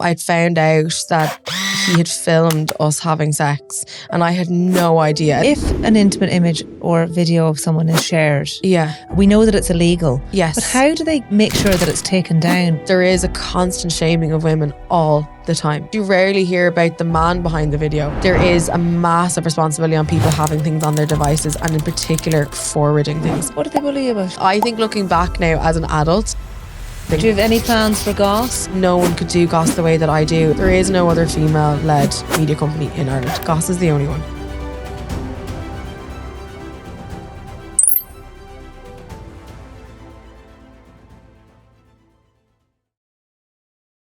I'd found out that he had filmed us having sex and I had no idea. If an intimate image or video of someone is shared, we know that it's illegal. Yes. But how do they make sure that it's taken down? There is a constant shaming of women all the time. You rarely hear about the man behind the video. There is a massive responsibility on people having things on their devices and in particular forwarding things. What do they bully you about? I think looking back now as an adult, do you have any plans for Goss? No one could do Goss the way that I do. There is no other female-led media company in Ireland. Goss is the only one.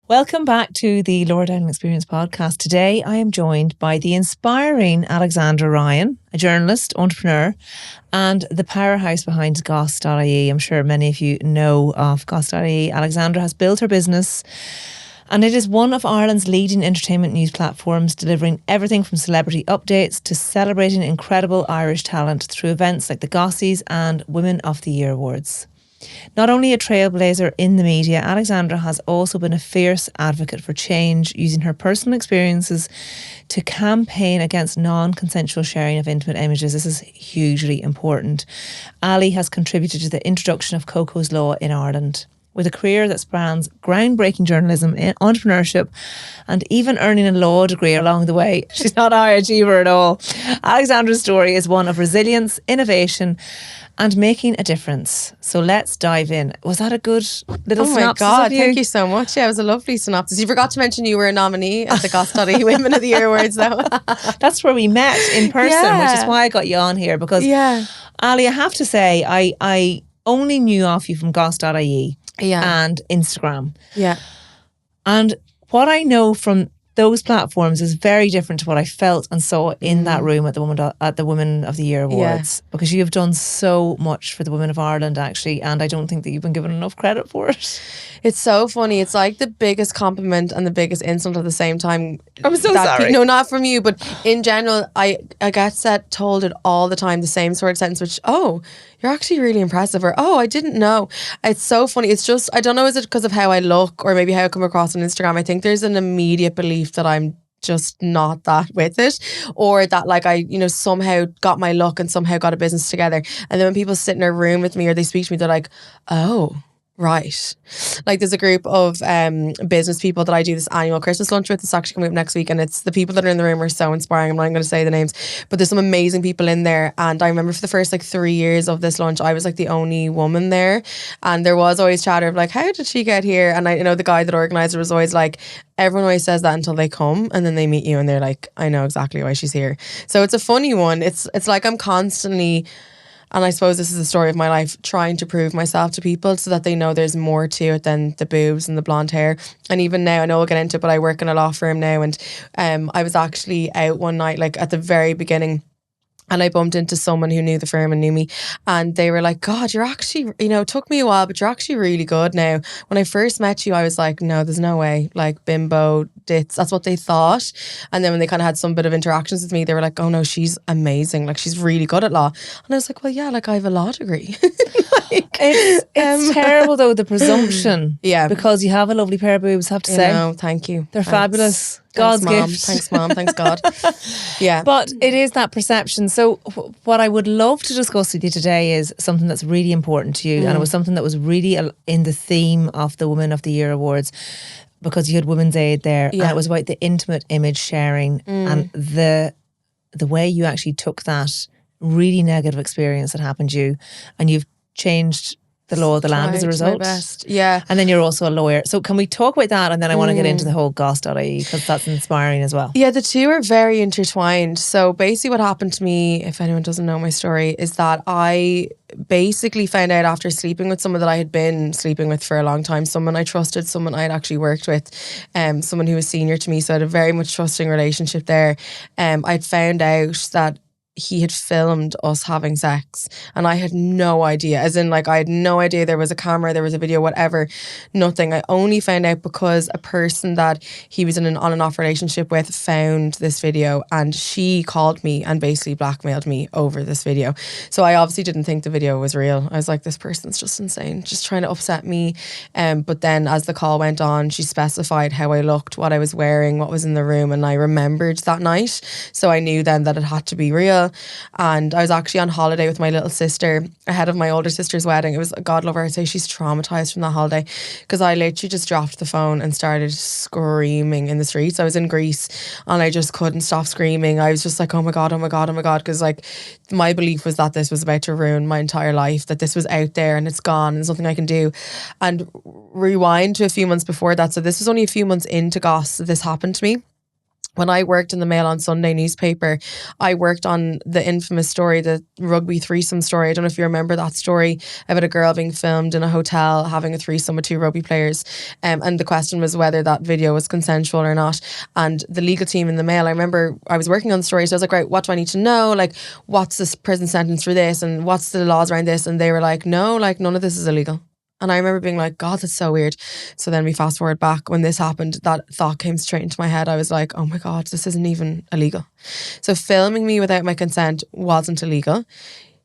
Welcome back to the Laura Dowling Experience podcast. Today I am joined by the inspiring Alexandra Ryan, a journalist, entrepreneur, and the powerhouse behind Goss.ie. I'm sure many of you know of Goss.ie. Alexandra has built her business and it is one of Ireland's leading entertainment news platforms, delivering everything from celebrity updates to celebrating incredible Irish talent through events like the Gossies and Women of the Year Awards. Not only a trailblazer in the media, Alexandra has also been a fierce advocate for change, using her personal experiences to campaign against non-consensual sharing of intimate images. This is hugely important. Ali has contributed to the introduction of Cocos law in Ireland. With a career that spans groundbreaking journalism, entrepreneurship, and even earning a law degree along the way. She's not a high achiever at all. Alexandra's story is one of resilience, innovation, and making a difference. So let's dive in. Was that a good little synopsis? Oh my God, of you? Thank you so much. Yeah, it was a lovely synopsis. You forgot to mention you were a nominee at the Goss.ie Women of the Year Awards though. That's where we met in person, which is why I got you on here. Because Ali, I have to say, I only knew of you from Goss.ie and Instagram. Yeah. And what I know from those platforms is very different to what I felt and saw in that room at the Women of the Year Awards, because you have done so much for the women of Ireland, actually, and I don't think that you've been given enough credit for it. It's so funny. It's like the biggest compliment and the biggest insult at the same time. I'm so sorry. No, not from you, but in general, I get told it all the time, the same sort of sentence, which, oh, you're actually really impressive, or oh, I didn't know. It's so funny. It's just, I don't know, is it because of how I look or maybe how I come across on Instagram? I think there's an immediate belief that I'm just not that with it, or that like I, somehow got my look and somehow got a business together. And then when people sit in a room with me or they speak to me, they're like, oh, right. Like there's a group of business people that I do this annual Christmas lunch with. It's actually coming up next week, and it's the people that are in the room are so inspiring. I'm not going to say the names, but there's some amazing people in there. And I remember for the first 3 years of this lunch, I was like the only woman there, and there was always chatter of like, how did she get here? And I the guy that organized it was always like, everyone always says that until they come and then they meet you and they're like, I know exactly why she's here. So it's a funny one. It's like I'm constantly, and I suppose this is the story of my life, trying to prove myself to people so that they know there's more to it than the boobs and the blonde hair. And even now, I know we'll get into it, but I work in a law firm now, and I was actually out one night, like at the very beginning, and I bumped into someone who knew the firm and knew me, and they were like, God, you're actually, it took me a while, but you're actually really good now. When I first met you, I was like, no, there's no way, like bimbo, ditz, that's what they thought. And then when they kind of had some bit of interactions with me, they were like, oh no, she's amazing, like she's really good at law. And I was like, well, yeah, like I have a law degree. It's terrible though, the presumption. Yeah. Because you have a lovely pair of boobs, I have to say. No, thank you. They're fabulous. God's gift. Thanks, Mom. Thanks, God. Yeah. But it is that perception. So what I would love to discuss with you today is something that's really important to you. And it was something that was really in the theme of the Women of the Year Awards, because you had Women's Aid there. And it was about the intimate image sharing and the way you actually took that really negative experience that happened to you, and you've changed the law of the land as a result. My best. Yeah. And then you're also a lawyer. So can we talk about that? And then I want to get into the whole Goss.ie, because that's inspiring as well. Yeah, the two are very intertwined. So basically what happened to me, if anyone doesn't know my story, is that I basically found out after sleeping with someone that I had been sleeping with for a long time, someone I trusted, someone I had actually worked with, someone who was senior to me. So I had a very much trusting relationship there. I'd found out that he had filmed us having sex, and I had no idea, as in like I had no idea there was a camera, there was a video, whatever, nothing. I only found out because a person that he was in an on and off relationship with found this video, and she called me and basically blackmailed me over this video. So I obviously didn't think the video was real. I was like, this person's just insane, just trying to upset me. But then as the call went on, she specified how I looked, what I was wearing, what was in the room, and I remembered that night. So I knew then that it had to be real. And I was actually on holiday with my little sister ahead of my older sister's wedding. It was, God love her, I'd say she's traumatized from that holiday, because I literally just dropped the phone and started screaming in the streets. I was in Greece and I just couldn't stop screaming. I was just like, oh my God, oh my God, oh my God. Because like my belief was that this was about to ruin my entire life, that this was out there and it's gone and there's nothing I can do. And rewind to a few months before that. So this was only a few months into Goss that this happened to me. When I worked in the Mail on Sunday newspaper, I worked on the infamous story, the rugby threesome story. I don't know if you remember that story about a girl being filmed in a hotel having a threesome with two rugby players. And the question was whether that video was consensual or not. And the legal team in the Mail, I remember I was working on the story, so I was like, right, what do I need to know? Like, what's this prison sentence for this? And what's the laws around this? And they were like, no, like none of this is illegal. And I remember being like, God, that's so weird. So then we fast forward back when this happened, that thought came straight into my head. I was like, oh my God, this isn't even illegal. So filming me without my consent wasn't illegal.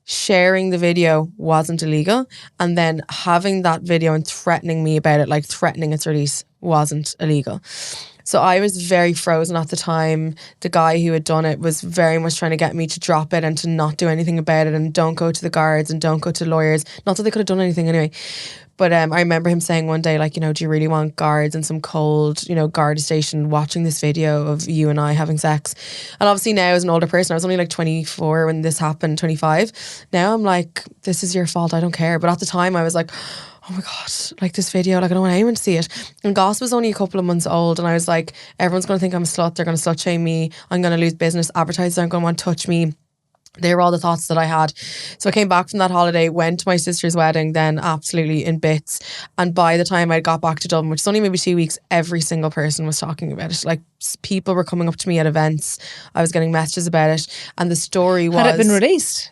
Sharing the video wasn't illegal. And then having that video and threatening me about it, like threatening its release, wasn't illegal. So I was very frozen at the time. The guy who had done it was very much trying to get me to drop it and to not do anything about it and don't go to the guards and don't go to lawyers. Not that they could have done anything anyway. But I remember him saying one day, like, you know, do you really want guards in some cold, you know, guard station watching this video of you and I having sex? And obviously now as an older person, I was only like 24 when this happened, 25. Now I'm like, this is your fault, I don't care. But at the time I was like, oh my God, like this video, like I don't want anyone to see it. And Goss was only a couple of months old and I was like, everyone's going to think I'm a slut, they're going to slut shame me, I'm going to lose business, advertisers aren't going to want to touch me. They were all the thoughts that I had. So I came back from that holiday, went to my sister's wedding, then absolutely in bits. And by the time I got back to Dublin, which is only maybe 2 weeks, every single person was talking about it. Like people were coming up to me at events. I was getting messages about it. And the story was... Had it been released?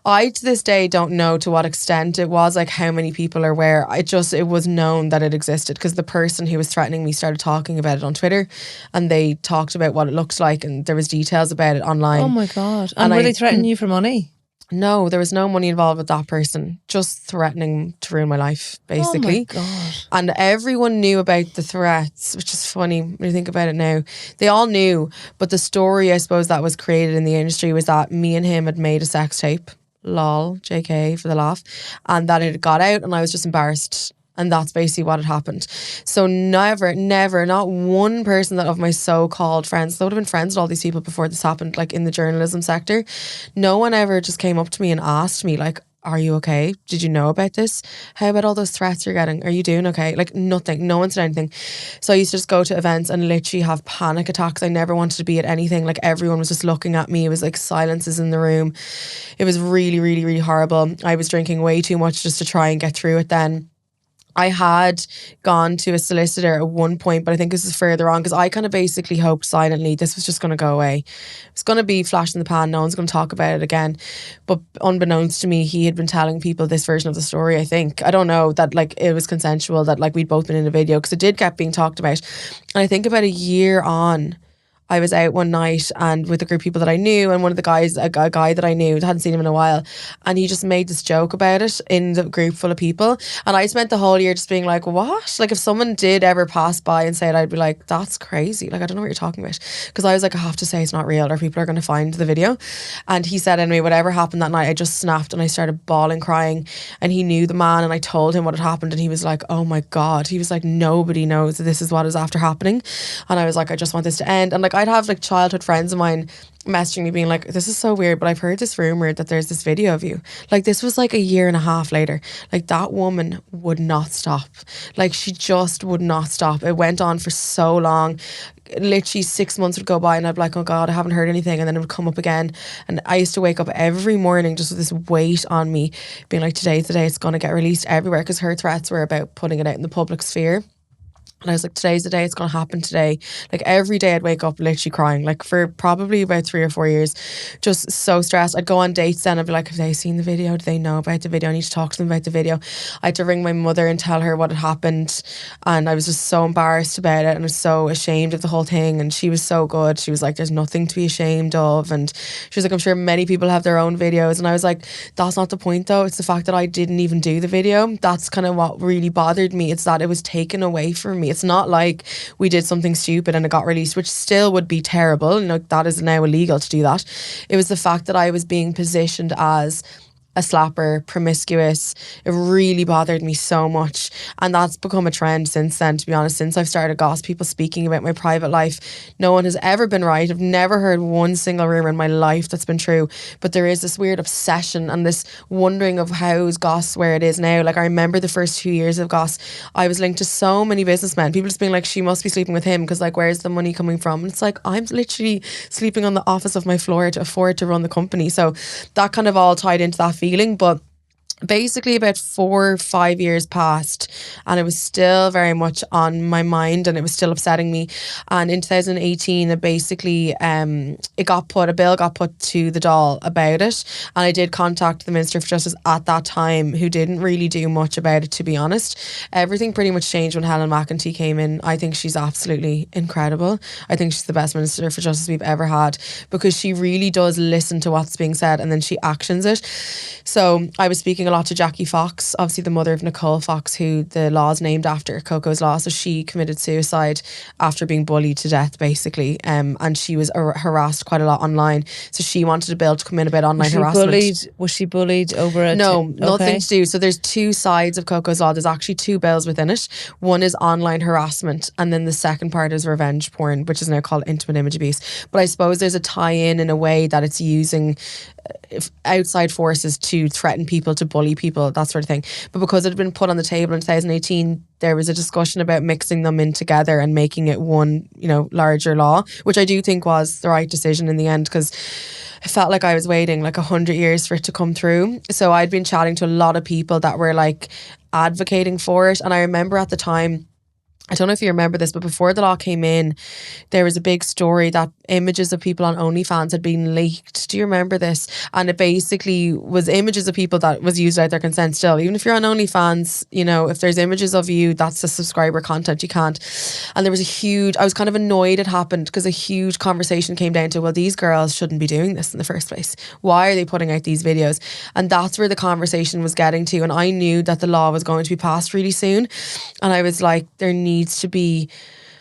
I, to this day, don't know to what extent it was, like how many people are aware. It was known that it existed because the person who was threatening me started talking about it on Twitter and they talked about what it looked like and there was details about it online. Oh my God. And were they threatening you for money? No, there was no money involved with that person. Just threatening to ruin my life, basically. Oh my God. And everyone knew about the threats, which is funny when you think about it now. They all knew, but the story, I suppose, that was created in the industry was that me and him had made a sex tape. Lol, JK for the laugh. And that it had got out and I was just embarrassed. And that's basically what had happened. So never, not one person that of my so-called friends, that would have been friends with all these people before this happened, like in the journalism sector, no one ever just came up to me and asked me like, are you okay? Did you know about this? How about all those threats you're getting? Are you doing okay? Like nothing. No one said anything. So I used to just go to events and literally have panic attacks. I never wanted to be at anything. Like everyone was just looking at me. It was like silences in the room. It was really, really, really horrible. I was drinking way too much just to try and get through it then. I had gone to a solicitor at one point, but I think this is further on because I kind of basically hoped silently this was just going to go away. It's going to be flash in the pan. No one's going to talk about it again. But unbeknownst to me, he had been telling people this version of the story, I think. I don't know, that like it was consensual, that like we'd both been in a video because it did keep being talked about. And I think about a year on, I was out one night and with a group of people that I knew and one of the guys, a guy that I knew, hadn't seen him in a while, and he just made this joke about it in the group full of people. And I spent the whole year just being like, what? Like if someone did ever pass by and say it, I'd be like, that's crazy. Like I don't know what you're talking about. Because I was like, I have to say it's not real or people are going to find the video. And he said anyway, whatever happened that night, I just snapped and I started bawling, crying. And he knew the man and I told him what had happened and he was like, oh my God. He was like, nobody knows that this is what is after happening. And I was like, I just want this to end. And like I'd have like childhood friends of mine messaging me being like, this is so weird, but I've heard this rumor that there's this video of you. Like this was like a year and a half later. Like that woman would not stop. Like she just would not stop. It went on for so long. Literally 6 months would go by and I'd be like, oh God, I haven't heard anything. And then it would come up again. And I used to wake up every morning just with this weight on me being like, today's the day it's going to get released everywhere, because her threats were about putting it out in the public sphere. And I was like, today's the day, it's going to happen today. Like every day I'd wake up literally crying, like for probably about 3 or 4 years, just so stressed. I'd go on dates then, I'd be like, have they seen the video? Do they know about the video? I need to talk to them about the video. I had to ring my mother and tell her what had happened. And I was just so embarrassed about it and I was so ashamed of the whole thing. And she was so good. She was like, there's nothing to be ashamed of. And she was like, I'm sure many people have their own videos. And I was like, that's not the point though. It's the fact that I didn't even do the video. That's kind of what really bothered me. It's that it was taken away from me. It's not like we did something stupid and it got released, which still would be terrible. You know, that is now illegal to do that. It was the fact that I was being positioned as a slapper, promiscuous. It really bothered me so much. And that's become a trend since then, to be honest. Since I've started Goss, people speaking about my private life, no one has ever been right. I've never heard one single rumour in my life that's been true. But there is this weird obsession and this wondering of how is Goss where it is now. Like I remember the first 2 years of Goss, I was linked to so many businessmen. People just being like, she must be sleeping with him because like, where's the money coming from? And it's like, I'm literally sleeping on the office of my floor to afford to run the company. So that kind of all tied into that feeling. But basically about 4 or 5 years passed and it was still very much on my mind and it was still upsetting me. And in 2018 it basically a bill got put to the Dáil about it, and I did contact the Minister for Justice at that time, who didn't really do much about it, to be honest. Everything pretty much changed when Helen McEntee came in. I think she's absolutely incredible. I think she's the best Minister for Justice we've ever had, because she really does listen to what's being said and then she actions it. So I was speaking a lot to Jackie Fox, obviously the mother of Nicole Fox, who the law is named after, Coco's law. So she committed suicide after being bullied to death, basically, and she was harassed quite a lot online. So she wanted a bill to come in about online harassment. Was she bullied over it? No, nothing to do. So there's two sides of Coco's law. There's actually two bills within it. One is online harassment, and then the second part is revenge porn, which is now called intimate image abuse. But I suppose there's a tie-in in a way that it's using outside forces to threaten people, to bully people, that sort of thing. But because it had been put on the table in 2018, there was a discussion about mixing them in together and making it one, larger law, which I do think was the right decision in the end, because I felt like I was waiting like 100 years for it to come through. So I'd been chatting to a lot of people that were like advocating for it. And I remember at the time, I don't know if you remember this, but before the law came in, there was a big story that images of people on OnlyFans had been leaked. Do you remember this? And it basically was images of people that was used without their consent still. Even if you're on OnlyFans, if there's images of you, that's the subscriber content, you can't. And there was I was kind of annoyed it happened, because a huge conversation came down to, well, these girls shouldn't be doing this in the first place. Why are they putting out these videos? And that's where the conversation was getting to. And I knew that the law was going to be passed really soon. And I was like, there needs to be,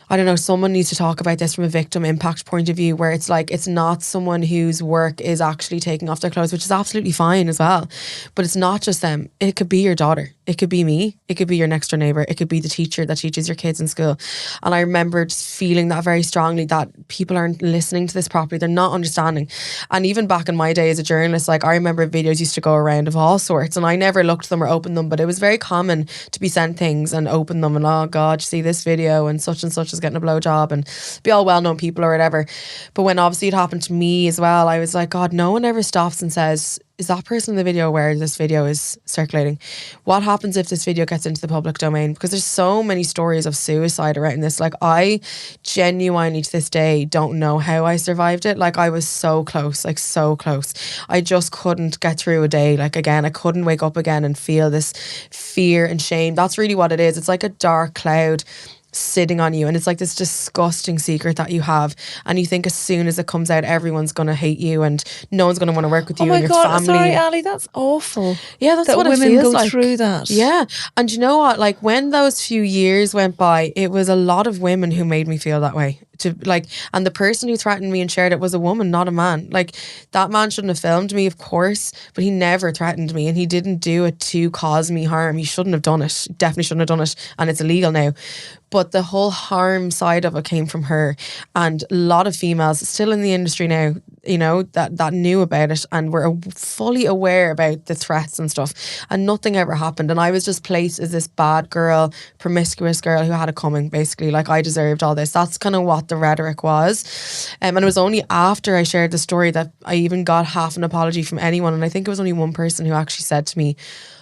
I don't know, someone needs to talk about this from a victim impact point of view, where it's like, it's not someone whose work is actually taking off their clothes, which is absolutely fine as well. But it's not just them. It could be your daughter. It could be me. It could be your next door neighbour. It could be the teacher that teaches your kids in school. And I remember just feeling that very strongly, that people aren't listening to this properly. They're not understanding. And even back in my day as a journalist, like I remember videos used to go around of all sorts, and I never looked at them or opened them, but it was very common to be sent things and open them and, oh God, you see this video and such is getting a blowjob, and be all well-known people or whatever. But when obviously it happened to me as well, I was like, God, no one ever stops and says, is that person in the video aware this video is circulating? What happens if this video gets into the public domain? Because there's so many stories of suicide around this. Like I genuinely to this day don't know how I survived it. Like I was so close, like so close. I just couldn't get through a day. Like again, I couldn't wake up again and feel this fear and shame. That's really what it is. It's like a dark cloud sitting on you, and it's like this disgusting secret that you have, and you think as soon as it comes out, everyone's going to hate you and no one's going to want to work with you and your family. Sorry, Ali, that's awful. Yeah, that's that what women it feels go like. Through that. Yeah, and you know what? Like when those few years went by, it was a lot of women who made me feel that way. And the person who threatened me and shared it was a woman, not a man. Like that man shouldn't have filmed me, of course, but he never threatened me, and he didn't do it to cause me harm. He shouldn't have done it. Definitely shouldn't have done it, and it's illegal now. But the whole harm side of it came from her, and a lot of females still in the industry now, that knew about it and were fully aware about the threats and stuff, and nothing ever happened. And I was just placed as this bad girl, promiscuous girl who had it coming, basically, like I deserved all this. That's kind of what the rhetoric was. And it was only after I shared the story that I even got half an apology from anyone. And I think it was only one person who actually said to me,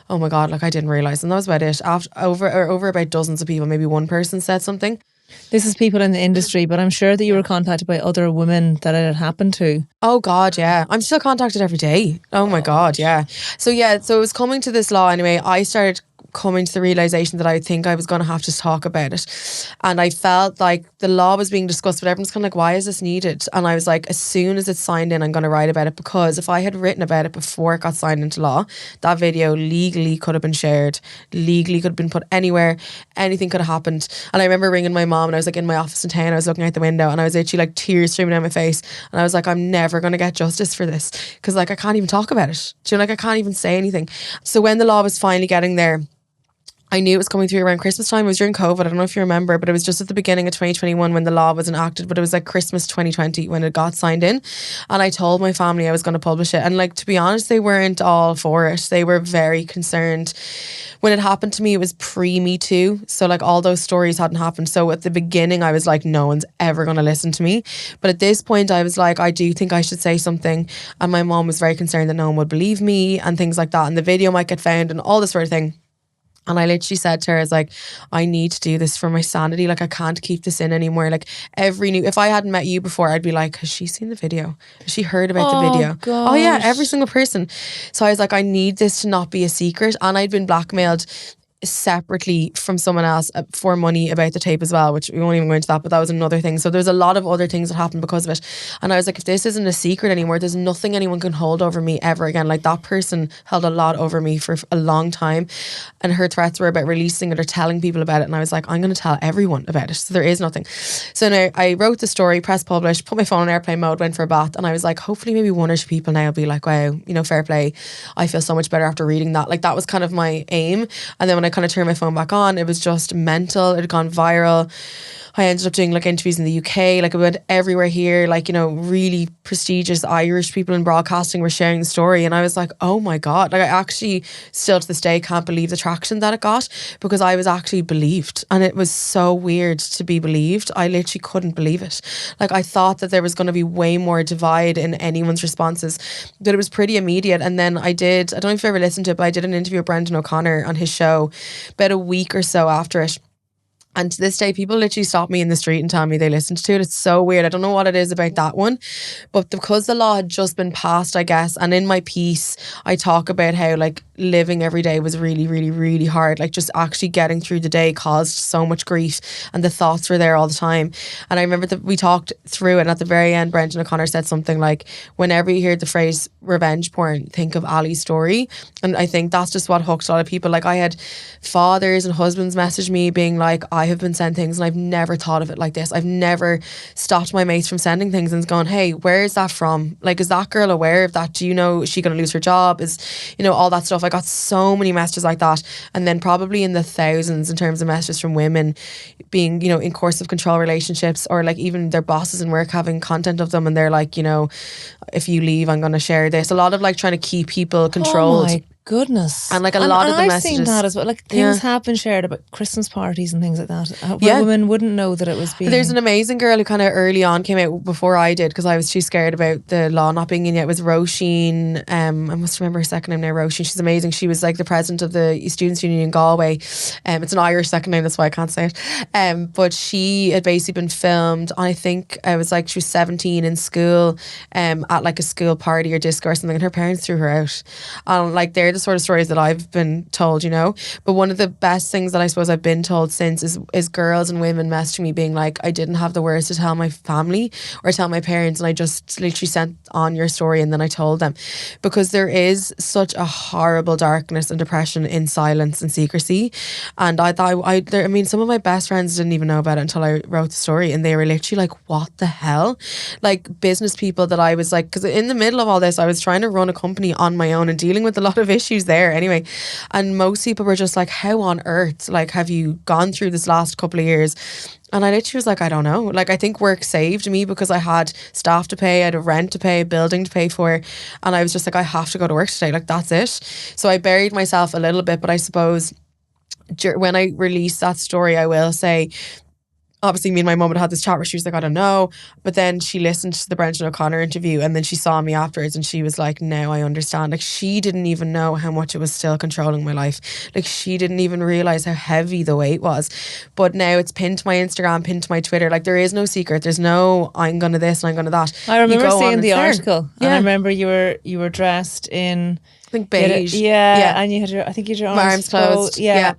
oh my God, like I didn't realise. And that was about it. After over about dozens of people, maybe one person said something. This is people in the industry, but I'm sure that you were contacted by other women that it had happened to. Oh God, yeah. I'm still contacted every day. Oh my God, yeah. So it was coming to this law anyway. I started coming to the realisation that I think I was going to have to talk about it. And I felt like the law was being discussed, but everyone's kind of like, why is this needed? And I was like, as soon as it's signed in, I'm going to write about it, because if I had written about it before it got signed into law, that video legally could have been shared, legally could have been put anywhere, anything could have happened. And I remember ringing my mom, and I was like in my office in town, I was looking out the window, and I was literally like tears streaming down my face, and I was like, I'm never going to get justice for this, because like I can't even talk about it. Do you know, like I can't even say anything. So when the law was finally getting there, I knew it was coming through around Christmas time. It was during COVID. I don't know if you remember, but it was just at the beginning of 2021 when the law was enacted, but it was like Christmas 2020 when it got signed in. And I told my family I was going to publish it. And like, to be honest, they weren't all for it. They were very concerned. When it happened to me, it was pre-Me Too. So like all those stories hadn't happened. So at the beginning, I was like, no one's ever going to listen to me. But at this point, I was like, I do think I should say something. And my mom was very concerned that no one would believe me and things like that. And the video might get found and all this sort of thing. And I literally said to her, I was like, I need to do this for my sanity. Like, I can't keep this in anymore. Like, if I hadn't met you before, I'd be like, has she seen the video? Has she heard about the video? Gosh. Oh yeah, every single person. So I was like, I need this to not be a secret. And I'd been blackmailed separately from someone else for money about the tape as well, which we won't even go into that, but that was another thing. So there's a lot of other things that happened because of it. And I was like, if this isn't a secret anymore, there's nothing anyone can hold over me ever again. Like, that person held a lot over me for a long time, and her threats were about releasing it or telling people about it. And I was like, I'm going to tell everyone about it. So there is nothing. So now I wrote the story, press publish, put my phone on airplane mode, went for a bath, and I was like, hopefully maybe one or two people now will be like, wow, you know, fair play. I feel so much better after reading that. Like, that was kind of my aim. And then when I kind of turned my phone back on, it was just mental. It had gone viral. I ended up doing like interviews in the UK. Like, I went everywhere here. Like, you know, really prestigious Irish people in broadcasting were sharing the story. And I was like, oh my God. Like, I actually still to this day can't believe the traction that it got, because I was actually believed. And it was so weird to be believed. I literally couldn't believe it. Like, I thought that there was going to be way more divide in anyone's responses, but it was pretty immediate. And then I don't know if you ever listened to it, but I did an interview with Brendan O'Connor on his show about a week or so after it. And to this day, people literally stop me in the street and tell me they listened to it. It's so weird. I don't know what it is about that one. But because the law had just been passed, I guess, and in my piece, I talk about how like living every day was really, really, really hard. Like, just actually getting through the day caused so much grief, and the thoughts were there all the time. And I remember that we talked through it, and at the very end, Brendan O'Connor said something like, whenever you hear the phrase revenge porn, think of Ali's story. And I think that's just what hooked a lot of people. Like, I had fathers and husbands message me being like, I have been sent things and I've never thought of it like this. I've never stopped my mates from sending things and gone, hey, where is that from? Like, is that girl aware of that? Do you know, is she going to lose her job? Is, you know, all that stuff. I got so many messages like that. And then probably in the thousands in terms of messages from women being, you know, in coercive control relationships, or like even their bosses in work having content of them, and they're like, you know, if you leave, I'm going to share this. A lot of like trying to keep people controlled. Oh my goodness. And like a lot of the I've messages. seen that as well. Like, things have been shared about Christmas parties and things like that, where women wouldn't know that it was being... There's an amazing girl who kind of early on came out before I did, because I was too scared about the law not being in yet. It was Roisin. I must remember her second name now, Roisin. She's amazing. She was like the president of the Students' Union in Galway. It's an Irish second name, that's why I can't say it. But she had basically been filmed, I think I was like, she was 17 in school, at like a school party or disco or something, and her parents threw her out. And like, they're the sort of stories that I've been told, you know. But one of the best things that I suppose I've been told since is girls and women messaging me being like, I didn't have the words to tell my family or tell my parents, and I just literally sent on your story and then I told them. Because there is such a horrible darkness and depression in silence and secrecy. And I thought, I mean, some of my best friends didn't even know about it until I wrote the story, and they were literally like, what the hell? Like, business people that I was like, because in the middle of all this, I was trying to run a company on my own and dealing with a lot of issues there anyway, and most people were just like, how on earth, like, have you gone through this last couple of years? And I literally was like, I don't know. Like, I think work saved me, because I had staff to pay, I had a rent to pay, a building to pay for, and I was just like, I have to go to work today, like, that's it. So I buried myself a little bit, but I suppose when I released that story, I will say, obviously me and my mum had this chat where she was like, I don't know. But then she listened to the Brendan O'Connor interview, and then she saw me afterwards and she was like, now I understand. Like, she didn't even know how much it was still controlling my life. Like, she didn't even realise how heavy the weight was. But now it's pinned to my Instagram, pinned to my Twitter. Like, there is no secret. There's no I'm gonna this and I'm gonna that. I remember seeing the there. article. Yeah. And I remember you were dressed in, I think beige. and you had your, I think you had your arms closed. Yeah.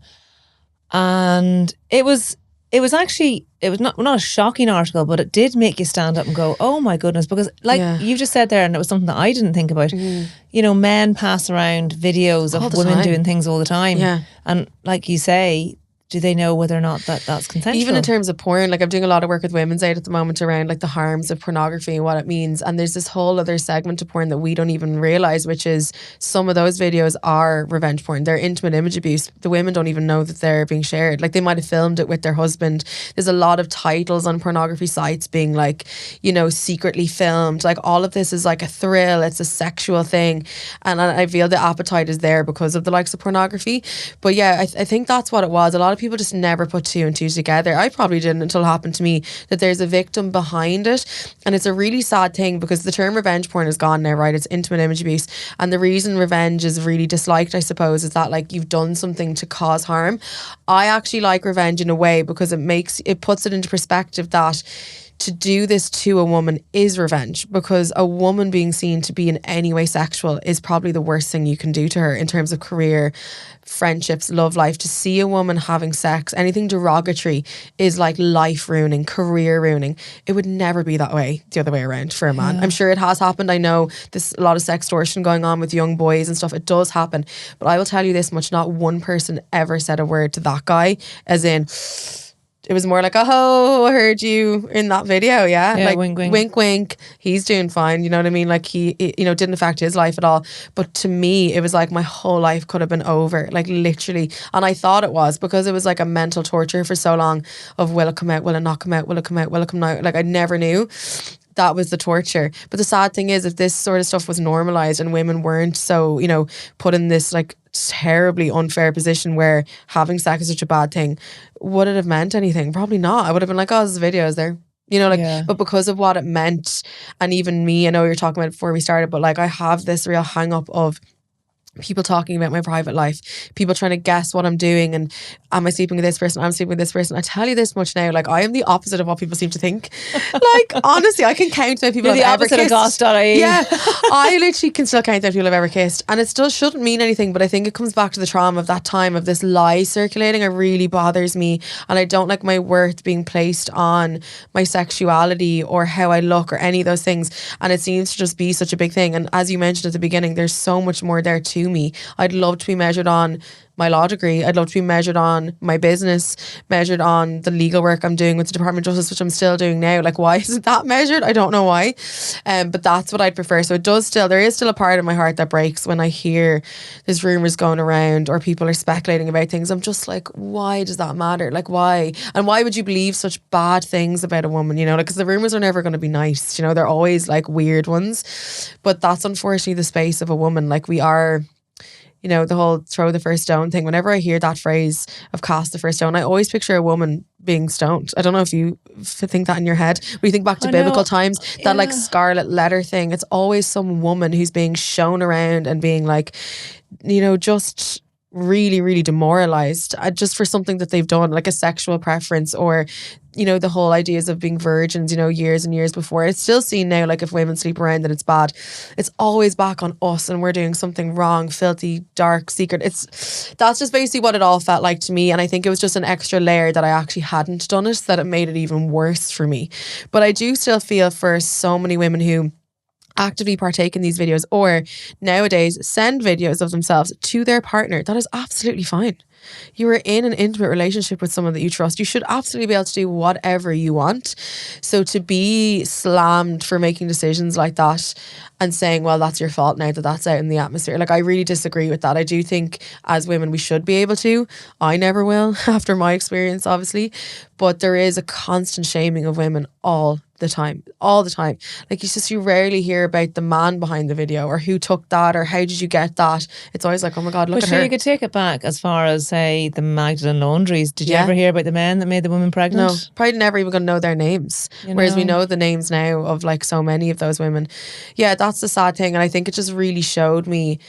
And it was actually, it was not a shocking article, but it did make you stand up and go, oh my goodness, because like you just said there, and it was something that I didn't think about. You know, men pass around videos of women doing things all the time. Yeah. And like you say, do they know whether or not that's consensual? Even in terms of porn, like I'm doing a lot of work with Women's Aid at the moment around like the harms of pornography and what it means. And there's this whole other segment of porn that we don't even realise, which is some of those videos are revenge porn. They're intimate image abuse. The women don't even know that they're being shared. Like, they might have filmed it with their husband. There's a lot of titles on pornography sites being like, you know, secretly filmed. Like, all of this is like a thrill. It's a sexual thing. And I feel the appetite is there because of the likes of pornography. But yeah, I think that's what it was. A lot of people just never put two and two together. I probably didn't until it happened to me, that there's a victim behind it. And it's a really sad thing because the term revenge porn is gone now, right? It's intimate image abuse. And the reason revenge is really disliked, I suppose, is that like you've done something to cause harm. I actually like revenge in a way because it puts it into perspective that to do this to a woman is revenge, because a woman being seen to be in any way sexual is probably the worst thing you can do to her in terms of career, friendships, love life. To see a woman having sex, anything derogatory, is like life ruining, career ruining. It would never be that way, the other way around for a man. I'm sure it has happened. I know there's a lot of sextortion going on with young boys and stuff. It does happen. But I will tell you this much, not one person ever said a word to that guy, as in, it was more like, oh, I heard you in that video, yeah? Like, wink, wink. Wink, wink. He's doing fine, you know what I mean? Like, he you know, didn't affect his life at all. But to me, it was like my whole life could have been over, like literally. And I thought it was, because it was like a mental torture for so long of, will it come out, will it not come out, will it come out, will it come out? Like, I never knew. That was the torture. But the sad thing is, if this sort of stuff was normalised and women weren't so, you know, put in this like terribly unfair position where having sex is such a bad thing, would it have meant anything? Probably not. I would have been like, oh, there's a video, is there? You know, like, but because of what it meant, and even me, I know you were talking about it before we started, but like, I have this real hang up of people talking about my private life, people trying to guess what I'm doing, and am I sleeping with this person, I'm sleeping with this person. I tell you this much now, like, I am the opposite of what people seem to think. Like, honestly, I can count how people You're I've the ever opposite kissed. of Goss.ie. Yeah, I literally can still count how people I've ever kissed, and it still shouldn't mean anything, but I think it comes back to the trauma of that time, of this lie circulating. It really bothers me, and I don't like my worth being placed on my sexuality or how I look or any of those things, and it seems to just be such a big thing. And as you mentioned at the beginning, there's so much more there to me. I'd love to be measured on my law degree. I'd love to be measured on my business, measured on the legal work I'm doing with the Department of Justice, which I'm still doing now. Like, why isn't that measured? I don't know why. But that's what I'd prefer. So there is still a part of my heart that breaks when I hear there's rumours going around or people are speculating about things. I'm just like, why does that matter? Like, why? And why would you believe such bad things about a woman? You know, like, because the rumours are never going to be nice. You know, they're always like weird ones. But that's unfortunately the space of a woman. Like, we are, you know, the whole throw the first stone thing. Whenever I hear that phrase of cast the first stone, I always picture a woman being stoned. I don't know if you think that in your head. When you think back to biblical times, that like scarlet letter thing, it's always some woman who's being shown around and being like, you know, just really, really demoralized just for something that they've done, like a sexual preference, or, you know, the whole ideas of being virgins, you know, years and years before. It's still seen now, like, if women sleep around that it's bad. It's always back on us and we're doing something wrong, filthy, dark, secret. That's just basically what it all felt like to me. And I think it was just an extra layer that I actually hadn't done it, that it made it even worse for me. But I do still feel for so many women who actively partake in these videos, or nowadays send videos of themselves to their partner. That is absolutely fine. You are in an intimate relationship with someone that you trust. You should absolutely be able to do whatever you want. So to be slammed for making decisions like that and saying, well, that's your fault now that that's out in the atmosphere, like, I really disagree with that. I do think as women we should be able to. I never will, after my experience, obviously. But there is a constant shaming of women all the time, all the time. Like you rarely hear about the man behind the video or who took that or how did you get that. It's always like, oh my God, look But at sure, her. you could take it back as far as, say, the Magdalene laundries. Did you Yeah. ever hear about the men that made the women pregnant? No, probably never even gonna know their names. Whereas we know the names now of like so many of those women. Yeah, that's the sad thing. And I think it just really showed me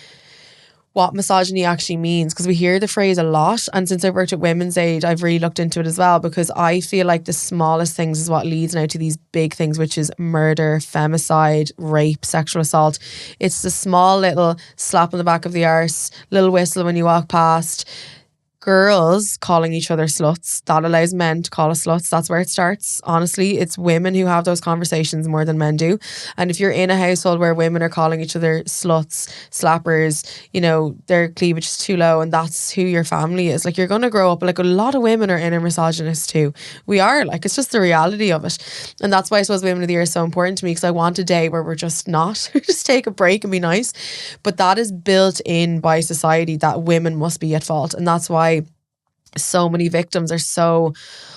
what misogyny actually means, because we hear the phrase a lot, and since I worked at Women's Aid I've really looked into it as well, because I feel like the smallest things is what leads now to these big things, which is murder, femicide, rape, sexual assault. It's the small little slap on the back of the arse, little whistle when you walk past, girls calling each other sluts. That allows men to call us sluts. That's where it starts. Honestly, it's women who have those conversations more than men do. And if you're in a household where women are calling each other sluts, slappers, you know, their cleavage is too low and that's who your family is, like, you're going to grow up like a lot of women are inner misogynists too. We are, like, it's just the reality of it. And that's why I suppose Women of the Year is so important to me, because I want a day where we're just not, just take a break and be nice. But that is built in by society, that women must be at fault. And that's why so many victims are so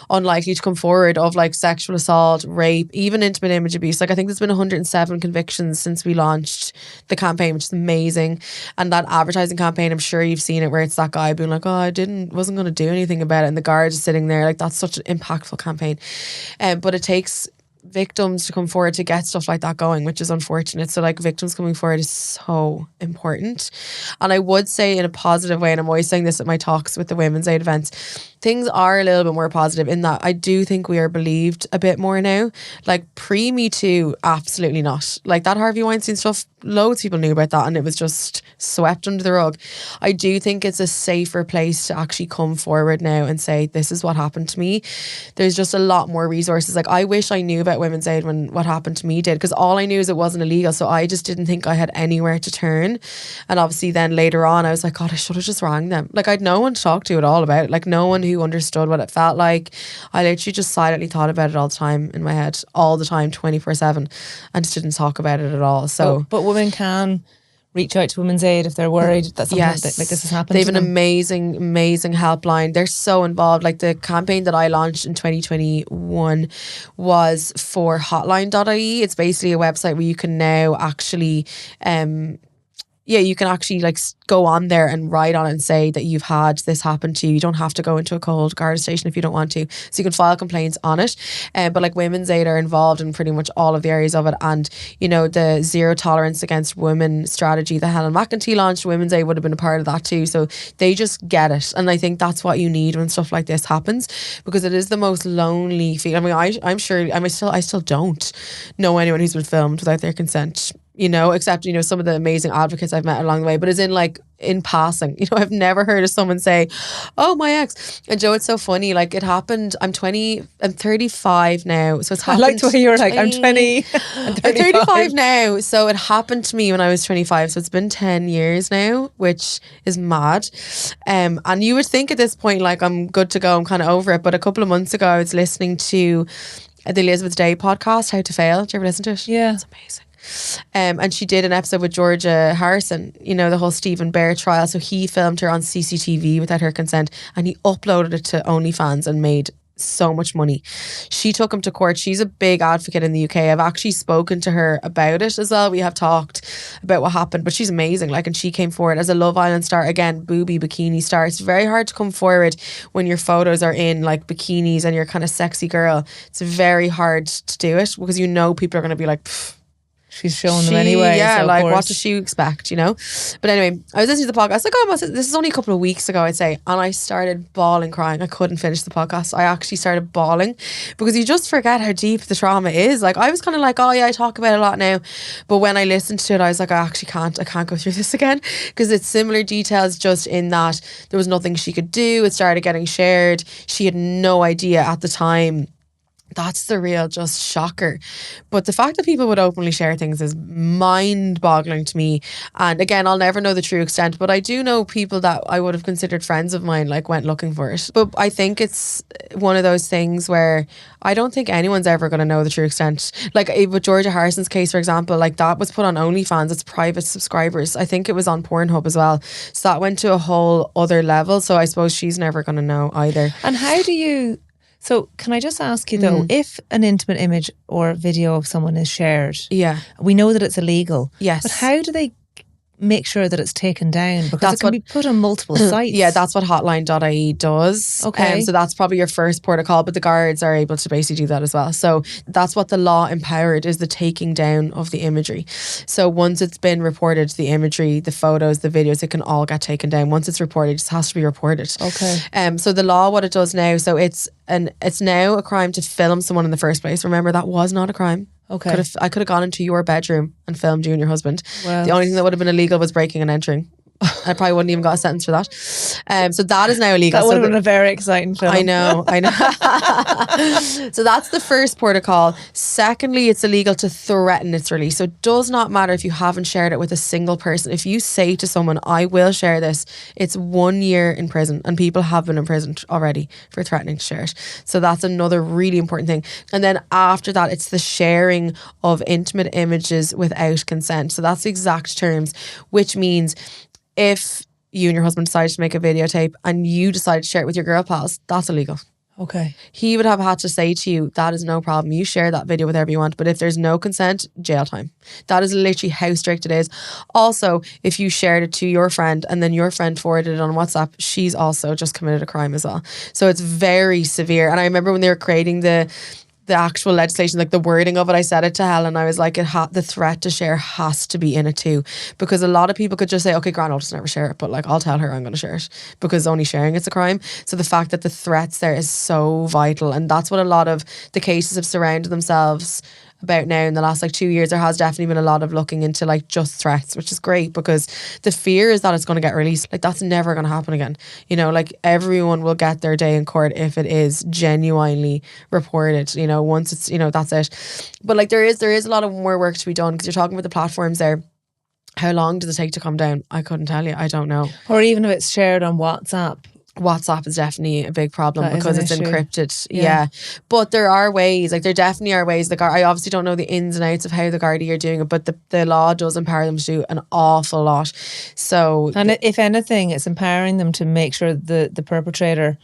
unlikely to come forward of like sexual assault, rape, even intimate image abuse. Like, I think there's been 107 convictions since we launched the campaign, which is amazing. And that advertising campaign, I'm sure you've seen it, where it's that guy being like, oh, wasn't going to do anything about it, and the guard is sitting there. Like, that's such an impactful campaign. But it takes victims to come forward to get stuff like that going, which is unfortunate. So like, victims coming forward is so important. And I would say in a positive way, and I'm always saying this at my talks with the Women's Aid events, things are a little bit more positive in that I do think we are believed a bit more now. Like pre-Me Too, absolutely not. Like that Harvey Weinstein stuff, loads of people knew about that and it was just swept under the rug. I do think it's a safer place to actually come forward now and say, this is what happened to me. There's just a lot more resources. Like, I wish I knew about Women's Aid when what happened to me did, because all I knew is it wasn't illegal, so I just didn't think I had anywhere to turn. And obviously then later on I was like, God, I should have just rang them. Like, I'd no one to talk to at all about it. Like, no one who understood what it felt like. I literally just silently thought about it all the time in my head, all the time, 24/7, and just didn't talk about it at all. So but women can reach out to Women's Aid if they're worried that something like this has happened. They have to an them. amazing helpline. They're so involved. Like, the campaign that I launched in 2021 was for hotline.ie. It's basically a website where you can now actually you can actually like go on there and write on it and say that you've had this happen to you. You don't have to go into a cold guard station if you don't want to. So you can file complaints on it. But like, Women's Aid are involved in pretty much all of the areas of it. And, you know, the zero tolerance against women strategy that Helen McEntee launched, Women's Aid would have been a part of that too. So they just get it. And I think that's what you need when stuff like this happens, because it is the most lonely feeling. I mean, I'm sure, I still don't know anyone who's been filmed without their consent, you know, except, you know, some of the amazing advocates I've met along the way, but as in like in passing, you know, I've never heard of someone say, oh, my ex. And Joe, it's so funny, like, it happened, I'm 35 now, so it's happened. I like the way you were like, I'm 20 I'm 35 now, so it happened to me when I was 25, so it's been 10 years now, which is mad. And you would think at this point, like, I'm good to go, I'm kind of over it, but a couple of months ago I was listening to the Elizabeth Day podcast, How to Fail. Did you ever listen to it? Yeah. It's amazing. And she did an episode with Georgia Harrison, you know, the whole Stephen Bear trial. So he filmed her on CCTV without her consent and he uploaded it to OnlyFans and made so much money. She took him to court. She's a big advocate in the UK. I've actually spoken to her about it as well. We have talked about what happened, but she's amazing. Like, and she came forward as a Love Island star, again, booby bikini star. It's very hard to come forward when your photos are in like bikinis and you're kind of sexy girl. It's very hard to do it because, you know, people are going to be like, pfft, she's showing them anyway. Yeah, so like, what does she expect, you know? But anyway, I was listening to the podcast, like, this is only a couple of weeks ago, I'd say, and I started bawling, crying. I couldn't finish the podcast. I actually started bawling because you just forget how deep the trauma is. Like, I was kind of like, oh yeah, I talk about it a lot now, but when I listened to it, I was like, I can't go through this again, because it's similar details, just in that there was nothing she could do. It started getting shared. She had no idea at the time. That's the real just shocker. But the fact that people would openly share things is mind-boggling to me. And again, I'll never know the true extent, but I do know people that I would have considered friends of mine, like, went looking for it. But I think it's one of those things where I don't think anyone's ever going to know the true extent. Like, with Georgia Harrison's case, for example, like, that was put on OnlyFans. It's private subscribers. I think it was on Pornhub as well. So that went to a whole other level. So I suppose she's never going to know either. And how do you... So can I just ask you though, if an intimate image or video of someone is shared, Yeah. we know that it's illegal. Yes. But how do they make sure that it's taken down? Because it can be put on multiple sites. Yeah, that's what hotline.ie does. Okay. So that's probably your first port of call, but the guards are able to basically do that as well. So that's what the law empowered, is the taking down of the imagery. So once it's been reported, the imagery, the photos, the videos, it can all get taken down. Once it's reported, it just has to be reported. Okay. So the law, what it does now, so it's now a crime to film someone in the first place. Remember, that was not a crime. Okay. I could have gone into your bedroom and filmed you and your husband. Well, the only thing that would have been illegal was breaking and entering. I probably wouldn't even got a sentence for that. So that is now illegal. That would have been a very exciting film. I know. So that's the first port of call. Secondly, it's illegal to threaten its release. So it does not matter if you haven't shared it with a single person. If you say to someone, I will share this, it's 1 year in prison, and people have been imprisoned already for threatening to share it. So that's another really important thing. And then after that, it's the sharing of intimate images without consent. So that's the exact terms, which means if you and your husband decided to make a videotape and you decided to share it with your girl pals, that's illegal. Okay. He would have had to say to you, that is no problem. You share that video with whoever you want. But if there's no consent, jail time. That is literally how strict it is. Also, if you shared it to your friend and then your friend forwarded it on WhatsApp, she's also just committed a crime as well. So it's very severe. And I remember when they were creating the actual legislation, like the wording of it, I said it to Helen. I was like, the threat to share has to be in it too, because a lot of people could just say, okay, Gran, I'll just never share it, but like I'll tell her I'm going to share it, because only sharing it's a crime. So the fact that the threats there is so vital, and that's what a lot of the cases have surrounded themselves about now in the last 2 years. There has definitely been a lot of looking into just threats, which is great, because the fear is that it's going to get released. That's never going to happen again. Everyone will get their day in court if it is genuinely reported. Once it's, that's it. But there is a lot of more work to be done, because you're talking about the platforms there. How long does it take to come down? I couldn't tell you. I don't know. Or even if it's shared on WhatsApp is definitely a big problem, because it's issue. Encrypted. Yeah. But there are ways, there definitely are ways. I obviously don't know the ins and outs of how the Gardaí are doing it, but the law does empower them to do an awful lot. So, and if anything, it's empowering them to make sure the perpetrator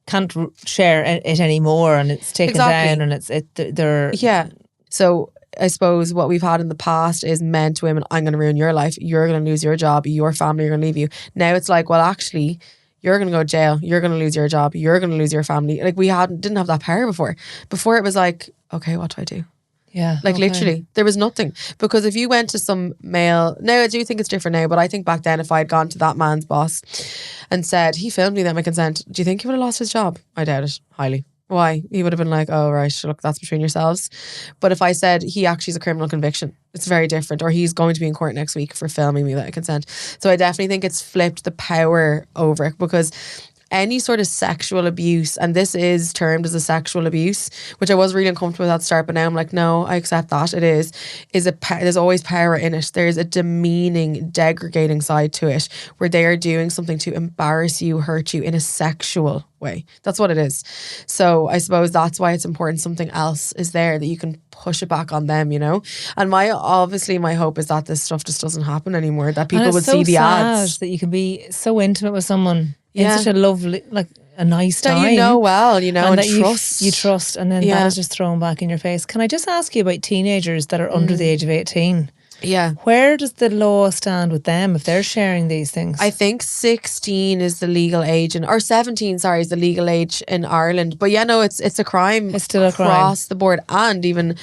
can't share it anymore, and it's taken down, and they're yeah. So I suppose what we've had in the past is men to women, I'm going to ruin your life, you're going to lose your job, your family are going to leave you. Now it's well, actually, you're going to go to jail, you're going to lose your job, you're going to lose your family. We didn't have that power before. Before it was okay, what do I do? Yeah. Literally, there was nothing. Because if you went to some male, now I do think it's different now, but I think back then, if I had gone to that man's boss and said, he filmed me without my consent, do you think he would have lost his job? I doubt it, highly. Why? He would have been like, oh, right, look, that's between yourselves. But if I said he actually is a criminal conviction, it's very different. Or he's going to be in court next week for filming me without consent. So I definitely think it's flipped the power over it, because any sort of sexual abuse, and this is termed as a sexual abuse, which I was really uncomfortable with at the start, but now I'm like, no, I accept that. It is there's always power in it. There's a demeaning, degrading side to it, where they are doing something to embarrass you, hurt you in a sexual way. That's what it is. So I suppose that's why it's important something else is there, that you can push it back on them, And my hope is that this stuff just doesn't happen anymore, that people would see the ads. That you can be so intimate with someone in such a lovely, a nice time. That you know well, and that trust. You trust, and then that is just thrown back in your face. Can I just ask you about teenagers that are under the age of 18? Yeah. Where does the law stand with them if they're sharing these things? I think 16 is the legal age, or 17, sorry, is the legal age in Ireland. But it's a crime. It's still a crime across the board. And even,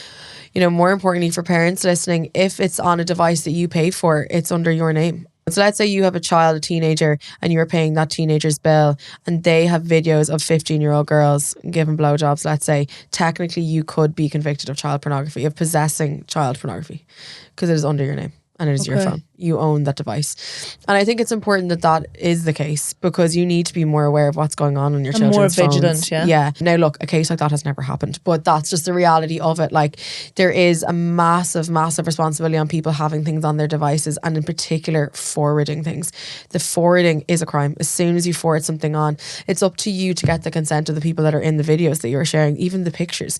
more importantly for parents listening, if it's on a device that you pay for, it's under your name. So let's say you have a child, a teenager, and you're paying that teenager's bill, and they have videos of 15-year-old girls giving blowjobs, let's say. Technically, you could be convicted of child pornography, of possessing child pornography, because it is under your name and it is your phone. You own that device. And I think it's important that that is the case, because you need to be more aware of what's going on your children's more vigilant, phones. Yeah. Now look, a case like that has never happened, but that's just the reality of it. There is a massive, massive responsibility on people having things on their devices, and in particular forwarding things. The forwarding is a crime. As soon as you forward something on, it's up to you to get the consent of the people that are in the videos that you're sharing, even the pictures.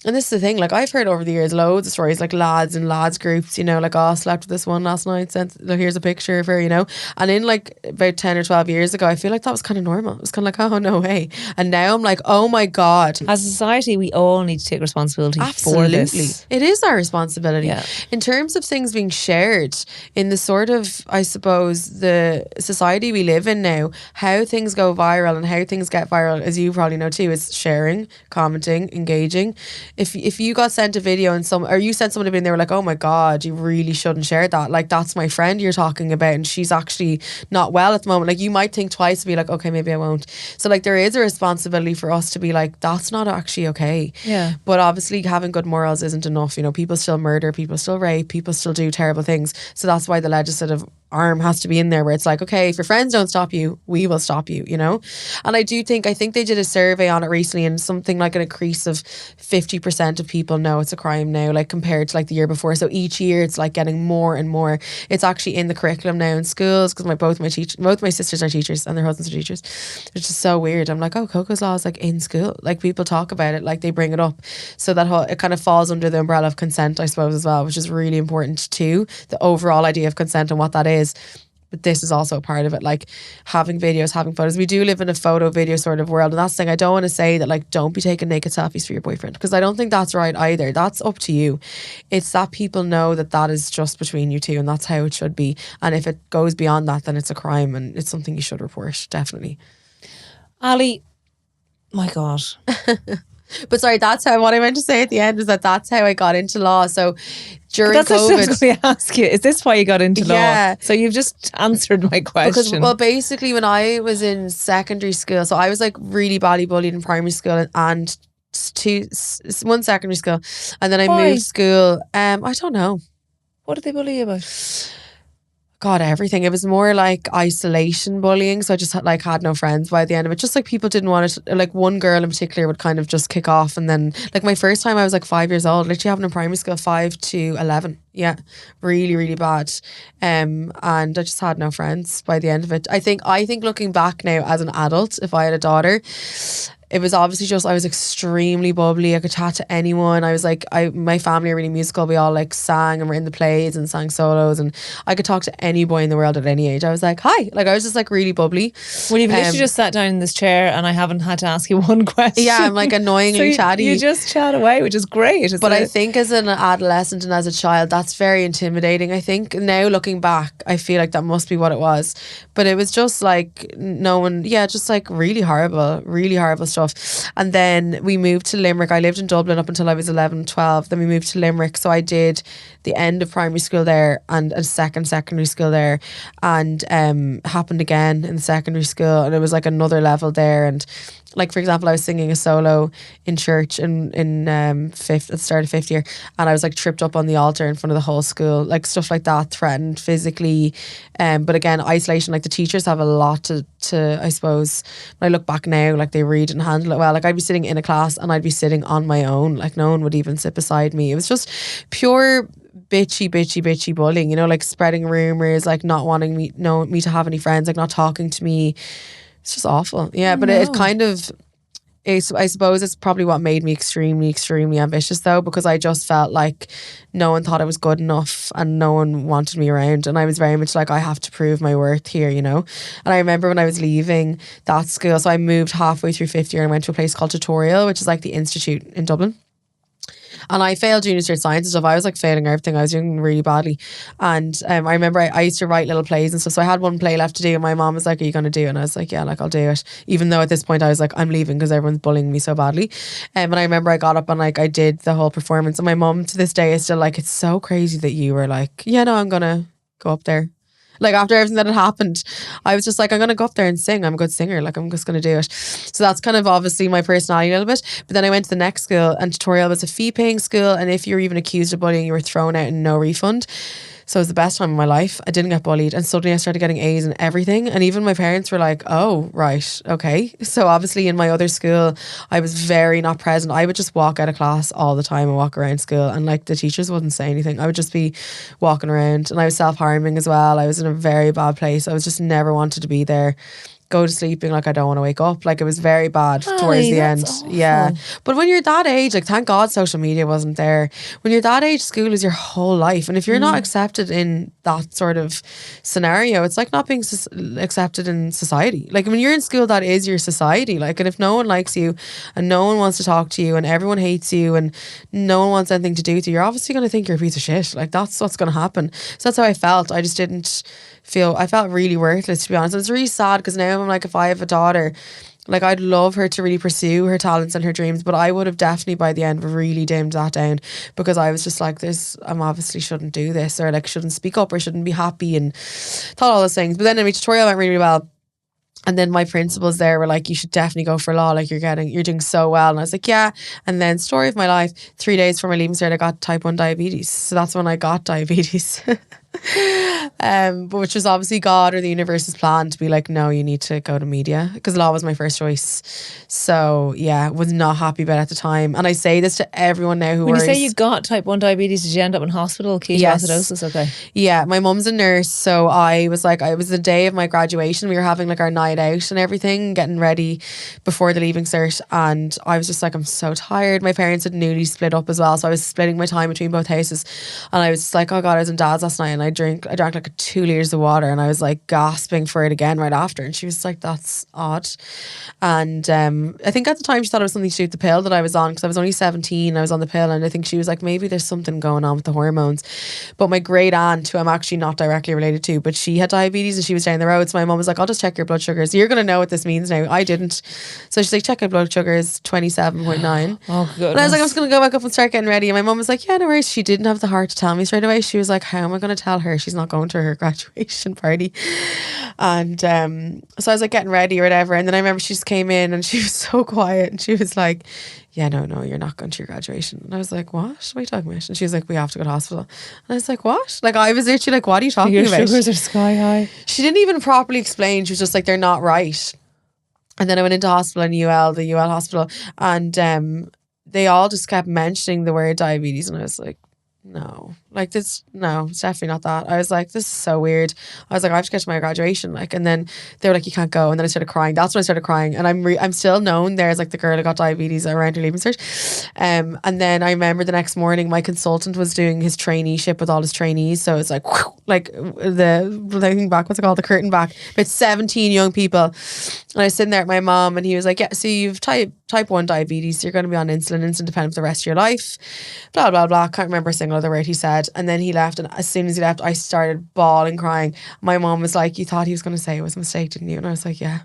And this is the thing, I've heard over the years loads of stories, lads in lads groups, oh, I slept with this one last night, look, here's a picture of her, you know. And in like about 10 or 12 years ago, I feel like that was kind of normal. It was kind of like, oh, no way. And now I'm like, oh my God. As a society, we all need to take responsibility for Absolutely. this. It is our responsibility. Yeah. In terms of things being shared in the sort of, I suppose, the society we live in now, how things go viral and how things get viral, as you probably know too, is sharing, commenting, engaging. If you got sent a video and you sent someone a video and they were like, oh my God, you really shouldn't share that. Like, that's my friend you're talking about and she's actually not well at the moment. Like, you might think twice to be like, okay, maybe I won't. So like, there is a responsibility for us to be like, that's not actually okay. Yeah. But obviously having good morals isn't enough. You know, people still murder, people still rape, people still do terrible things. So that's why the legislative arm has to be in there, where it's like, okay, if your friends don't stop you, we will stop you, you know. And I think they did a survey on it recently, and something like an increase of 50% of people know it's a crime now, like compared to like the year before. So each year it's like getting more and more. It's actually in the curriculum now in schools, because both my sisters are teachers and their husbands are teachers. It's just so weird. I'm like, oh, Coco's Law is like in school, like people talk about it, like they bring it up. So that it kind of falls under the umbrella of consent, I suppose, as well, which is really important too, the overall idea of consent and what that is. But this is also a part of it, like having videos, having photos. We do live in a photo video sort of world, and that's the thing. I don't want to say that like don't be taking naked selfies for your boyfriend, because I don't think that's right either. That's up to you. It's that people know that is just between you two, and that's how it should be. And if it goes beyond that, then it's a crime, and it's something you should report, definitely. Ali, my God. But sorry, that's how, what I meant to say at the end was that's how I got into law. So during That's COVID, what I was going to ask you. Is this why you got into law? Yeah. So you've just answered my question. Because, well, basically when I was in secondary school, so I was like really badly bullied in primary school and one secondary school, and then I moved school. I don't know. What did they bully you about? God, everything. It was more like isolation bullying. So I just had no friends by the end of it. Just like people didn't want it. Like one girl in particular would kind of just kick off. And then like my first time I was like 5 years old, literally having in primary school 5 to 11. Yeah. Really, really bad. And I just had no friends by the end of it. I think looking back now as an adult, if I had a daughter, it was obviously just, I was extremely bubbly. I could chat to anyone. I was like, my family are really musical. We all like sang and were in the plays and sang solos, and I could talk to any boy in the world at any age. I was like, hi. Like I was just like really bubbly. Well, you've literally just sat down in this chair and I haven't had to ask you one question. Yeah, I'm like annoyingly chatty. You just chat away, which is great. But I think as an adolescent and as a child, that's very intimidating. I think now looking back, I feel like that must be what it was. But it was just like just like really horrible stuff. And then we moved to Limerick. I lived in Dublin up until I was 11, 12. Then we moved to Limerick. So I did the end of primary school there and a second secondary school there. And happened again in the secondary school. And it was like another level there. And like, for example, I was singing a solo in church in fifth, at the start of fifth year, and I was like tripped up on the altar in front of the whole school, like stuff like that, threatened physically. But again, isolation, like the teachers have a lot to I suppose, when I look back now, like they really didn't handle it well. Like I'd be sitting in a class and I'd be sitting on my own, like no one would even sit beside me. It was just pure bitchy bullying, you know, like spreading rumours, like not wanting me to have any friends, like not talking to me. It's just awful. Yeah, but it kind of, I suppose it's probably what made me extremely, extremely ambitious though, because I just felt like no one thought I was good enough and no one wanted me around. And I was very much like, I have to prove my worth here, you know. And I remember when I was leaving that school, so I moved halfway through fifth year and went to a place called Tutorial, which is like the Institute in Dublin. And I failed junior cert science and stuff. I was like failing everything. I was doing really badly. And I remember I used to write little plays and stuff. So I had one play left to do, and my mom was like, are you going to do it? And I was like, yeah, like I'll do it. Even though at this point I was like, I'm leaving because everyone's bullying me so badly. And I remember I got up and like I did the whole performance. And my mom to this day is still like, it's so crazy that you were like, yeah, no, I'm going to go up there. Like after everything that had happened, I was just like, I'm going to go up there and sing. I'm a good singer. Like I'm just going to do it. So that's kind of obviously my personality a little bit. But then I went to the next school, and Tutorial was a fee paying school. And if you were even accused of bullying, you were thrown out and no refund. So it was the best time of my life. I didn't get bullied, and suddenly I started getting A's in everything. And even my parents were like, oh, right, okay. So obviously in my other school, I was very not present. I would just walk out of class all the time and walk around school, and like the teachers wouldn't say anything. I would just be walking around, and I was self-harming as well. I was in a very bad place. I was just never wanted to be there. go to sleep being like, I don't want to wake up. Like, it was very bad towards Aye, the that's end. awful. Yeah. But when you're that age, like, thank God social media wasn't there. When you're that age, school is your whole life. And if you're not accepted in that sort of scenario, it's like not being accepted in society. Like, when you're in school, that is your society. Like, and if no one likes you and no one wants to talk to you and everyone hates you and no one wants anything to do with you, you're obviously going to think you're a piece of shit. Like, that's what's going to happen. So that's how I felt. I just didn't I felt really worthless, to be honest. It's really sad because now I'm like, if I have a daughter, like, I'd love her to really pursue her talents and her dreams, but I would have definitely by the end really dimmed that down, because I was just like, I'm obviously shouldn't do this, or like shouldn't speak up, or shouldn't be happy, and thought all those things. But then my tutorial went really well. And then my principals there were like, you should definitely go for law. Like, you're doing so well. And I was like, yeah. And then, story of my life, 3 days before my leaving cert, I got type 1 diabetes. So that's when I got diabetes. But which was obviously God or the universe's plan to be like, no, you need to go to media, because law was my first choice. So yeah, was not happy about it at the time. And I say this to everyone now who When you worries. say you got type 1 diabetes, did you end up in hospital? Ketoacidosis? Okay. Yeah, my mum's a nurse, so I was like, it was the day of my graduation. We were having like our night out and everything, getting ready before the leaving cert, and I was just like, I'm so tired. My parents had newly split up as well, so I was splitting my time between both houses, and I was just like, oh God, I was in Dad's last night, and I drank like 2 liters of water, and I was like gasping for it again right after, and she was like, that's odd. And I think at the time she thought it was something to do with the pill that I was on, because I was only 17, I was on the pill, and I think she was like, maybe there's something going on with the hormones. But my great aunt, who I'm actually not directly related to, but she had diabetes and she was down the road, so my mum was like, I'll just check your blood sugars, you're going to know what this means now. I didn't. So she's like, check your blood sugars, 27.9. Oh goodness. And I was like, I'm just going to go back up and start getting ready. And my mum was like, yeah, no worries. She didn't have the heart to tell me straight away. She was like, how am I going to tell her she's not going to her graduation party? And so I was like getting ready or whatever, and then I remember she just came in and she was so quiet, and she was like, yeah, no, you're not going to your graduation. And I was like, what are you talking about? And she was like, we have to go to hospital. And I was like, what? Like, I was literally like, what are you talking your about? Your sugars are sky high. She didn't even properly explain. She was just like, they're not right. And then I went into hospital in the UL hospital, and they all just kept mentioning the word diabetes, and I was like, no, like this, no, it's definitely not that. I was like, this is so weird. I was like, I have to get to my graduation, like, and then they were like, you can't go, and then I started crying. That's when I started crying, and I'm still known there as like the girl who got diabetes around her leaving cert. And then I remember the next morning, my consultant was doing his traineeship with all his trainees, so it's like, whew, like the thing back, what's it called, the curtain back, about 17 young people, and I was sitting there with my mom, and he was like, yeah, so you've type 1 diabetes, you're going to be on insulin dependent for the rest of your life, blah blah blah. Can't remember a single other word he said. And then he left, and as soon as he left, I started bawling, crying. My mom was like, you thought he was going to say it was a mistake, didn't you? And I was like, yeah.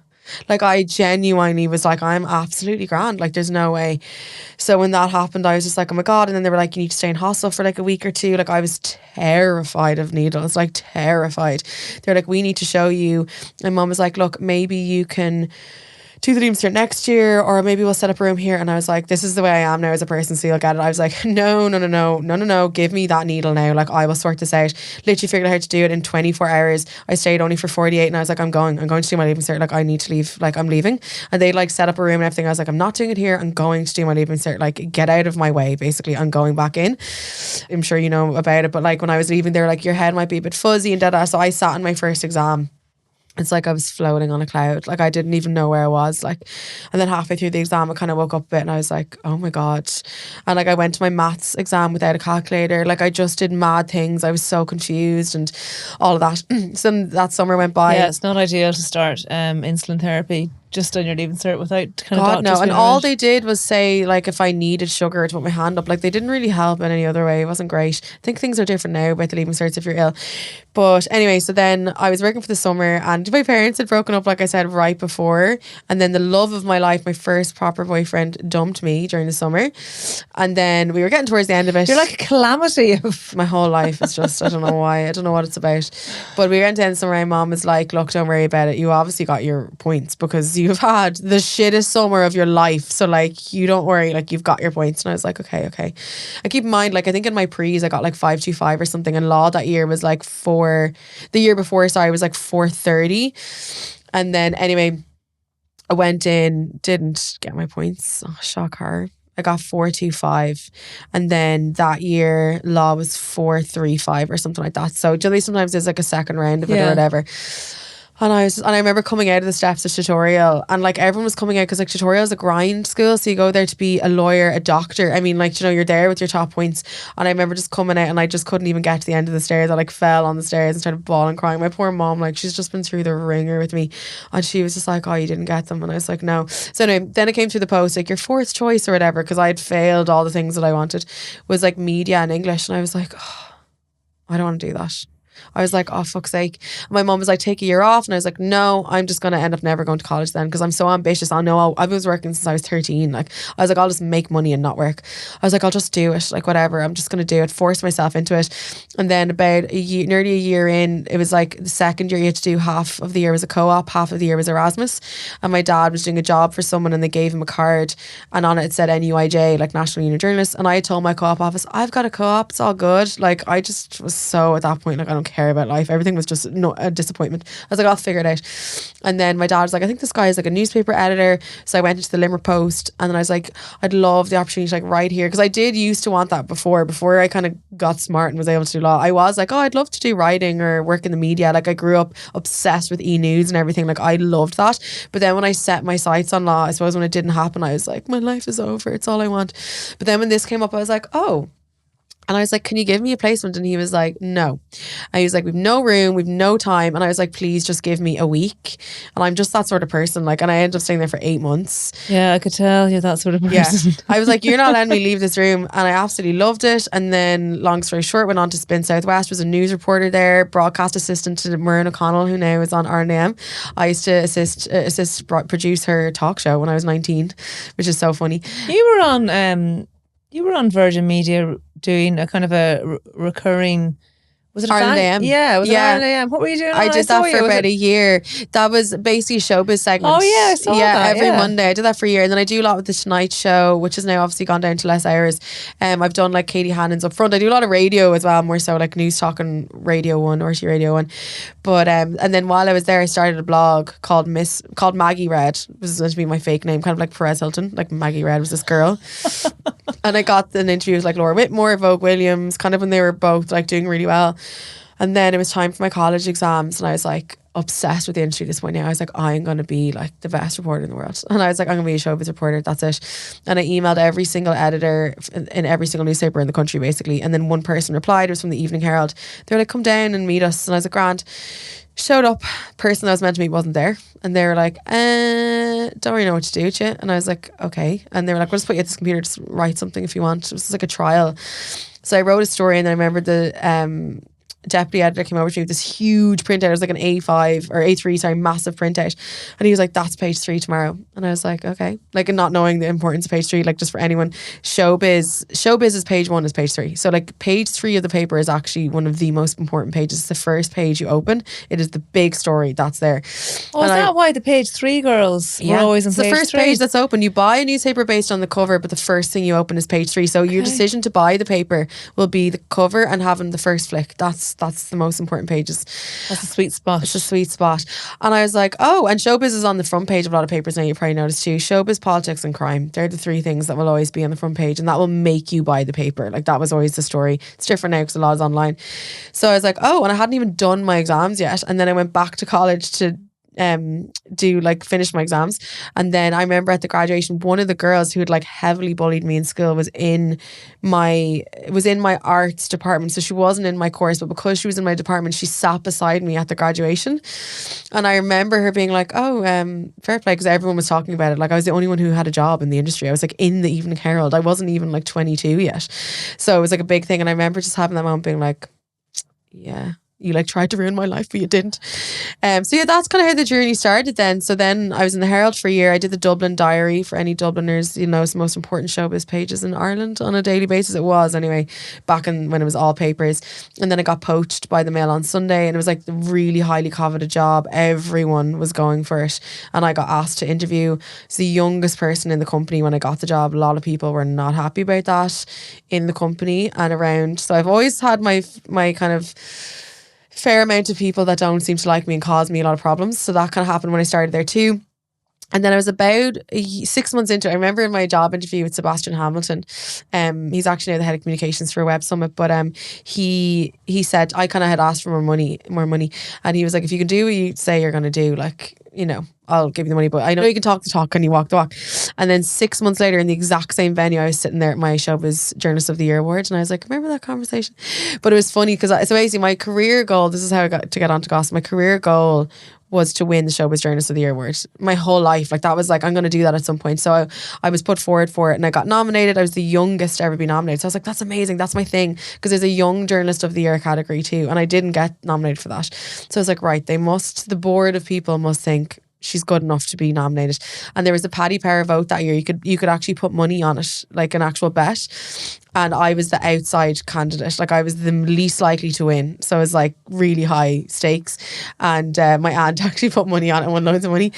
Like, I genuinely was like, I'm absolutely grand, like there's no way. So when that happened, I was just like, oh my God. And then they were like, you need to stay in hospital for like a week or two. Like, I was terrified of needles, like terrified. They're like, we need to show you. And mom was like, look, maybe you can do the leaving cert next year, or maybe we'll set up a room here. And I was like, this is the way I am now as a person, so you'll get it. I was like, no, give me that needle now, like I will sort this out. Literally figured out how to do it in 24 hours. I stayed only for 48, and I was like, I'm going to do my leaving cert, like I need to leave, like I'm leaving. And they like set up a room and everything. I was like, I'm not doing it here, I'm going to do my leaving cert, like get out of my way, basically. I'm going back in. I'm sure you know about it, but like when I was leaving, they were like, your head might be a bit fuzzy and da. So I sat in my first exam. It's like I was floating on a cloud. Like I didn't even know where I was. Like, and then halfway through the exam, I kind of woke up a bit, and I was like, oh my God. And like I went to my maths exam without a calculator. Like I just did mad things. I was so confused and all of that. So that summer went by. Yeah, it's not ideal to start insulin therapy just on your leaving cert without kind of God, no. doctors And being all around. they did was say, like, if I needed sugar to put my hand up. Like, they didn't really help in any other way. It wasn't great. I think things are different now about the leaving certs if you're ill. But anyway, so then I was working for the summer, and my parents had broken up, like I said, right before. And then the love of my life, my first proper boyfriend, dumped me during the summer. And then we were getting towards the end of it. You're like a calamity of My whole life is just, I don't know why. I don't know what it's about. But we went to the end of summer, and my mom was like, look, don't worry about it. You obviously got your points because you've had the shittest summer of your life. So like, you don't worry, like you've got your points. And I was like, okay. And keep in mind, like I think in my pre's I got like 525 or something, and law that year was like the year before, sorry, was like 430. And then anyway, I went in, didn't get my points. Oh, shock her. I got 425, and then that year law was 435 or something like that. So do you know, sometimes there's like a second round of it or whatever. And I remember coming out of the steps of tutorial, and like everyone was coming out because like tutorial is a grind school, so you go there to be a lawyer, a doctor. I mean, like, you know, you're there with your top points. And I remember just coming out, and I just couldn't even get to the end of the stairs. I like fell on the stairs and started bawling, crying. My poor mom, like, she's just been through the ringer with me, and she was just like, "Oh, you didn't get them," and I was like, "No." So anyway, then it came through the post like your fourth choice or whatever, because I had failed all the things that I wanted, was like media and English, and I was like, oh, I don't want to do that. I was like, oh, fuck's sake. And my mom was like, take a year off. And I was like, no, I'm just going to end up never going to college then, because I'm so ambitious. I know I was working since I was 13. Like, I was like, I'll just make money and not work. I was like, I'll just do it. Like, whatever. I'm just going to do it. Force myself into it. And then about nearly a year in, it was like the second year you had to do half of the year was a co-op, half of the year was Erasmus. And my dad was doing a job for someone, and they gave him a card, and on it said NUIJ, like National Union of Journalists. And I had told my co-op office, I've got a co-op, it's all good. Like, I just was so at that point, like, I don't care about life. Everything was just a disappointment. I was like, I'll figure it out. And then my dad was like, I think this guy is like a newspaper editor. So I went into the Limerick Post, and then I was like, I'd love the opportunity to like write here, because I did used to want that before I kind of got smart and was able to do law. I was like, oh, I'd love to do writing or work in the media. Like, I grew up obsessed with e-news and everything. Like, I loved that. But then when I set my sights on law, I suppose when it didn't happen, I was like, my life is over, it's all I want. But then when this came up, I was like, oh. And I was like, can you give me a placement? And he was like, no. And he was like, we've no room, we've no time. And I was like, please just give me a week. And I'm just that sort of person. Like, and I ended up staying there for 8 months. Yeah, I could tell you're that sort of person. Yeah. I was like, you're not letting me leave this room. And I absolutely loved it. And then, long story short, went on to Spin Southwest, was a news reporter there, broadcast assistant to Myrna O'Connell, who now is on R&AM. I used to produce her talk show when I was 19, which is so funny. You were on Virgin Media doing a kind of a recurring. Was it R&AM? Yeah, was it R&AM? What were you doing? I did that for about a year. That was basically a showbiz segment. Oh yeah, I saw that. Every Monday. I did that for a year, and then I do a lot with the Tonight Show, which has now obviously gone down to less hours. I've done like Katie Hannon's Up Front. I do a lot of radio as well, more so like News Talk and Radio 1, RT Radio 1. But and then while I was there, I started a blog called Maggie Red. It was meant to be my fake name, kind of like Perez Hilton. Like, Maggie Red was this girl. And I got an interview with like Laura Whitmore, Vogue Williams, kind of when they were both like doing really well. And then it was time for my college exams, and I was like obsessed with the industry at this point now. I was like, I'm going to be like the best reporter in the world. And I was like, I'm going to be a showbiz reporter, that's it. And I emailed every single editor in every single newspaper in the country, basically. And then one person replied, it was from the Evening Herald. They were like, come down and meet us. And I was like, grand. Showed up, person I was meant to meet wasn't there, and they were like, don't really know what to do with you. And I was like, okay. And they were like, we'll just put you at this computer, just write something if you want. It was just like a trial. So I wrote a story, and then I remember the deputy editor came over to me with this huge printout. It was like an A5 or A3, sorry, massive printout. And he was like, that's page 3 tomorrow. And I was like, okay. Like, and not knowing the importance of page 3, like, just for anyone, showbiz is page 1 is page 3. So like page 3 of the paper is actually one of the most important pages. It's the first page you open. It is the big story that's there. Oh, and is that why the page 3 girls were always on page 3? It's the first page that's open. You buy a newspaper based on the cover, but the first thing you open is page 3. So your decision to buy the paper will be the cover and having the first flick. That's the most important pages. That's a sweet spot. It's a sweet spot. And I was like, oh, and showbiz is on the front page of a lot of papers now, you probably noticed too. Showbiz, politics and crime. They're the 3 things that will always be on the front page, and that will make you buy the paper. Like, that was always the story. It's different now because a lot is online. So I was like, oh, and I hadn't even done my exams yet. And then I went back to college to finish my exams. And then I remember at the graduation, one of the girls who had like heavily bullied me in school was in my arts department. So she wasn't in my course, but because she was in my department, she sat beside me at the graduation. And I remember her being like, oh, fair play, because everyone was talking about it. Like, I was the only one who had a job in the industry. I was like in the Evening Herald. I wasn't even like 22 yet. So it was like a big thing. And I remember just having that moment being like, yeah, you like tried to ruin my life, but you didn't. So yeah, that's kind of how the journey started then. So then I was in the Herald for a year. I did the Dublin Diary for any Dubliners. You know, it's the most important showbiz pages in Ireland on a daily basis. It was anyway, back when it was all papers. And then I got poached by the Mail on Sunday, and it was like the really highly coveted job. Everyone was going for it. And I got asked to interview. It's the youngest person in the company when I got the job. A lot of people were not happy about that in the company and around. So I've always had my kind of fair amount of people that don't seem to like me and cause me a lot of problems. So that kind of happened when I started there too. And then I was about 6 months into it. I remember in my job interview with Sebastian Hamilton, he's actually now the head of communications for Web Summit, but he said, I kind of had asked for more money, and he was like, if you can do what you say you're going to do, like, you know, I'll give you the money, but I know you can talk the talk and you walk the walk. And then 6 months later, in the exact same venue, I was sitting there at my Showbiz Journalist of the Year Award, and I was like, remember that conversation? But it was funny because so basically my career goal, this is how I got to get onto Goss, my career goal was to win the Showbiz Journalist of the Year award. My whole life, like that was like, I'm going to do that at some point. So I was put forward for it and I got nominated. I was the youngest to ever be nominated. So I was like, that's amazing. That's my thing. Because there's a Young Journalist of the Year category too. And I didn't get nominated for that. So I was like, right, the board of people must think she's good enough to be nominated. And there was a Paddy Power vote that year. You could actually put money on it, like an actual bet. And I was the outside candidate. Like I was the least likely to win. So it was like really high stakes. And my aunt actually put money on it and won loads of money.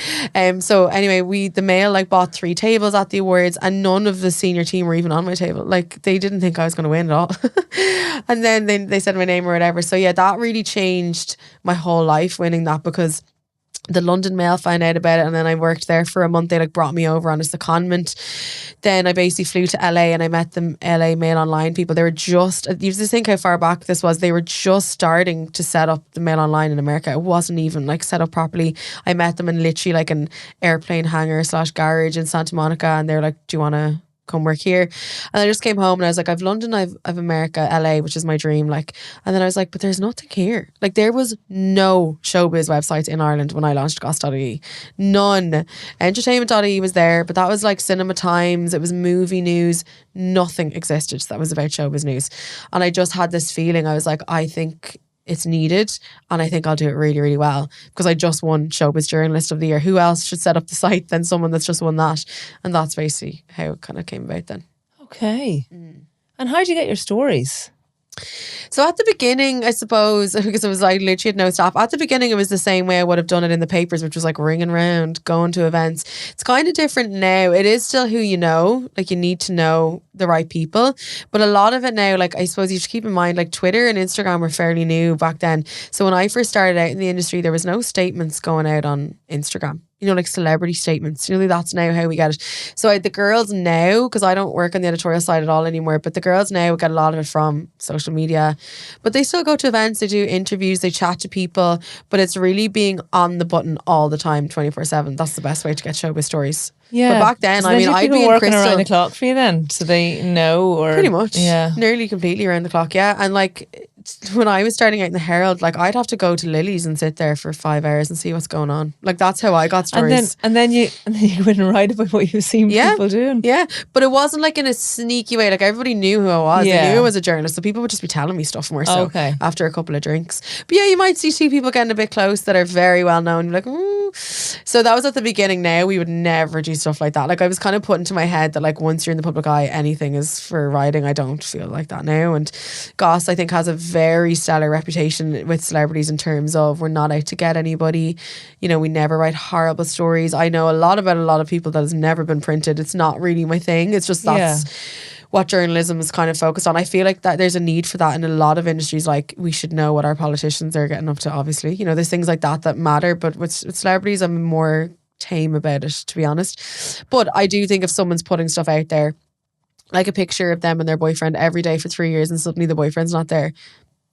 So anyway, the Mail like bought 3 tables at the awards and none of the senior team were even on my table. Like they didn't think I was going to win at all. And then they said my name or whatever. So yeah, that really changed my whole life, winning that, because the London Mail found out about it and then I worked there for a month. They like brought me over on a secondment. Then I basically flew to LA and I met the LA Mail Online people. They were just, you just think how far back this was. They were just starting to set up the Mail Online in America. It wasn't even like set up properly. I met them in literally like an airplane hangar / garage in Santa Monica, and they were like, do you want to come work here? And I just came home and I was like, I've London, I've America, LA, which is my dream, like. And then I was like, but there's nothing here. Like there was no showbiz websites in Ireland when I launched Goss.ie. None. Entertainment.ie was there, but that was like Cinema Times, it was movie news. Nothing existed that was about showbiz news. And I just had this feeling, I was like, I think it's needed and I think I'll do it really, really well, because I just won Showbiz Journalist of the Year. Who else should set up the site than someone that's just won that? And that's basically how it kind of came about then. Okay. And how do you get your stories? So at the beginning, I suppose, because it was like literally had no staff. At the beginning, it was the same way I would have done it in the papers, which was like ringing around, going to events. It's kind of different now. It is still who you know, like you need to know the right people. But a lot of it now, like I suppose you should keep in mind, like Twitter and Instagram were fairly new back then. So when I first started out in the industry, there was no statements going out on Instagram. You know, like celebrity statements. You know, that's now how we get it. So the girls now, because I don't work on the editorial side at all anymore, but the girls now get a lot of it from social media. But they still go to events, they do interviews, they chat to people, but it's really being on the button all the time, 24/7. That's the best way to get showbiz stories. Yeah. But back then, I mean, I'd be in working Crystal around the clock for you then, so they know, or pretty much, yeah, nearly completely around the clock, yeah. And like when I was starting out in the Herald, like I'd have to go to Lily's and sit there for 5 hours and see what's going on. Like that's how I got stories. And then you went and write about what you've seen people doing. Yeah, but it wasn't like in a sneaky way. Like everybody knew who I was. Yeah. They knew I was a journalist, so people would just be telling me stuff more so after a couple of drinks. But yeah, you might see 2 people getting a bit close that are very well known. You're like, ooh. So that was at the beginning. Now we would never do stuff like that. Like I was kind of put into my head that like once you're in the public eye, anything is for writing. I don't feel like that now. And Goss, I think, has a very stellar reputation with celebrities in terms of we're not out to get anybody. You know, we never write horrible stories. I know a lot about a lot of people that has never been printed. It's not really my thing. It's just that's what journalism is kind of focused on. I feel like that there's a need for that in a lot of industries. Like we should know what our politicians are getting up to, obviously. You know, there's things like that matter, but with celebrities I'm more tame about it, to be honest. But I do think if someone's putting stuff out there, like a picture of them and their boyfriend every day for 3 years and suddenly the boyfriend's not there,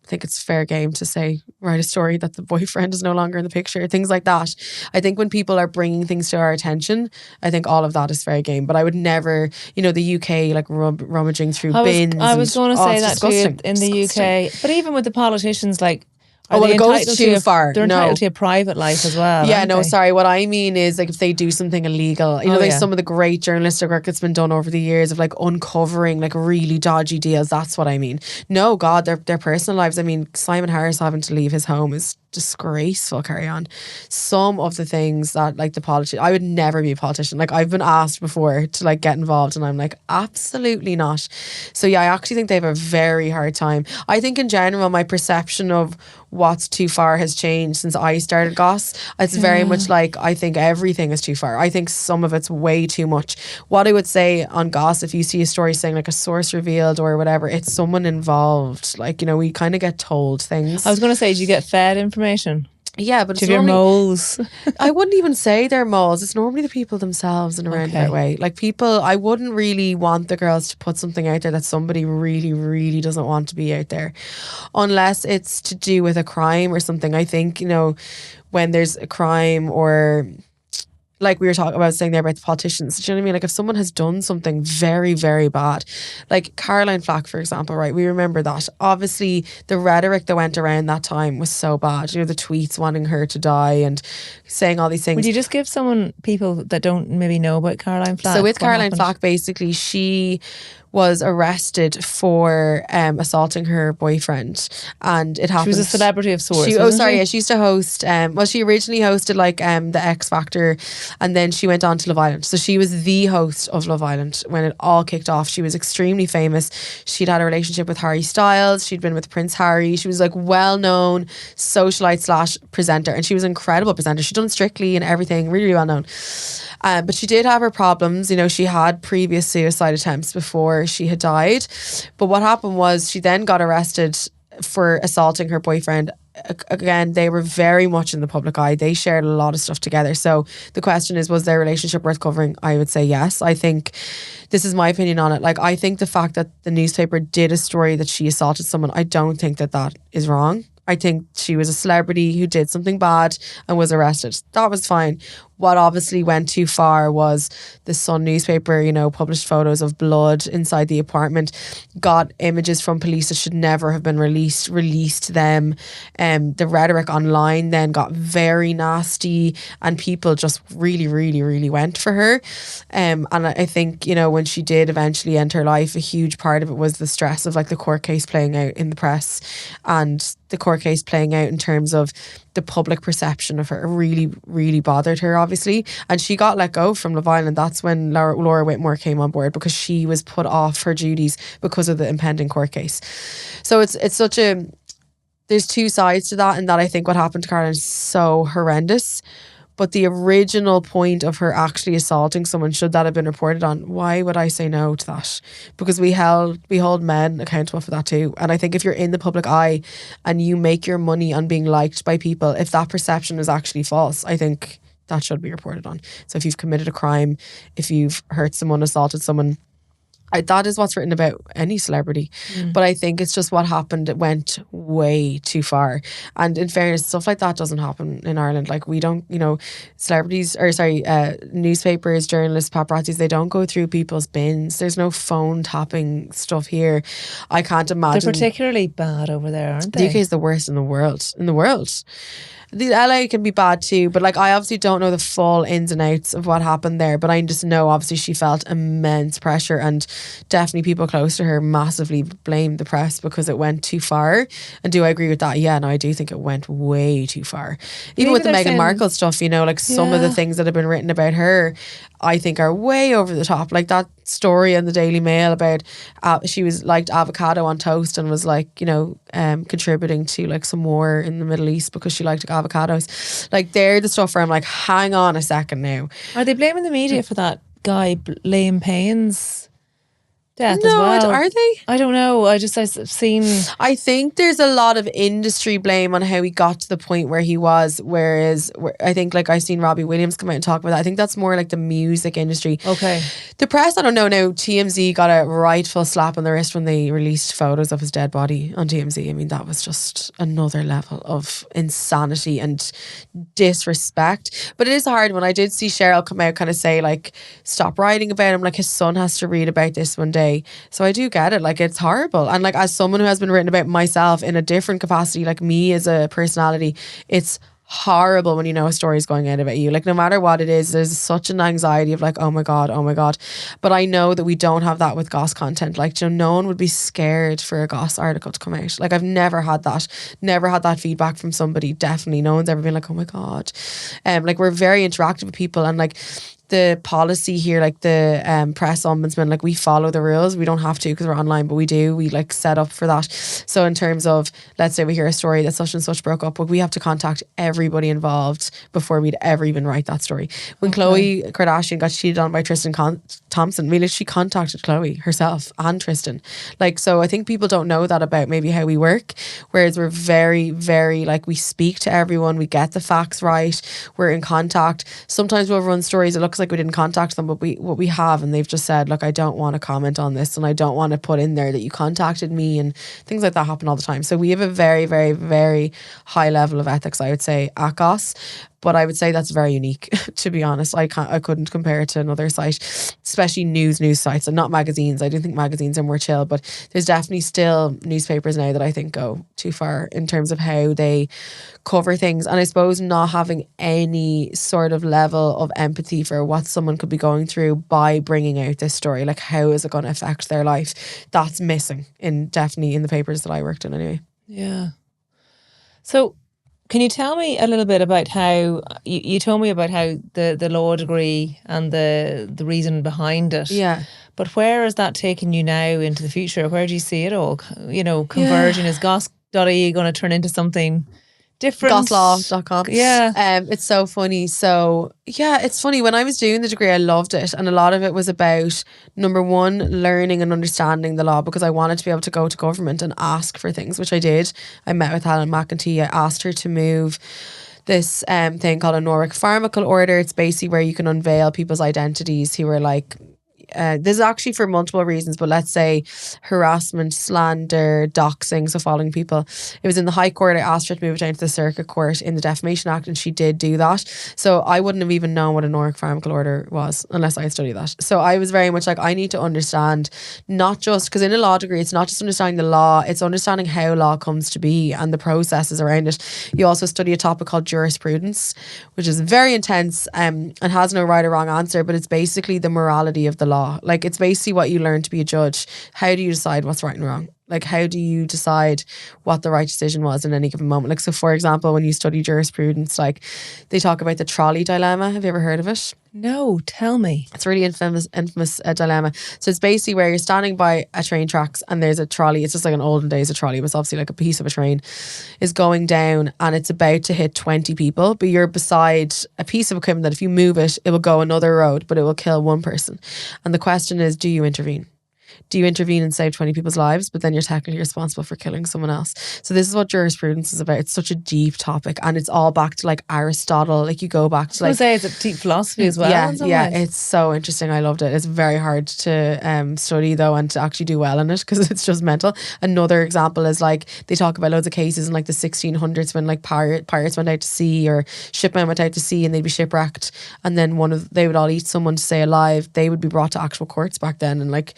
I think it's fair game to say, write a story that the boyfriend is no longer in the picture, things like that. I think when people are bringing things to our attention, I think all of that is fair game. But I would never, you know, the UK like rummaging through bins. I was going to say that to you in the UK. But even with the politicians, like, it goes too far. They're entitled to a private life as well. Yeah, no, sorry. What I mean is like if they do something illegal, you know, there's some of the great journalistic work that's been done over the years of like uncovering like really dodgy deals. That's what I mean. No, God, their personal lives. I mean, Simon Harris having to leave his home is disgraceful. Carry on. Some of the things that like the politician, I would never be a politician. Like I've been asked before to like get involved and I'm like, absolutely not. So yeah, I actually think they have a very hard time. I think in general, my perception of what's too far has changed since I started Goss. It's very much like I think everything is too far. I think some of it's way too much. What I would say on Goss, if you see a story saying like a source revealed or whatever, it's someone involved. Like, you know, we kind of get told things. I was going to say, did you get fed information? Yeah, but Do it's you have your normally, moles? I wouldn't even say they're moles. It's normally the people themselves in a roundabout Okay. way. Like people, I wouldn't really want the girls to put something out there that somebody really, really doesn't want to be out there, unless it's to do with a crime or something. I think, when there's a crime, or like we were talking about saying there about the politicians, do you know what I mean? Like if someone has done something very, very bad, like Caroline Flack, for example, right? We remember that. Obviously, the rhetoric that went around that time was so bad. The tweets wanting her to die and saying all these Would things. you just give people that don't maybe know about Caroline Flack? So with what Caroline happened? Flack, basically, she was arrested for assaulting her boyfriend, and it happened. She was a celebrity of sorts. She wasn't she? yeah, she used to host. She originally hosted like the X Factor, and then she went on to Love Island. So she was the host of Love Island when it all kicked off. She was extremely famous. She'd had a relationship with Harry Styles. She'd been with Prince Harry. She was like well known socialite / presenter, and she was an incredible presenter. She'd done Strictly and everything, really well known. But she did have her problems. She had previous suicide attempts before she had died. But what happened was she then got arrested for assaulting her boyfriend. Again, they were very much in the public eye. They shared a lot of stuff together. So the question is, was their relationship worth covering? I would say yes. I think this is my opinion on it. Like, I think the fact that the newspaper did a story that she assaulted someone, I don't think that is wrong. I think she was a celebrity who did something bad and was arrested. That was fine. What obviously went too far was the Sun newspaper, published photos of blood inside the apartment, got images from police that should never have been released them. The rhetoric online then got very nasty, and people just really, really, really went for her. And I think, when she did eventually end her life, a huge part of it was the stress of like the court case playing out in the press, and the court case playing out in terms of the public perception of her really, really bothered her, obviously. And she got let go from Love Island. That's when Laura Whitmore came on board, because she was put off her duties because of the impending court case. So it's such there's two sides to that, and that I think what happened to Caroline is so horrendous. But the original point of her actually assaulting someone, should that have been reported on, why would I say no to that? Because we hold men accountable for that too. And I think if you're in the public eye and you make your money on being liked by people, if that perception is actually false, I think that should be reported on. So if you've committed a crime, if you've hurt someone, assaulted someone, that is what's written about any celebrity. But I think it's just what happened. It went way too far. And in fairness, stuff like that doesn't happen in Ireland. Like, we don't, celebrities, newspapers, journalists, paparazzis, they don't go through people's bins. There's no phone tapping stuff here. I can't imagine. They're particularly bad over there, aren't they? The UK is the worst in the world. The LA can be bad too, but like, I obviously don't know the full ins and outs of what happened there, but I just know obviously she felt immense pressure, and definitely people close to her massively blamed the press because it went too far. And do I agree with that? Yeah, no, I do think it went way too far. Even with the Meghan Markle stuff, like some of the things that have been written about her, I think are way over the top. Like that story in the Daily Mail about she was liked avocado on toast and was like, contributing to like some war in the Middle East because she liked avocados. Like, they're the stuff where I'm like, hang on a second now. Are they blaming the media for that guy Liam Payne's death No, as well? are they? I don't know. I've seen. I think there's a lot of industry blame on how he got to the point where he was. Whereas I think, like, I've seen Robbie Williams come out and talk about that. I think that's more like the music industry. Okay. The press, I don't know now. TMZ got a rightful slap on the wrist when they released photos of his dead body on TMZ. I mean, that was just another level of insanity and disrespect. But it is hard. When I did see Cheryl come out kind of say, like, stop writing about him, like his son has to read about this one day. So I do get it. Like, it's horrible. And like, as someone who has been written about myself in a different capacity, like me as a personality, it's horrible when a story is going out about you. Like, no matter what it is, there's such an anxiety of like, oh my god. But I know that we don't have that with Goss content. Like, no one would be scared for a Goss article to come out. Like, I've never had that feedback from somebody. Definitely no one's ever been like, oh my god. Like, we're very interactive with people, and like, the policy here, like the press ombudsman, like we follow the rules. We don't have to because we're online, but we do. We like set up for that. So in terms of, let's say we hear a story that such and such broke up, we have to contact everybody involved before we'd ever even write that story. When Khloe Kardashian got cheated on by Tristan Thompson, we literally contacted Khloe herself and Tristan. Like, so I think people don't know that about maybe how we work, whereas we're very, very, like, we speak to everyone, we get the facts right, we're in contact. Sometimes we'll run stories, it looks like we didn't contact them, but we have, and they've just said, look, I don't want to comment on this, and I don't want to put in there that you contacted me, and things like that happen all the time. So we have a very, very, very high level of ethics, I would say, at Goss. But I would say that's very unique, to be honest. I couldn't compare it to another site, especially news sites, and not magazines. I do think magazines are more chill, but there's definitely still newspapers now that I think go too far in terms of how they cover things. And I suppose not having any sort of level of empathy for what someone could be going through by bringing out this story. Like, how is it going to affect their life? That's missing definitely in the papers that I worked in anyway. Yeah. So can you tell me a little bit about how you told me about how the law degree and the reason behind it? Yeah. But where is that taking you now into the future? Where do you see it all? You know, conversion, is Goss.ie going to turn into something different? Gosslaw.com. Yeah. It's so funny. So yeah, it's funny. When I was doing the degree, I loved it. And a lot of it was about, number one, learning and understanding the law, because I wanted to be able to go to government and ask for things, which I did. I met with Helen McEntee. I asked her to move this thing called a non-consensual order. It's basically where you can unveil people's identities who are like, this is actually for multiple reasons, but let's say harassment, slander, doxing, so following people. It was in the High Court. I asked her to move it down to the Circuit Court in the Defamation Act, and she did do that. So I wouldn't have even known what a non-consensual order was unless I had studied that. So I was very much like, I need to understand, not just, because in a law degree, it's not just understanding the law, it's understanding how law comes to be and the processes around it. You also study a topic called jurisprudence, which is very intense and has no right or wrong answer, but it's basically the morality of the law. Like, it's basically what you learn to be a judge. How do you decide what's right and wrong? Like, how do you decide what the right decision was in any given moment? Like, so for example, when you study jurisprudence, like, they talk about the trolley dilemma. Have you ever heard of it? No, tell me. It's a really infamous dilemma. So it's basically where you're standing by a train tracks and there's a trolley. It's just like an olden days, a trolley, but it's obviously like a piece of a train is going down and it's about to hit 20 people, but you're beside a piece of equipment that if you move it, it will go another road, but it will kill one person. And the question is, do you intervene? Do you intervene and save 20 people's lives, but then you're technically responsible for killing someone else? So this is what jurisprudence is about. It's such a deep topic, and it's all back to like Aristotle. Like, you go back to, like, I was going to say, it's a deep philosophy as well. Yeah, it's so interesting. I loved it. It's very hard to study though, and to actually do well in it, because it's just mental. Another example is, like, they talk about loads of cases in like the 1600s when like pirates went out to sea, or shipmen went out to sea and they'd be shipwrecked, and then they would all eat someone to stay alive. They would be brought to actual courts back then, and like,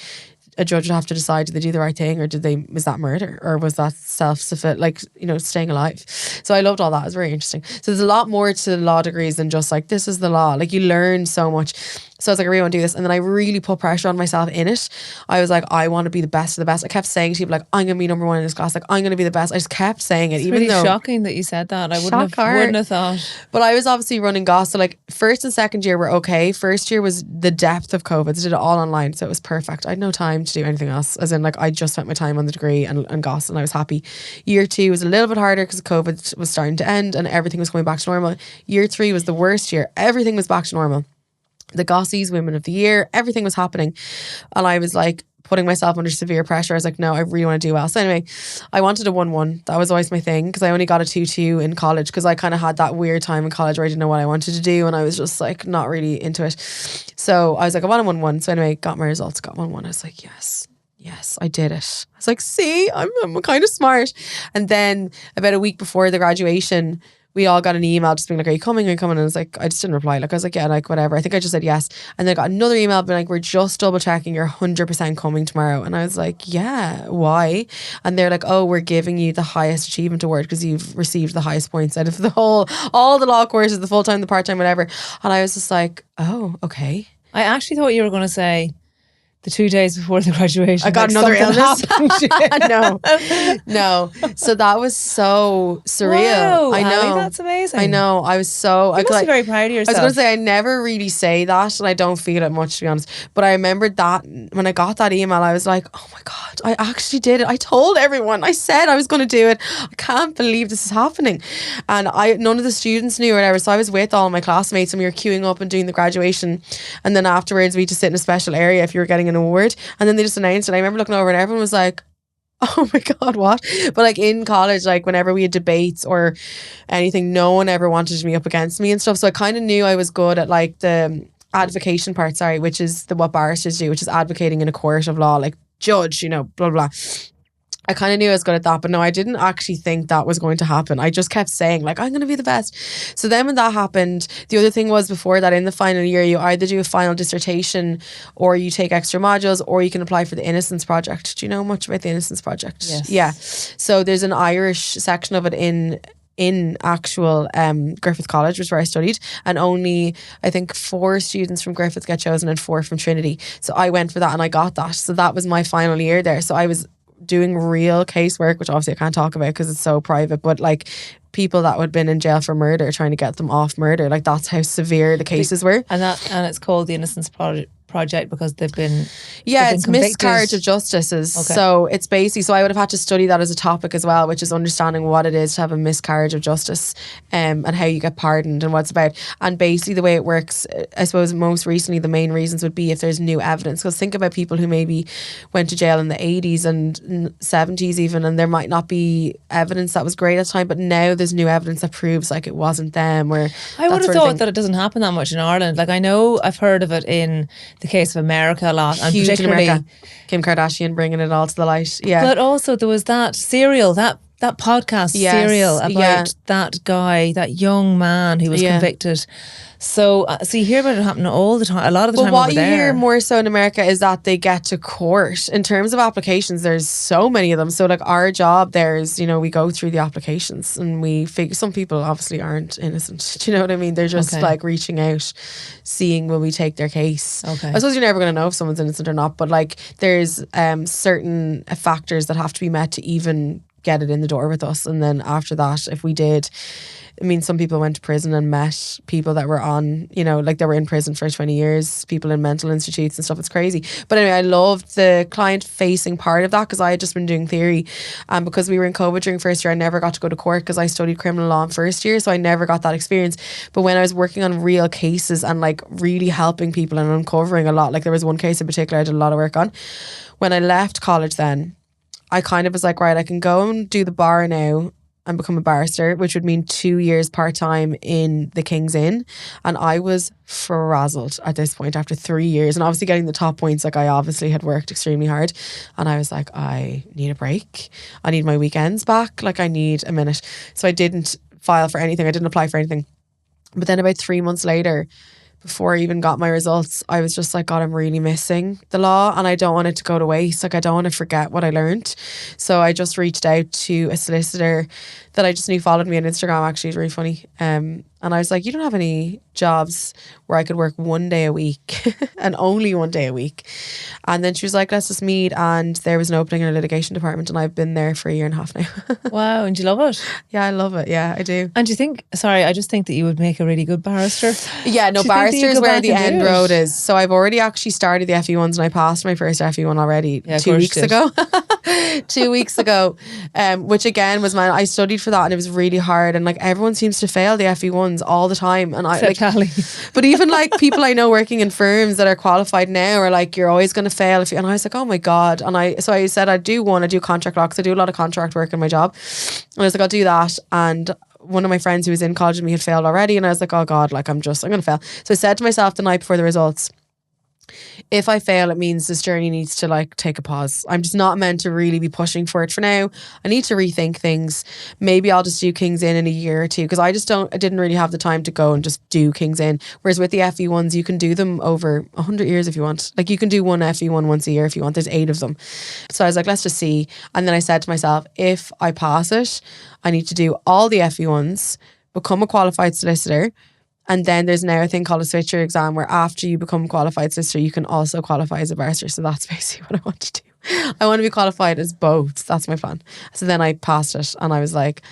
a judge would have to decide, did they do the right thing, or was that murder, or was that self-sufficient, like, you know, staying alive. So I loved all that. It was very interesting. So there's a lot more to law degrees than just like, this is the law. Like, you learn so much. So I was like, I really want to do this. And then I really put pressure on myself in it. I was like, I want to be the best of the best. I kept saying to people, like, I'm going to be number one in this class. Like, I'm going to be the best. I just kept saying it. It's even really though shocking that you said that. I wouldn't have thought. But I was obviously running Goss. So like, first and second year were okay. First year was the depth of COVID. I did it all online. So it was perfect. I had no time to do anything else. As in, like, I just spent my time on the degree and Goss, and I was happy. Year 2 was a little bit harder because COVID was starting to end and everything was going back to normal. Year 3 was the worst year. Everything was back to normal. The Gossies Women of the Year, everything was happening. And I was like putting myself under severe pressure. I was like, no, I really want to do well. So anyway, I wanted a 1-1. That was always my thing, because I only got a 2-2 in college, because I kind of had that weird time in college where I didn't know what I wanted to do, and I was just like not really into it. So I was like, I want a 1-1. So anyway, got my results, got 1-1. I was like, yes, I did it. I was like, see, I'm kind of smart. And then about a week before the graduation, we all got an email just being like, are you coming? And I was like, I just didn't reply. Like, I was like, yeah, like, whatever. I think I just said yes. And then I got another email being like, we're just double checking, you're 100% coming tomorrow. And I was like, yeah, why? And they're like, oh, we're giving you the highest achievement award because you've received the highest points out of all the law courses, the full-time, the part-time, whatever. And I was just like, oh, okay. I actually thought you were going to say the 2 days before the graduation, I got another illness. No. So that was so surreal. Wow, I know. Abby, that's amazing. amazing. I know. I was so... You must be very proud of I was yourself. going to say, I never really say that, and I don't feel it much, to be honest. But I remembered that when I got that email, I was like, oh my God, I actually did it. I told everyone. I said I was going to do it. I can't believe this is happening. And none of the students knew or whatever. So I was with all my classmates and we were queuing up and doing the graduation. And then afterwards, we just sit in a special area if you were getting an award. And then they just announced it. I remember looking over and everyone was like, oh my God, what? But like in college, like whenever we had debates or anything, no one ever wanted me up against me and stuff. So I kind of knew I was good at like the advocation part, which is what barristers do, which is advocating in a court of law, like judge, blah, blah, blah. I kind of knew I was good at that, but no, I didn't actually think that was going to happen. I just kept saying like, I'm going to be the best. So then when that happened, the other thing was before that in the final year, you either do a final dissertation or you take extra modules or you can apply for the Innocence Project. Do you know much about the Innocence Project? Yes. Yeah. So there's an Irish section of it in actual Griffith College, which is where I studied, and only I think 4 students from Griffith get chosen and 4 from Trinity. So I went for that and I got that. So that was my final year there. So I was doing real casework, which obviously I can't talk about because it's so private, but like people that would have been in jail for murder, trying to get them off murder, like that's how severe the cases were. And it's called the Innocence Project because they've been it's miscarriage of justices. Okay. So it's basically, so I would have had to study that as a topic as well, which is understanding what it is to have a miscarriage of justice, and how you get pardoned and what it's about. And basically the way it works, I suppose most recently the main reasons would be if there's new evidence, because think about people who maybe went to jail in the 80s and 70s even, and there might not be evidence that was great at the time, but now there's new evidence that proves like it wasn't them, or I would have thought that it doesn't happen that much in Ireland. Like I know I've heard of it in the case of America a lot, and huge particularly in America. Kim Kardashian bringing it all to the light. Yeah. But also there was that Serial, that podcast Serial about that guy, that young man who was convicted. So you hear about it happening all the time, a lot of the time. But what you hear more so in America is that they get to court. In terms of applications, there's so many of them. So like our job there is, we go through the applications and we figure some people obviously aren't innocent. Do you know what I mean? They're just like reaching out, seeing will we take their case. Okay. I suppose you're never going to know if someone's innocent or not, but like there's certain factors that have to be met to even get it in the door with us. And then after that, if we did, I mean, some people went to prison and met people that were on, like they were in prison for 20 years, people in mental institutes and stuff. It's crazy. But anyway, I loved the client facing part of that because I had just been doing theory. And because we were in COVID during first year, I never got to go to court because I studied criminal law in first year. So I never got that experience. But when I was working on real cases and like really helping people and uncovering a lot, like there was one case in particular I did a lot of work on. When I left college then, I kind of was like, right, I can go and do the bar now and become a barrister, which would mean 2 years part-time in the King's Inn. And I was frazzled at this point after 3 years. And obviously getting the top points, like I obviously had worked extremely hard. And I was like, I need a break. I need my weekends back. Like I need a minute. So I didn't file for anything. I didn't apply for anything. But then about 3 months later, before I even got my results, I was just like, God, I'm really missing the law and I don't want it to go to waste. Like I don't want to forget what I learned. So I just reached out to a solicitor that I just knew followed me on Instagram. Actually, it's really funny. And I was like, you don't have any jobs where I could work 1 day a week and only 1 day a week. And then she was like, let's just meet. And there was an opening in a litigation department and I've been there for 1.5 years now. Wow. And do you love it? Yeah, I love it. Yeah, I do. And do you think, I just think that you would make a really good barrister. Yeah, no, barrister is where the end road is. So I've already actually started the FE1s and I passed my first FE1 already 2 weeks ago. 2 weeks ago, which again was I studied for that and it was really hard. And like everyone seems to fail the FE1s all the time, and but even like people I know working in firms that are qualified now are like, you're always going to fail and I was like, oh my God. And I said I do contract law because I do a lot of contract work in my job, and I was like, I'll do that. And one of my friends who was in college with me had failed already, and I was like, oh God, like I'm gonna fail. So I said to myself the night before the results, if I fail, it means this journey needs to like take a pause. I'm just not meant to really be pushing for it for now. I need to rethink things. Maybe I'll just do King's Inn in a year or two, because I didn't really have the time to go and just do King's Inn. Whereas with the FE1s, you can do them over 100 years if you want. Like you can do one FE1 once a year if you want. There's 8 of them. So I was like, let's just see. And then I said to myself, if I pass it, I need to do all the FE1s, become a qualified solicitor. And then there's now a thing called a switcher exam where after you become qualified solicitor, you can also qualify as a barrister. So that's basically what I want to do. I want to be qualified as both. That's my plan. So then I passed it and I was like,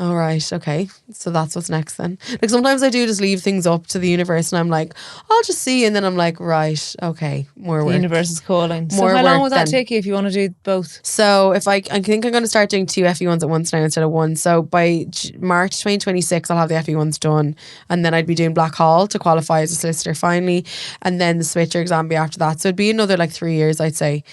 All right, okay. So that's what's next then. Like sometimes I do just leave things up to the universe and I'm like, I'll just see. And then I'm like, right, okay, more The work. universe is calling. So More how long work will that then. take you if you want to do both? So if I think I'm going to start doing 2 FE1s at once now instead of one. So by March 2026, I'll have the FE1s done. And then I'd be doing Black Hall to qualify as a solicitor finally. And then the switcher exam be after that. So it'd be another like 3 years, I'd say.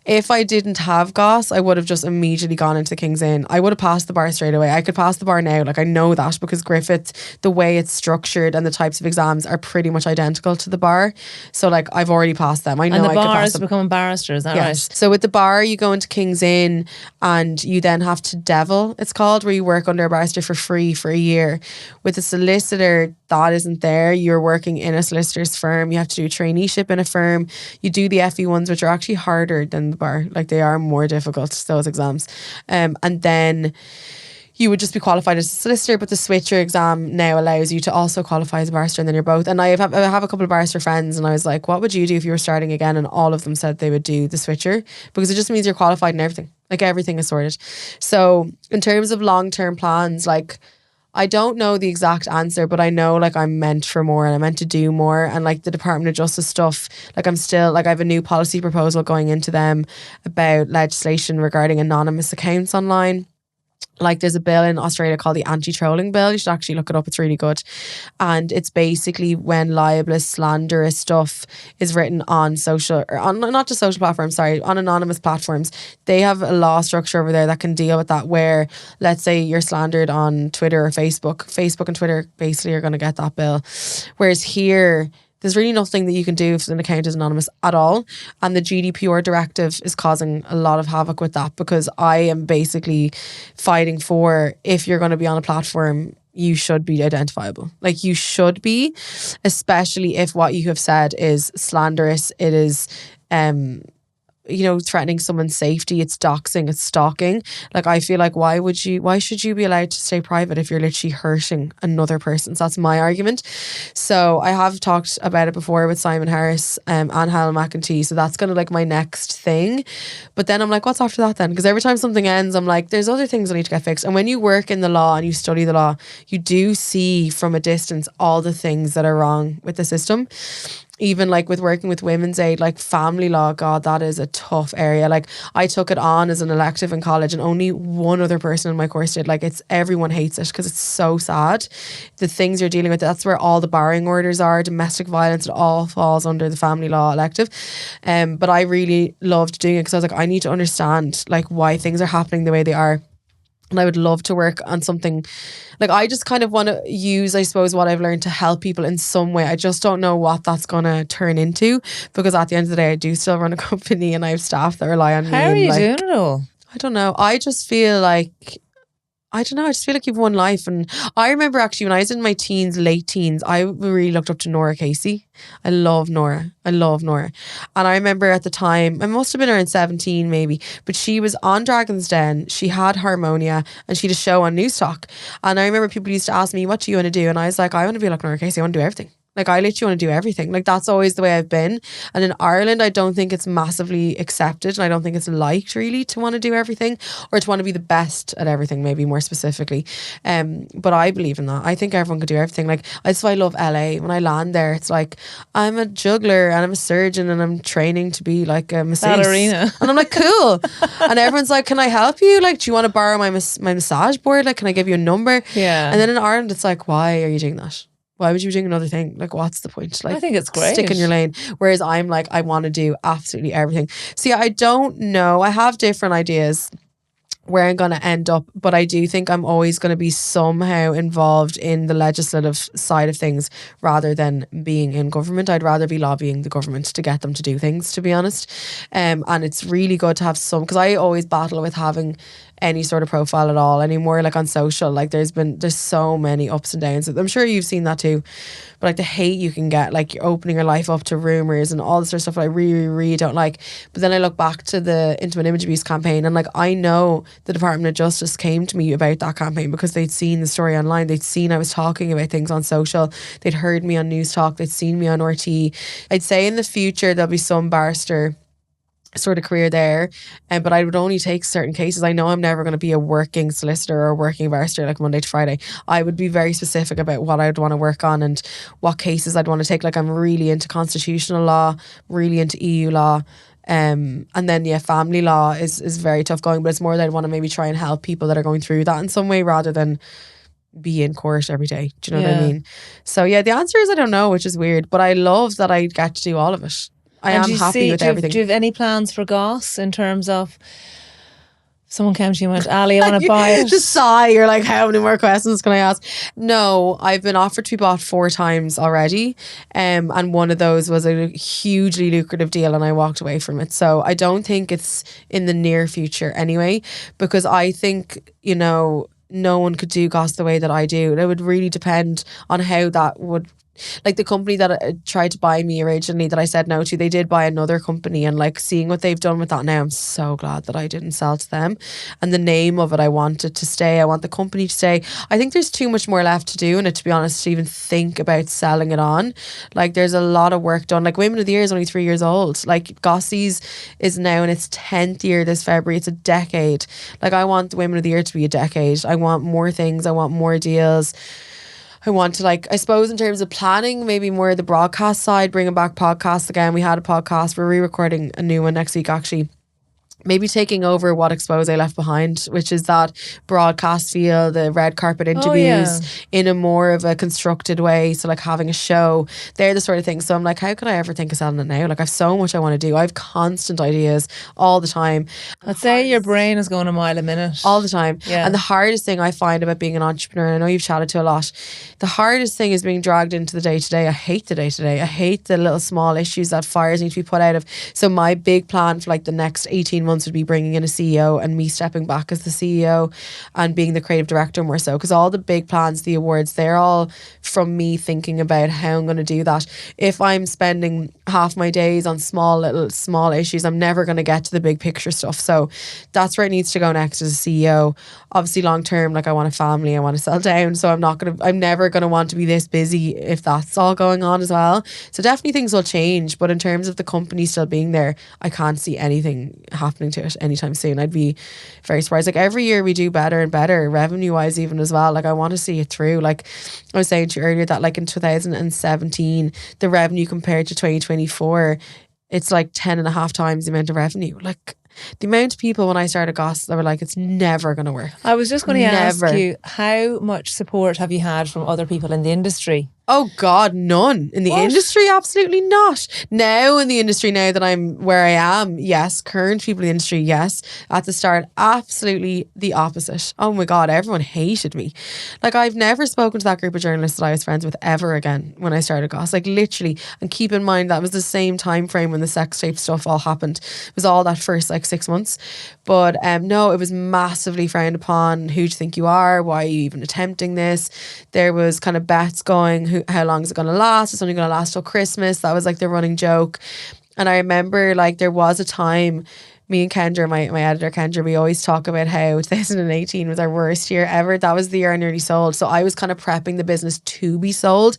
If I didn't have Goss, I would have just immediately gone into the King's Inn. I would have passed the bar straight away. I could pass the bar now. Like I know that because Griffith, the way it's structured and the types of exams are pretty much identical to the bar. So like I've already passed them. I know And the I could bar pass is to them. become a barrister, is that right? So with the bar, you go into King's Inn and you then have to devil, it's called, where you work under a barrister for free for a year. With a solicitor, that isn't there. You're working in a solicitor's firm. You have to do a traineeship in a firm. You do the FE1s, which are actually harder than the bar. Like they are more difficult, those exams. And then you would just be qualified as a solicitor, but the switcher exam now allows you to also qualify as a barrister, and then you're both. And I have a couple of barrister friends, and I was like, what would you do if you were starting again? And all of them said they would do the switcher because it just means you're qualified in everything. Like everything is sorted. So in terms of long-term plans, like I don't know the exact answer, but I know like I'm meant for more and I'm meant to do more. And like the Department of Justice stuff, like I'm still like I have a new policy proposal going into them about legislation regarding anonymous accounts online. Like there's a bill in Australia called the anti-trolling bill. You should actually look it up. It's really good. And it's basically when libelous, slanderous stuff is written on social, or on not just social platforms, sorry, on anonymous platforms. They have a law structure over there that can deal with that, where let's say you're slandered on Twitter or Facebook and Twitter basically are going to get that bill. Whereas here, there's really nothing that you can do if an account is anonymous at all. And the GDPR directive is causing a lot of havoc with that, because I am basically fighting for, if you're going to be on a platform, you should be identifiable. Like you should be, especially if what you have said is slanderous, it is threatening someone's safety, it's doxing, it's stalking. Like I feel like why should you be allowed to stay private if you're literally hurting another person? So that's my argument. So I have talked about it before with Simon Harris and Helen McEntee. So that's kind of like my next thing. But then I'm like, what's after that then? Because every time something ends, I'm like, there's other things that need to get fixed. And when you work in the law and you study the law, you do see from a distance all the things that are wrong with the system. Even like with working with women's aid, like family law, God, that is a tough area. Like I took it on as an elective in college and only one other person in my course did. Like everyone hates it because it's so sad. The things you're dealing with, that's where all the barring orders are, domestic violence, it all falls under the family law elective. But I really loved doing it because I was like, I need to understand like why things are happening the way they are. And I would love to work on something, like I just kind of want to use, I suppose, what I've learned to help people in some way. I just don't know what that's going to turn into, because at the end of the day, I do still run a company and I have staff that rely on me. How are you doing it all? I don't know. I just feel like you've one life. And I remember actually when I was in my late teens, I really looked up to Nora Casey. I love Nora. And I remember at the time, I must have been around 17 maybe, but she was on Dragon's Den. She had Harmonia and she had a show on News Talk. And I remember people used to ask me, what do you want to do? And I was like, I want to be like Nora Casey. I want to do everything. Like I literally want to do everything. Like that's always the way I've been. And in Ireland, I don't think it's massively accepted, and I don't think it's liked really to want to do everything, or to want to be the best at everything, maybe more specifically. But I believe in that. I think everyone could do everything. Like that's why I love LA. When I land there, it's like I'm a juggler and I'm a surgeon and I'm training to be like a masseuse. Ballerina. And I'm like, cool. And everyone's like, can I help you? Like, do you want to borrow my massage board? Like, can I give you a number? Yeah. And then in Ireland, it's like, why are you doing that? Why would you be doing another thing? Like, what's the point? Like, I think it's great. Stick in your lane. Whereas I'm like, I want to do absolutely everything. See, I don't know. I have different ideas where I'm going to end up, but I do think I'm always going to be somehow involved in the legislative side of things rather than being in government. I'd rather be lobbying the government to get them to do things, to be honest. And it's really good to have some, because I always battle with having any sort of profile at all anymore, like on social. Like there's so many ups and downs. I'm sure you've seen that too, but like the hate you can get, like you're opening your life up to rumours and all this sort of stuff I really, really don't like. But then I look back to the intimate image abuse campaign, and like I know the Department of Justice came to me about that campaign because they'd seen the story online, they'd seen I was talking about things on social, they'd heard me on News Talk, they'd seen me on RT. I'd say in the future there'll be some barrister sort of career there, but I would only take certain cases. I know I'm never going to be a working solicitor or working barrister like Monday to Friday. I would be very specific about what I'd want to work on and what cases I'd want to take. Like I'm really into constitutional law, really into EU law. And then family law is very tough going, but it's more that I want to maybe try and help people that are going through that in some way rather than be in court every day. Do you know what I mean? So the answer is I don't know, which is weird, but I love that I get to do all of it. I am happy with everything. Do you have any plans for Goss in terms of someone came to you and went, Ali, I want to buy it? Just sigh. You're like, how many more questions can I ask? No, I've been offered to be bought 4 times already. And one of those was a hugely lucrative deal and I walked away from it. So I don't think it's in the near future anyway, because I think, no one could do Goss the way that I do. It would really depend on how that would, like the company that tried to buy me originally that I said no to, they did buy another company, and like seeing what they've done with that now, I'm so glad that I didn't sell to them. And the name of it, I want it to stay. I want the company to stay. I think there's too much more left to do in it, to be honest, to even think about selling it on. Like there's a lot of work done. Like Women of the Year is only 3 years old. Like Gossie's is now in its 10th year this February. It's a decade. Like I want the Women of the Year to be a decade. I want more things. I want more deals. I want to, like, I suppose in terms of planning, maybe more the broadcast side, bringing back podcasts again. We had a podcast. We're re-recording a new one next week, actually. Maybe taking over what Expose left behind, which is that broadcast feel, the red carpet interviews in a more of a constructed way. So like having a show, they're the sort of things. So I'm like, how could I ever think of selling it now? Like I've so much I want to do. I have constant ideas all the time. I'd say your brain is going a mile a minute. All the time. Yeah. And the hardest thing I find about being an entrepreneur, I know you've chatted to a lot, the hardest thing is being dragged into the day-to-day. I hate the day-to-day. I hate the little small issues that fires need to be put out of. So my big plan for like the next 18 months would be bringing in a CEO and me stepping back as the CEO and being the creative director more so, because all the big plans, the awards, they're all from me thinking about how I'm going to do that. If I'm spending half my days on small issues, I'm never going to get to the big picture stuff. So that's where it needs to go next as a CEO. Obviously long term, like I want a family, I want to settle down, so I'm never going to want to be this busy if that's all going on as well. So definitely things will change, but in terms of the company still being there, I can't see anything happening to it anytime soon. I'd be very surprised. Like every year we do better and better, revenue wise even as well. Like I want to see it through. Like I was saying to you earlier that like in 2017 the revenue compared to 2024, it's like 10.5 times the amount of revenue. Like the amount of people when I started Goss that were like, it's never going to work. I was just going to ask you, how much support have you had from other people in the industry? Oh God, none. In the industry, absolutely not. Now in the industry, now that I'm where I am, yes. Current people in the industry, yes. At the start, absolutely the opposite. Oh my God, everyone hated me. Like I've never spoken to that group of journalists that I was friends with ever again when I started Goss. Like literally, and keep in mind that was the same time frame when the sex tape stuff all happened. It was all that first like 6 months. But no, it was massively frowned upon. Who do you think you are? Why are you even attempting this? There was kind of bets going, how long is it going to last? It's only going to last till Christmas. That was like the running joke. And I remember like there was a time, me and Kendra, my editor Kendra, we always talk about how 2018 was our worst year ever. That was the year I nearly sold. So I was kind of prepping the business to be sold,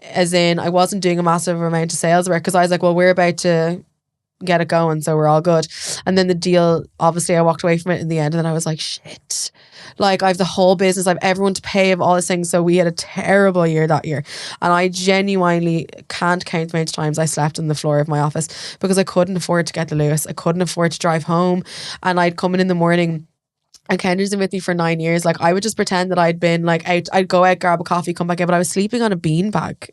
as in I wasn't doing a massive amount of sales work, because I was like, well, we're about to get it going, so we're all good. And then the deal, obviously I walked away from it in the end, and then I was like, shit, like I have the whole business, I have everyone to pay, of all these things. So we had a terrible year that year, and I genuinely can't count the amount of times I slept on the floor of my office because I couldn't afford to get the Lewis. I couldn't afford to drive home, and I'd come in the morning. And Kendra's been with me for 9 years. Like I would just pretend that I'd been like out, I'd go out, grab a coffee, come back in, but I was sleeping on a beanbag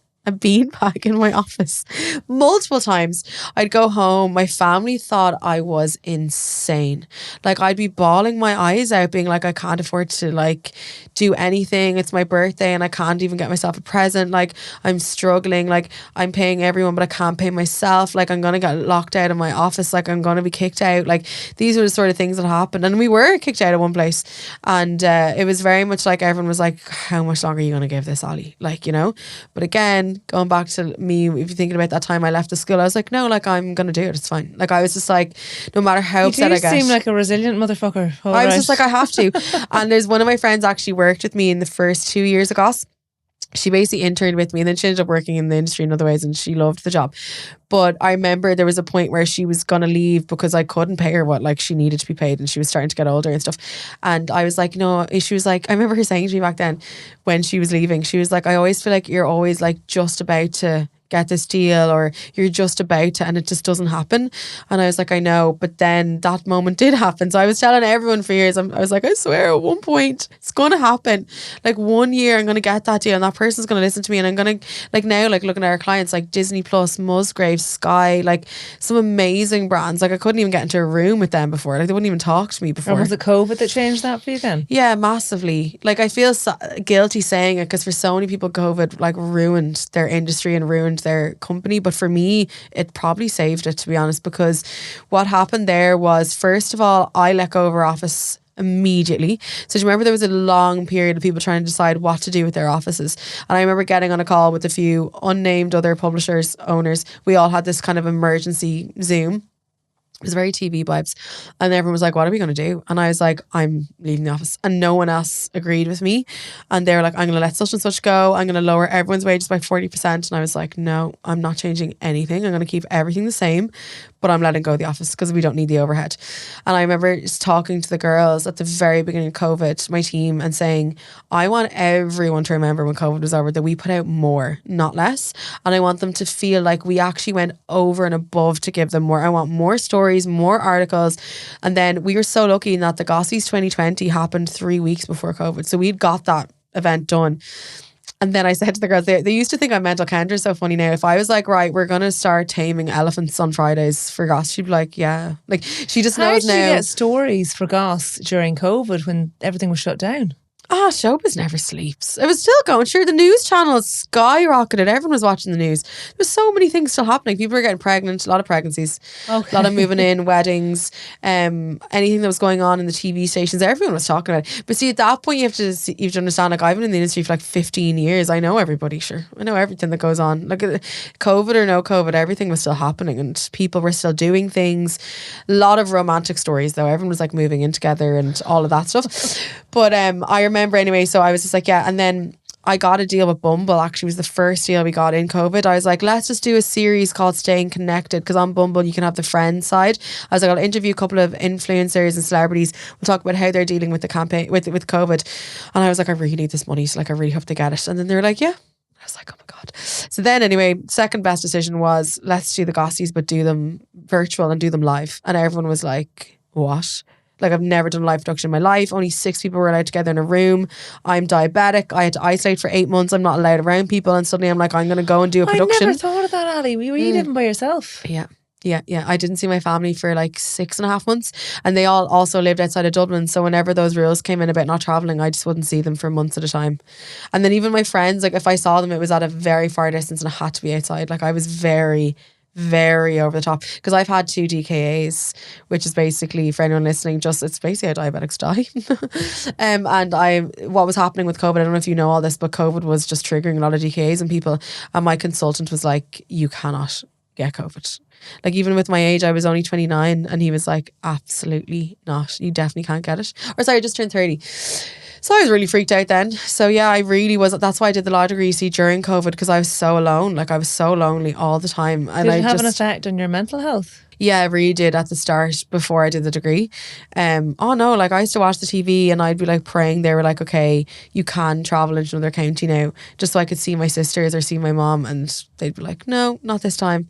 in my office multiple times. I'd go home, my family thought I was insane. Like I'd be bawling my eyes out, being like, I can't afford to like do anything, it's my birthday and I can't even get myself a present, like I'm struggling, like I'm paying everyone but I can't pay myself, like I'm gonna get locked out of my office, like I'm gonna be kicked out. Like these were the sort of things that happened, and we were kicked out of one place, and it was very much like everyone was like, how much longer are you gonna give this, Ollie? Like, you know. But again, going back to me, if you're thinking about that time I left the school, I was like, no, like I'm gonna do it, it's fine. Like I was just like, no matter how upset I get. You seem like a resilient motherfucker. I was just like, I have to. And there's one of my friends actually worked with me in the first 2 years of Goss. she basically interned with me, and then she ended up working in the industry in other ways, and she loved the job. But I remember there was a point where she was gonna leave because I couldn't pay her what like she needed to be paid, and she was starting to get older and stuff. And I was like, no, she was like, I remember her saying to me back then when she was leaving, she was like, I always feel like you're always like just about to get this deal, or you're just about to, and it just doesn't happen. And I was like, I know, but then that moment did happen. So I was telling everyone for years, I was like, I swear at one point it's gonna happen. Like 1 year I'm gonna get that deal, and that person's gonna listen to me, and I'm gonna, like now, like looking at our clients like Disney Plus, Musgrave, Sky, like some amazing brands. Like I couldn't even get into a room with them before. Like they wouldn't even talk to me before. Or was it COVID that changed that for you then? Yeah, massively. Like I feel guilty saying it, because for so many people COVID like ruined their industry and ruined their company, but for me it probably saved it, to be honest, because what happened there was, first of all, I let go of our office immediately. So do you remember there was a long period of people trying to decide what to do with their offices, and I remember getting on a call with a few unnamed other publishers, owners. We all had this kind of emergency Zoom. It was very TV vibes, and everyone was like, what are we going to do? And I was like, I'm leaving the office, and no one else agreed with me. And they were like, I'm going to let such and such go, I'm going to lower everyone's wages by 40%. And I was like, no, I'm not changing anything, I'm going to keep everything the same, but I'm letting go of the office because we don't need the overhead. And I remember just talking to the girls at the very beginning of COVID, my team, and saying, I want everyone to remember when COVID was over that we put out more, not less. And I want them to feel like we actually went over and above to give them more. I want more stories, more articles. And then we were so lucky in that the Gossies 2020 happened 3 weeks before COVID. So we'd got that event done. And then I said to the girls, they used to think I'm mental counter, so funny now. If I was like, right, we're going to start taming elephants on Fridays for Goss, she'd be like, yeah. Like she just knows now. How did you get stories for Goss during COVID when everything was shut down? Showbiz never sleeps. It was still going. Sure, the news channels skyrocketed. Everyone was watching the news. There was so many things still happening. People were getting pregnant, a lot of pregnancies, a lot of moving in, weddings, anything that was going on in the TV stations. Everyone was talking about it. But see, at that point, you have to understand. Like I've been in the industry for like 15 years. I know everybody. Sure, I know everything that goes on. Like COVID or no COVID, everything was still happening, and people were still doing things. A lot of romantic stories, though. Everyone was like moving in together and all of that stuff. But I remember anyway, so I was just like, yeah. And then I got a deal with Bumble. Actually, was the first deal we got in COVID. I was like, let's just do a series called Staying Connected, because on Bumble you can have the friend side. I was like, I'll interview a couple of influencers and celebrities. We'll talk about how they're dealing with the campaign with COVID. And I was like, I really need this money, so like I really hope to get it. And then they were like, yeah. I was like, oh my God. So then anyway, second best decision was, let's do the Gossies, but do them virtual and do them live. And everyone was like, what? Like I've never done a live production in my life. Only 6 people were allowed together in a room. I'm diabetic. I had to isolate for 8 months. I'm not allowed around people. And suddenly I'm like, I'm going to go and do a production. I never thought of that, Ali. Were you living by yourself? Yeah. I didn't see my family for like 6.5 months, and they all also lived outside of Dublin. So whenever those rules came in about not travelling, I just wouldn't see them for months at a time. And then even my friends, like if I saw them, it was at a very far distance and I had to be outside. Like I was very, very over the top, because I've had 2 DKAs, which is basically, for anyone listening, it's basically how diabetics die. And what was happening with COVID, I don't know if you know all this, but COVID was just triggering a lot of DKAs in people. And my consultant was like, you cannot get COVID. Like even with my age, I was only 29, and he was like, absolutely not. You definitely can't get it. Or sorry, I just turned 30. So I was really freaked out then. So yeah, I really was. That's why I did the law degree, see, during COVID, because I was so alone. Like I was so lonely all the time. And did it have an effect on your mental health? Yeah, I really did at the start before I did the degree. Oh no, like I used to watch the TV and I'd be like praying. They were like, okay, you can travel into another county now, just so I could see my sisters or see my mom. And they'd be like, no, not this time.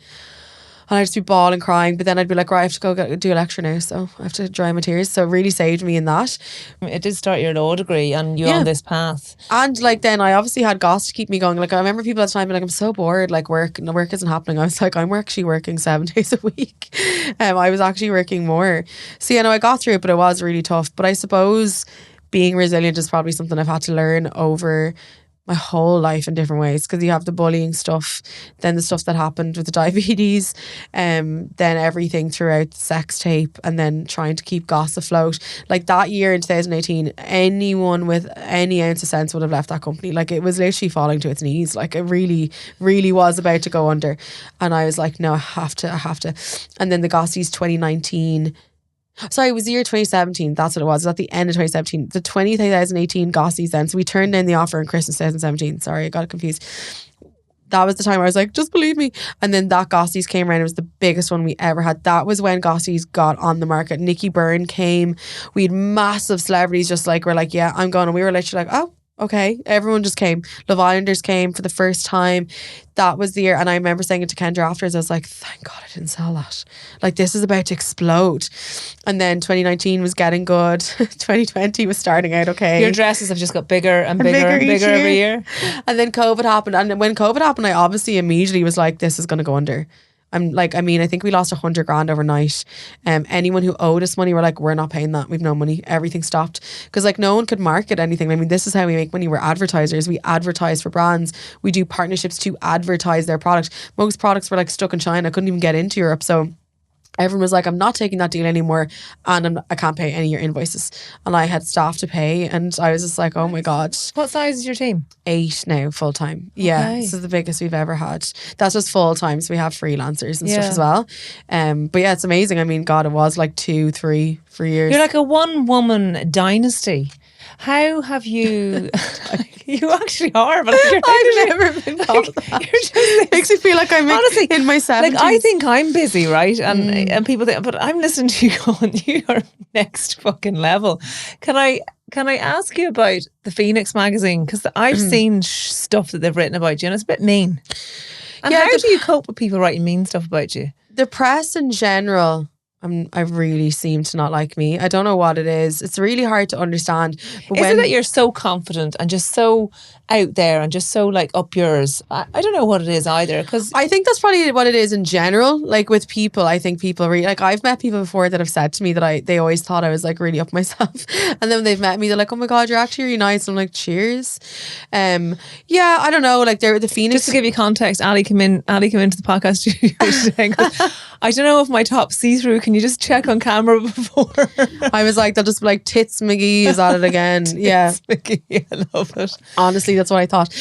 And I'd just be bawling, crying. But then I'd be like, right, I have to go do a lecture now, so I have to dry my tears. So it really saved me in that. It did start your law degree and you're on this path. And like then I obviously had Goss to keep me going. Like I remember people at the time being like, I'm so bored, like work isn't happening. I was like, I'm actually working 7 days a week. I was actually working more. So I got through it, but it was really tough. But I suppose being resilient is probably something I've had to learn over my whole life in different ways, because you have the bullying stuff, then the stuff that happened with the diabetes, then everything throughout the sex tape, and then trying to keep Goss afloat. Like that year in 2018, anyone with any ounce of sense would have left that company. Like it was literally falling to its knees. Like it really, really was about to go under. And I was like, no, I have to. And then the Gossies 2019 Sorry, it was the year 2017. That's what it was. It was at the end of 2017. The 2018 Goss.ie then. So we turned in the offer in Christmas 2017. Sorry, I got confused. That was the time where I was like, just believe me. And then that Gossies came around. It was the biggest one we ever had. That was when Gossies got on the market. Nikki Byrne came. We had massive celebrities just like, we're like, yeah, I'm going. And we were literally like, oh, okay. Everyone just came. Love Islanders came for the first time. That was the year. And I remember saying it to Kendra afterwards. I was like, thank God I didn't sell that. Like, this is about to explode. And then 2019 was getting good. 2020 was starting out okay. Your dresses have just got bigger and bigger and bigger every year. And then COVID happened. And when COVID happened, I obviously immediately was like, this is going to go under. I'm like, I mean, I think we lost 100 grand overnight. Anyone who owed us money, we're like, we're not paying that. We've no money. Everything stopped. Because like no one could market anything. I mean, this is how we make money. We're advertisers. We advertise for brands. We do partnerships to advertise their product. Most products were like stuck in China. Couldn't even get into Europe. So everyone was like, I'm not taking that deal anymore, and I can't pay any of your invoices. And I had staff to pay, and I was just like, oh my God. What size is your team? 8 now, full time. Yeah, Okay. this is the biggest we've ever had. That's just full time, so we have freelancers and stuff as well. But yeah, it's amazing. I mean, God, it was like 2, 3 for years. You're like a one-woman dynasty. How have you... You actually are, but I've never been called that. You're just, Makes me feel like I'm honestly, in my 70s. like I think I'm busy, right? And people think, but I'm listening to you going, you are next fucking level. Can I ask you about the Phoenix magazine? Because I've seen stuff that they've written about you, and it's a bit mean. And how do you cope with people writing mean stuff about you? The press in general, I really seem to not like me. I don't know what it is. It's really hard to understand. But Is it that you're so confident and just so out there and just so like up yours? I don't know what it is either. Because I think that's probably what it is in general. Like with people, I think people really, like I've met people before that have said to me that they always thought I was like really up myself. And then when they've met me, they're like, oh my God, you're actually really nice. And I'm like, cheers. Yeah, I don't know. Like they're the Phoenix. Just to give you context, Ali came into the podcast studio today and goes, I don't know if my top's see-through. Can you just check on camera before? I was like, they'll just be like, Tits McGee is at it again. Yeah. McGee, I love it. Honestly, that's what I thought.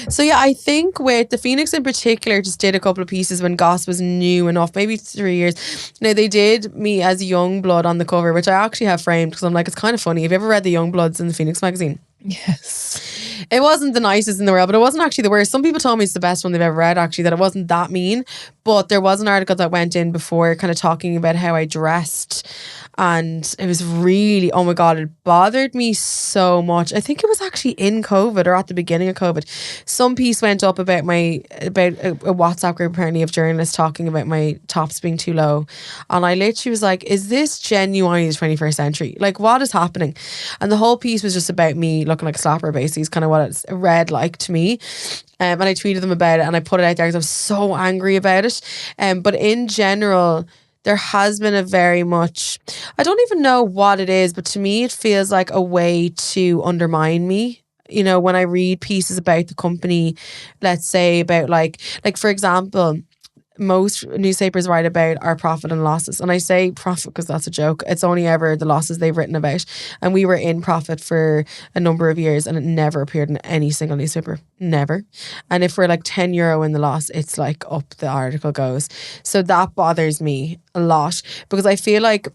So yeah, I think with the Phoenix in particular, just did a couple of pieces when Goss was new enough, maybe 3 years. Now they did me as young blood on the cover, which I actually have framed because I'm like, it's kind of funny. Have you ever read the Young Bloods in the Phoenix magazine? Yes. It wasn't the nicest in the world, but it wasn't actually the worst. Some people told me it's the best one they've ever read, actually, that it wasn't that mean. But there was an article that went in before kind of talking about how I dressed. And it was really, oh my God, it bothered me so much. I think it was actually in COVID or at the beginning of COVID. Some piece went up about a WhatsApp group apparently of journalists talking about my tops being too low. And I literally was like, is this genuinely the 21st century? Like, what is happening? And the whole piece was just about me looking like a slapper, basically, is kind of what it's read like to me. And I tweeted them about it and I put it out there because I was so angry about it. But in general, there has been a very much, I don't even know what it is, but to me it feels like a way to undermine me. You know, when I read pieces about the company, let's say about like for example, most newspapers write about our profit and losses. And I say profit because that's a joke. It's only ever the losses they've written about. And we were in profit for a number of years and it never appeared in any single newspaper. Never. And if we're like €10 in the loss, it's like up the article goes. So that bothers me a lot because I feel like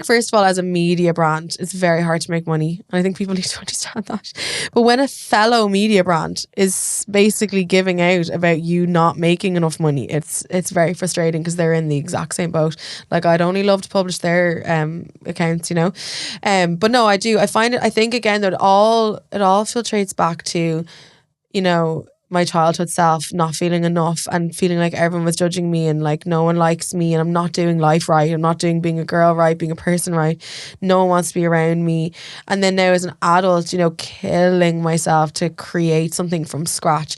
first of all, as a media brand, it's very hard to make money. And I think people need to understand that. But when a fellow media brand is basically giving out about you not making enough money, it's very frustrating because they're in the exact same boat. Like, I'd only love to publish their accounts, you know. But no, I do. I think again that it all filtrates back to, you know, my childhood self not feeling enough and feeling like everyone was judging me and like no one likes me and I'm not doing life right. I'm not doing being a girl right, being a person right. No one wants to be around me. And then now as an adult, you know, killing myself to create something from scratch.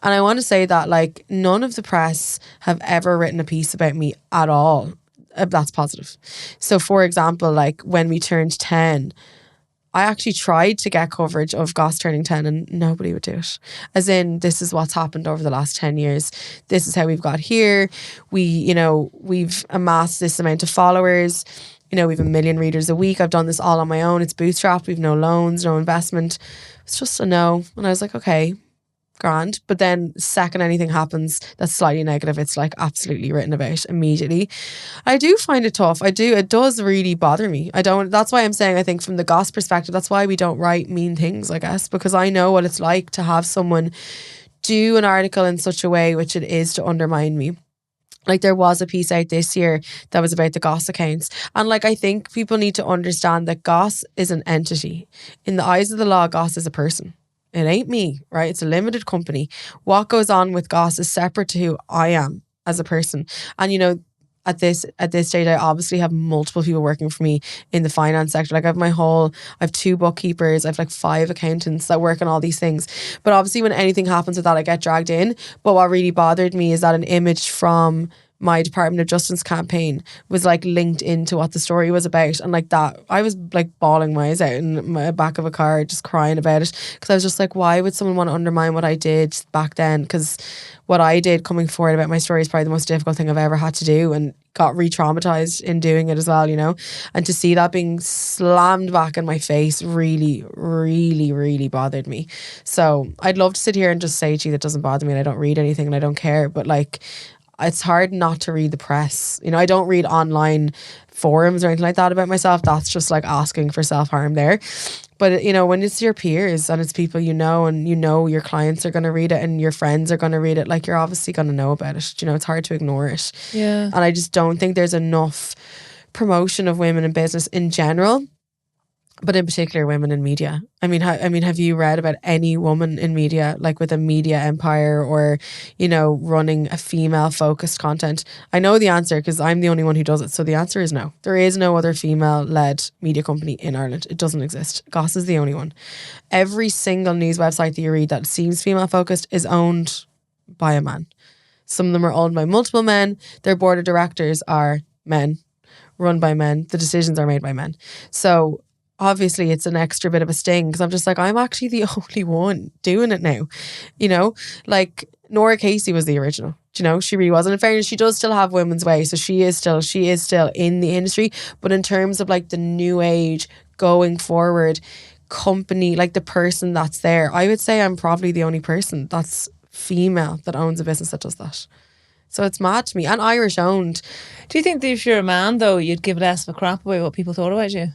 And I want to say that like none of the press have ever written a piece about me at all. That's positive. So for example, like when we turned 10, I actually tried to get coverage of Goss turning 10 and nobody would do it. As in, this is what's happened over the last 10 years. This is how we've got here. We've amassed this amount of followers. You know, we've 1 million readers a week. I've done this all on my own. It's bootstrapped. We've no loans, no investment. It's just a no. And I was like, okay, grand. But then second anything happens that's slightly negative, it's like absolutely written about immediately. I do find it tough. It does really bother me. That's why I'm saying, I think from the Goss perspective, that's why we don't write mean things, I guess, because I know what it's like to have someone do an article in such a way which it is to undermine me. Like there was a piece out this year that was about the Goss accounts. And like I think people need to understand that Goss is an entity. In the eyes of the law, Goss is a person. It ain't me, right? It's a limited company. What goes on with Goss is separate to who I am as a person. And you know, at this stage, I obviously have multiple people working for me in the finance sector. Like I have 2 bookkeepers, I have like 5 accountants that work on all these things. But obviously when anything happens with that, I get dragged in. But what really bothered me is that an image from my Department of Justice campaign was like linked into what the story was about, and like that I was like bawling my eyes out in my back of a car just crying about it, because I was just like, why would someone want to undermine what I did back then? Because what I did coming forward about my story is probably the most difficult thing I've ever had to do, and got re-traumatized in doing it as well, you know. And to see that being slammed back in my face really, really, really bothered me. So I'd love to sit here and just say to you that doesn't bother me and I don't read anything and I don't care, but like it's hard not to read the press. You know, I don't read online forums or anything like that about myself. That's just like asking for self-harm there. But you know, when it's your peers and it's people you know, and you know your clients are going to read it and your friends are going to read it, like you're obviously going to know about it. You know, it's hard to ignore it. Yeah. And I just don't think there's enough promotion of women in business in general, but in particular women in media. I mean, have you read about any woman in media, like with a media empire or, you know, running a female focused content? I know the answer because I'm the only one who does it. So the answer is no. There is no other female led media company in Ireland. It doesn't exist. Goss is the only one. Every single news website that you read that seems female focused is owned by a man. Some of them are owned by multiple men. Their board of directors are men, run by men. The decisions are made by men. So obviously it's an extra bit of a sting, because I'm just like, I'm actually the only one doing it now. You know, like Nora Casey was the original. Do you know, she really was. And in fairness, she does still have women's way. So she is still in the industry. But in terms of like the new age going forward company, like the person that's there, I would say I'm probably the only person that's female that owns a business that does that. So it's mad to me. And Irish owned. Do you think that if you're a man though, you'd give less of a crap about what people thought about you?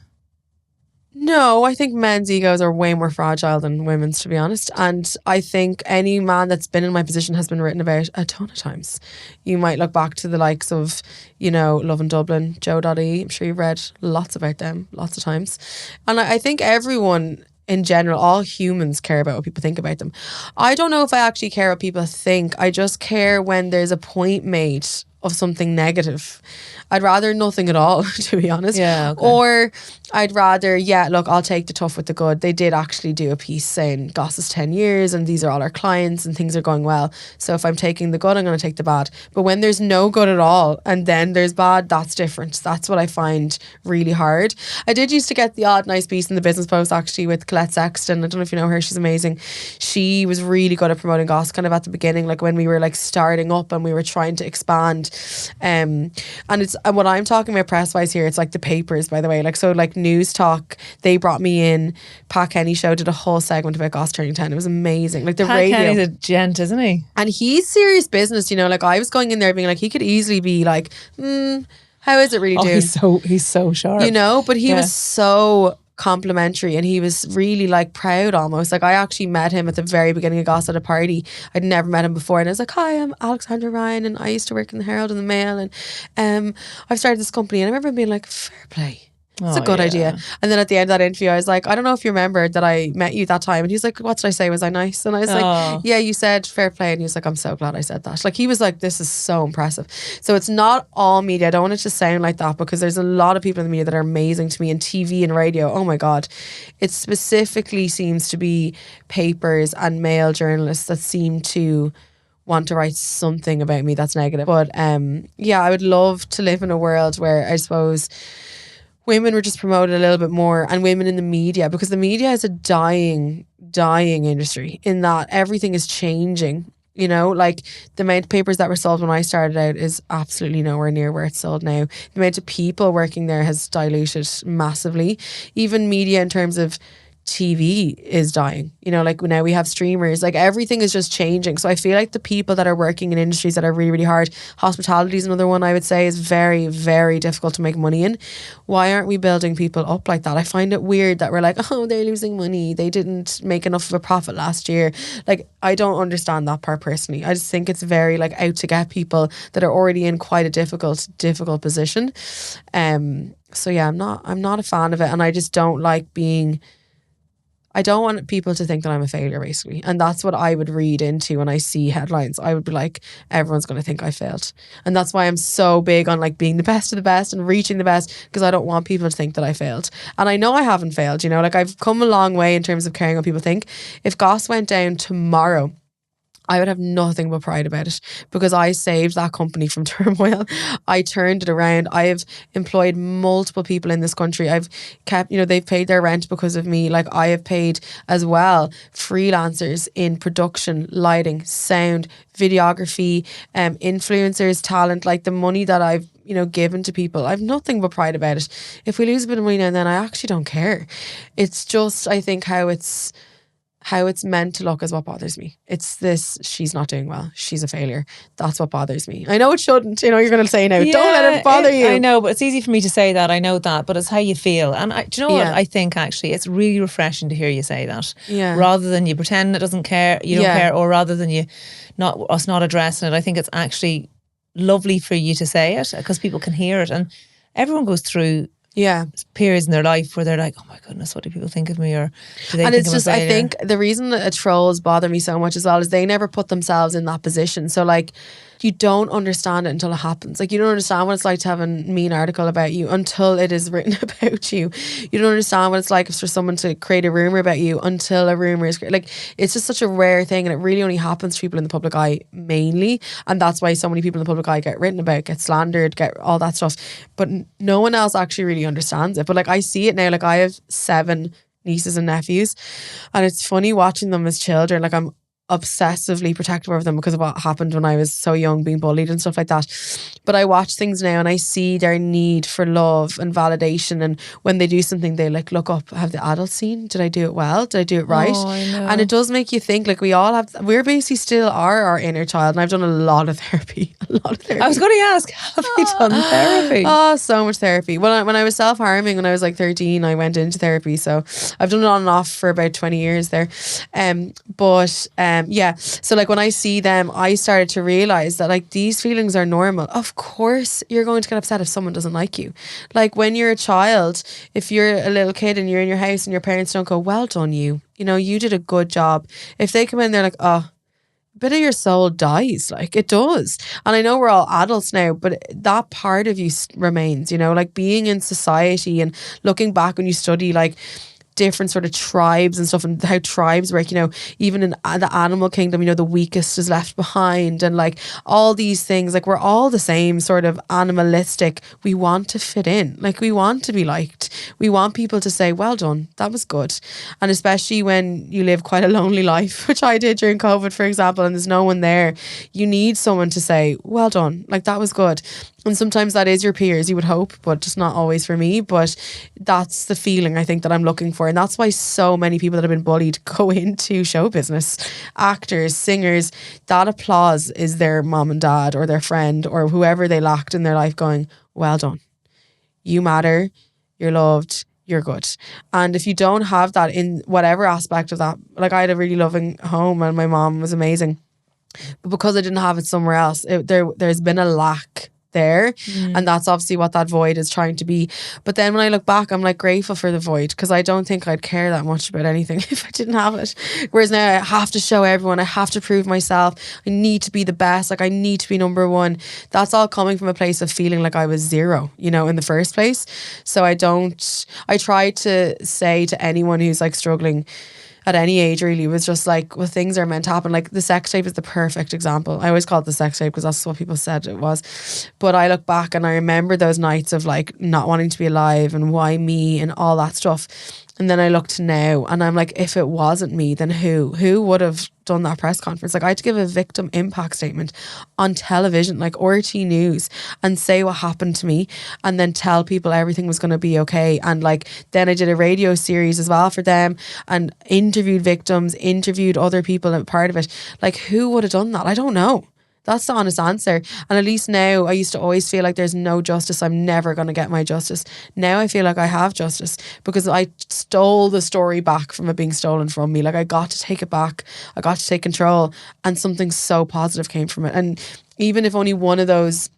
No, I think men's egos are way more fragile than women's, to be honest. And I think any man that's been in my position has been written about a ton of times. You might look back to the likes of, you know, Love in Dublin, Joe.ie. I'm sure you've read lots about them, lots of times. And I think everyone in general, all humans care about what people think about them. I don't know if I actually care what people think. I just care when there's a point made of something negative. I'd rather nothing at all, to be honest. Yeah, okay. Or I'd rather, look, I'll take the tough with the good. They did actually do a piece saying Goss is 10 years and these are all our clients and things are going well. So if I'm taking the good, I'm going to take the bad. But when there's no good at all and then there's bad, that's different. That's what I find really hard. I did used to get the odd nice piece in the Business Post actually with Colette Sexton. I don't know if you know her, she's amazing. She was really good at promoting Goss kind of at the beginning, like when we were like starting up and we were trying to expand. And it's what I'm talking about press wise here, it's like the papers, by the way, like so like News Talk, they brought me in. Pat Kenny show did a whole segment about Goss turning 10. It was amazing. Like the Pat radio. Kenny's a gent, isn't he? And he's serious business, you know. Like I was going in there being like, he could easily be like, how is it really doing? He's so sharp, you know. But he was so complimentary and he was really like proud almost. Like I actually met him at the very beginning of Goss at a party. I'd never met him before and I was like, hi, I'm Alexandra Ryan and I used to work in the Herald and the Mail and I've started this company. And I remember being like, fair play. It's a good idea. And then at the end of that interview, I was like, I don't know if you remember that I met you that time. And he was like, what did I say? Was I nice? And I was like, yeah, you said fair play. And he was like, I'm so glad I said that. Like he was like, this is so impressive. So it's not all media. I don't want it to sound like that because there's a lot of people in the media that are amazing to me, and TV and radio. Oh my God. It specifically seems to be papers and male journalists that seem to want to write something about me that's negative. But I would love to live in a world where I suppose women were just promoted a little bit more, and women in the media, because the media is a dying industry in that everything is changing. You know, like the amount of papers that were sold when I started out is absolutely nowhere near where it's sold now. The amount of people working there has diluted massively. Even media in terms of TV is dying, you know, like now we have streamers, like everything is just changing. So I feel like the people that are working in industries that are really, really hard, hospitality is another one I would say is very, very difficult to make money in. Why aren't we building people up like that? I find it weird that we're like, oh, they're losing money, they didn't make enough of a profit last year. Like, I don't understand that part personally. I just think it's very like out to get people that are already in quite a difficult position. So yeah, I'm not a fan of it, and I just don't like being, I don't want people to think that I'm a failure, basically. And that's what I would read into when I see headlines. I would be like, everyone's going to think I failed. And that's why I'm so big on like being the best of the best and reaching the best, because I don't want people to think that I failed. And I know I haven't failed, you know, like I've come a long way in terms of caring what people think. If Goss went down tomorrow, I would have nothing but pride about it, because I saved that company from turmoil. I turned it around. I have employed multiple people in this country. I've kept, you know, they've paid their rent because of me. Like, I have paid as well freelancers in production, lighting, sound, videography, influencers, talent, like the money that I've, you know, given to people. I've nothing but pride about it. If we lose a bit of money now and then, I actually don't care. It's just, I think how it's meant to look is what bothers me. It's this, she's not doing well, she's a failure. That's what bothers me. I know it shouldn't, you know, you're going to say now, don't let it bother you. I know, but it's easy for me to say that. I know that, but it's how you feel. And do you know what? I think actually it's really refreshing to hear you say that. Yeah. Rather than you pretend it doesn't care, you don't care, or rather than us not addressing it. I think it's actually lovely for you to say it, because people can hear it, and everyone goes through periods in their life where they're like, oh my goodness, what do people think of me, or do they and think it's just, I think the reason that trolls bother me so much as well is they never put themselves in that position. So like, you don't understand it until it happens. Like, you don't understand what it's like to have a mean article about you until it is written about you. You don't understand what it's like for someone to create a rumor about you until a rumor is created. Like, it's just such a rare thing, and it really only happens to people in the public eye mainly, and that's why so many people in the public eye get written about, get slandered, get all that stuff, but no one else actually really understands it. But like, I see it now. Like, I have 7 nieces and nephews, and it's funny watching them as children. Like, I'm obsessively protective of them because of what happened when I was so young, being bullied and stuff like that. But I watch things now and I see their need for love and validation, and when they do something, they like look up, have the adults seen? Did I do it well? Did I do it right? And it does make you think, like, we're basically still are our inner child. And I've done a lot of therapy. I was going to ask, have you done therapy? Oh, so much therapy. When I was self-harming when I was like 13, I went into therapy. So I've done it on and off for about 20 years there. Yeah, so like when I see them, I started to realize that like these feelings are normal. Of course you're going to get upset if someone doesn't like you. Like, when you're a child, if you're a little kid and you're in your house and your parents don't go, well done you know, you did a good job. If they come in, they're like, oh, a bit of your soul dies. Like, it does. And I know we're all adults now, but that part of you remains, you know, like being in society and looking back when you study like different sort of tribes and stuff, and how tribes work, you know, even in the animal kingdom, you know, the weakest is left behind, and like all these things, like we're all the same sort of animalistic. We want to fit in, like we want to be liked, we want people to say, well done, that was good. And especially when you live quite a lonely life, which I did during COVID, for example, and there's no one there, you need someone to say, well done, like that was good. And sometimes that is your peers, you would hope, but just not always for me. But that's the feeling I think that I'm looking for. And that's why so many people that have been bullied go into show business. Actors, singers, that applause is their mom and dad or their friend or whoever they lacked in their life going, well done. You matter, you're loved, you're good. And if you don't have that in whatever aspect of that, like I had a really loving home and my mom was amazing. But because I didn't have it somewhere else, there's been a lack there, and that's obviously what that void is trying to be. But then when I look back, I'm like grateful for the void, because I don't think I'd care that much about anything if I didn't have it. Whereas now I have to show everyone, I have to prove myself, I need to be the best, like I need to be number one. That's all coming from a place of feeling like I was zero, you know, in the first place. So I try to say to anyone who's like struggling at any age really, was just like, well, things are meant to happen. Like the sex tape is the perfect example. I always call it the sex tape because that's what people said it was. But I look back and I remember those nights of like not wanting to be alive and why me and all that stuff. And then I look to now and I'm like, if it wasn't me, then who? Who would have done that press conference? Like I had to give a victim impact statement on television, like RT News, and say what happened to me and then tell people everything was going to be okay. And like then I did a radio series as well for them and interviewed victims, interviewed other people and part of it. Like who would have done that? I don't know. That's the honest answer. And at least now, I used to always feel like there's no justice. I'm never going to get my justice. Now I feel like I have justice because I stole the story back from it being stolen from me. Like I got to take it back. I got to take control and something so positive came from it. And even if only one of those,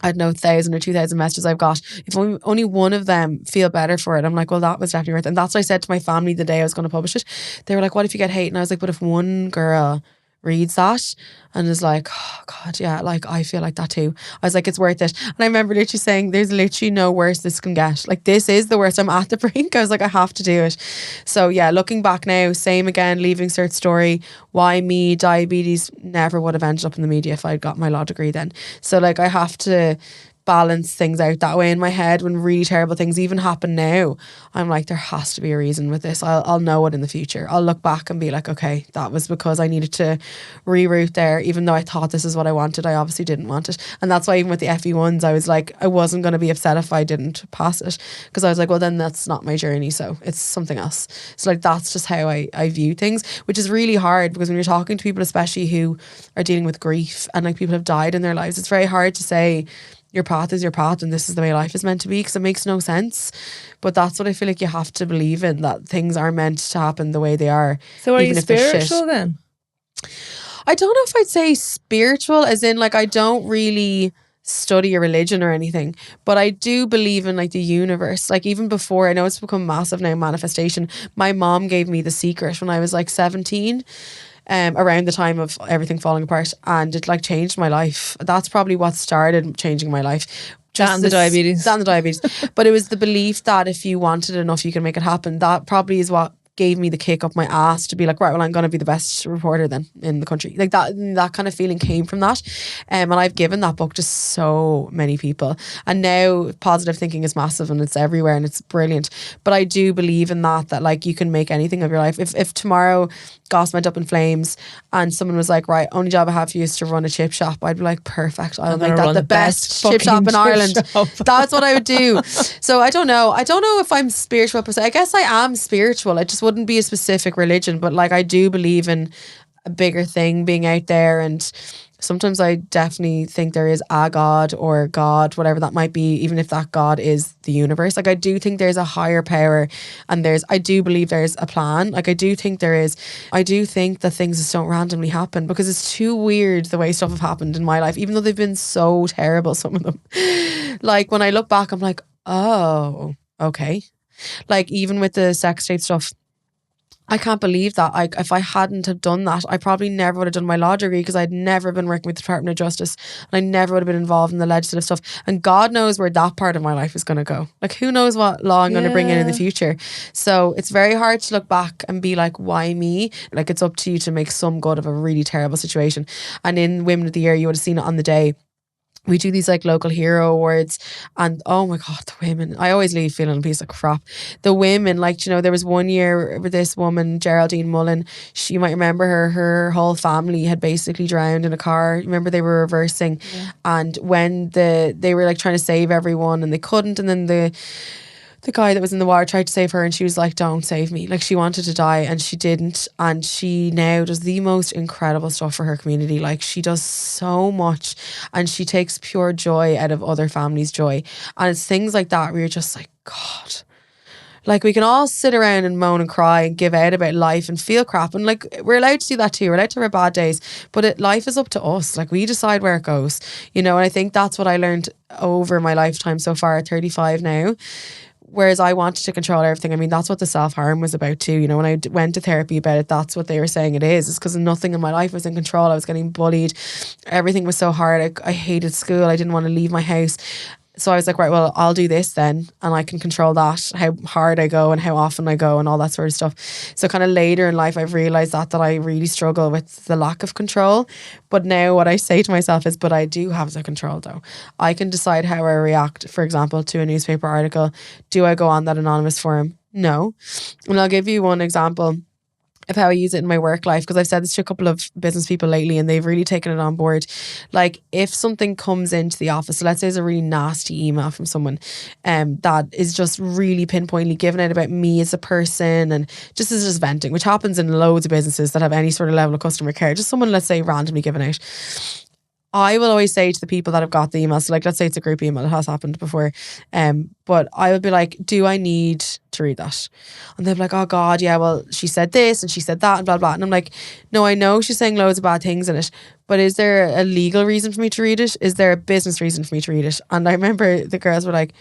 I don't know, 1,000 or 2,000 messages I've got, if only one of them feel better for it, I'm like, well, that was definitely worth it. And that's what I said to my family the day I was going to publish it. They were like, what if you get hate? And I was like, but if one girl reads that and is like, oh God, yeah, like I feel like that too. I was like, it's worth it. And I remember literally saying, there's literally no worse this can get. Like this is the worst. I'm at the brink. I was like, I have to do it. So yeah, looking back now, same again, leaving cert story. Why me? Diabetes never would have ended up in the media if I'd got my law degree then. So like I have to balance things out that way in my head when really terrible things even happen now. I'm like, there has to be a reason with this. I'll know it in the future. I'll look back and be like, okay, that was because I needed to reroute there. Even though I thought this is what I wanted, I obviously didn't want it. And that's why even with the FE1s, I was like, I wasn't going to be upset if I didn't pass it, because I was like, well, then that's not my journey, so it's something else. So like that's just how I view things, which is really hard because when you're talking to people, especially who are dealing with grief and like people have died in their lives, it's very hard to say your path is your path and this is the way life is meant to be, because it makes no sense. But that's what I feel like you have to believe in, that things are meant to happen the way they are. So are even you if they're shit. spiritual then? I don't know if I'd say spiritual as in like I don't really study a religion or anything, but I do believe in like the universe. Like even before, I know it's become massive now, manifestation. My mom gave me The Secret when I was like 17. Around the time of everything falling apart, and it like changed my life. That's probably what started changing my life. And the diabetes. And the diabetes. But it was the belief that if you wanted enough, you can make it happen. That probably is what gave me the kick up my ass to be like, right, well, I'm going to be the best reporter then in the country. Like that kind of feeling came from that. And I've given that book to so many people. And now positive thinking is massive and it's everywhere and it's brilliant. But I do believe in that like you can make anything of your life. If tomorrow Goss went up in flames and someone was like, right, only job I have for you is to run a chip shop, I'd be like, perfect, I'll make that the best chip shop in Ireland. That's what I would do. So I don't know if I'm spiritual per se. I guess I am spiritual. It just wouldn't be a specific religion, but like I do believe in a bigger thing being out there, and sometimes I definitely think there is a God or God, whatever that might be, even if that God is the universe. Like I do think there's a higher power, and I do believe there's a plan. Like I do think there is. I do think that things just don't randomly happen, because it's too weird the way stuff have happened in my life, even though they've been so terrible, some of them. Like when I look back, I'm like, oh, okay. Like even with the sex tape stuff, I can't believe that. If I hadn't have done that, I probably never would have done my law degree, because I'd never been working with the Department of Justice and I never would have been involved in the legislative stuff. And God knows where that part of my life is going to go. Like who knows what law I'm going to bring in the future. So it's very hard to look back and be like, why me? Like it's up to you to make some good of a really terrible situation. And in Women of the Year, you would have seen it on the day. We do these like local hero awards, and oh my God, the women, I always leave feeling a piece of crap. The women, like, you know, there was one year with this woman, Geraldine Mullen, you might remember her whole family had basically drowned in a car. Remember they were reversing, and when they were like trying to save everyone and they couldn't, and then the guy that was in the water tried to save her and she was like, don't save me. Like she wanted to die and she didn't. And she now does the most incredible stuff for her community. Like she does so much and she takes pure joy out of other families' joy. And it's things like that where you're just like, God. Like we can all sit around and moan and cry and give out about life and feel crap. And like we're allowed to do that too. We're allowed to have our bad days. But life is up to us. Like we decide where it goes. You know, and I think that's what I learned over my lifetime so far at 35 now. Whereas I wanted to control everything. I mean, that's what the self-harm was about too. You know, when I went to therapy about it, that's what they were saying it is. It's because nothing in my life was in control. I was getting bullied. Everything was so hard. I hated school. I didn't want to leave my house. So I was like, right, well, I'll do this then, and I can control that, how hard I go and how often I go and all that sort of stuff. So kind of later in life, I've realised that I really struggle with the lack of control. But now what I say to myself is, but I do have the control though. I can decide how I react, for example, to a newspaper article. Do I go on that anonymous forum? No. And I'll give you one example of how I use it in my work life, because I've said this to a couple of business people lately and they've really taken it on board. Like if something comes into the office, so let's say it's a really nasty email from someone that is just really pinpointedly given out about me as a person and just is just venting, which happens in loads of businesses that have any sort of level of customer care, just someone, let's say, randomly given out. I will always say to the people that have got the email, so like let's say it's a group email, it has happened before, but I would be like, do I need to read that? And they'll be like, oh God, yeah, well she said this and she said that and blah blah. And I'm like, no, I know she's saying loads of bad things in it, but is there a legal reason for me to read it? Is there a business reason for me to read it? And I remember the girls were like,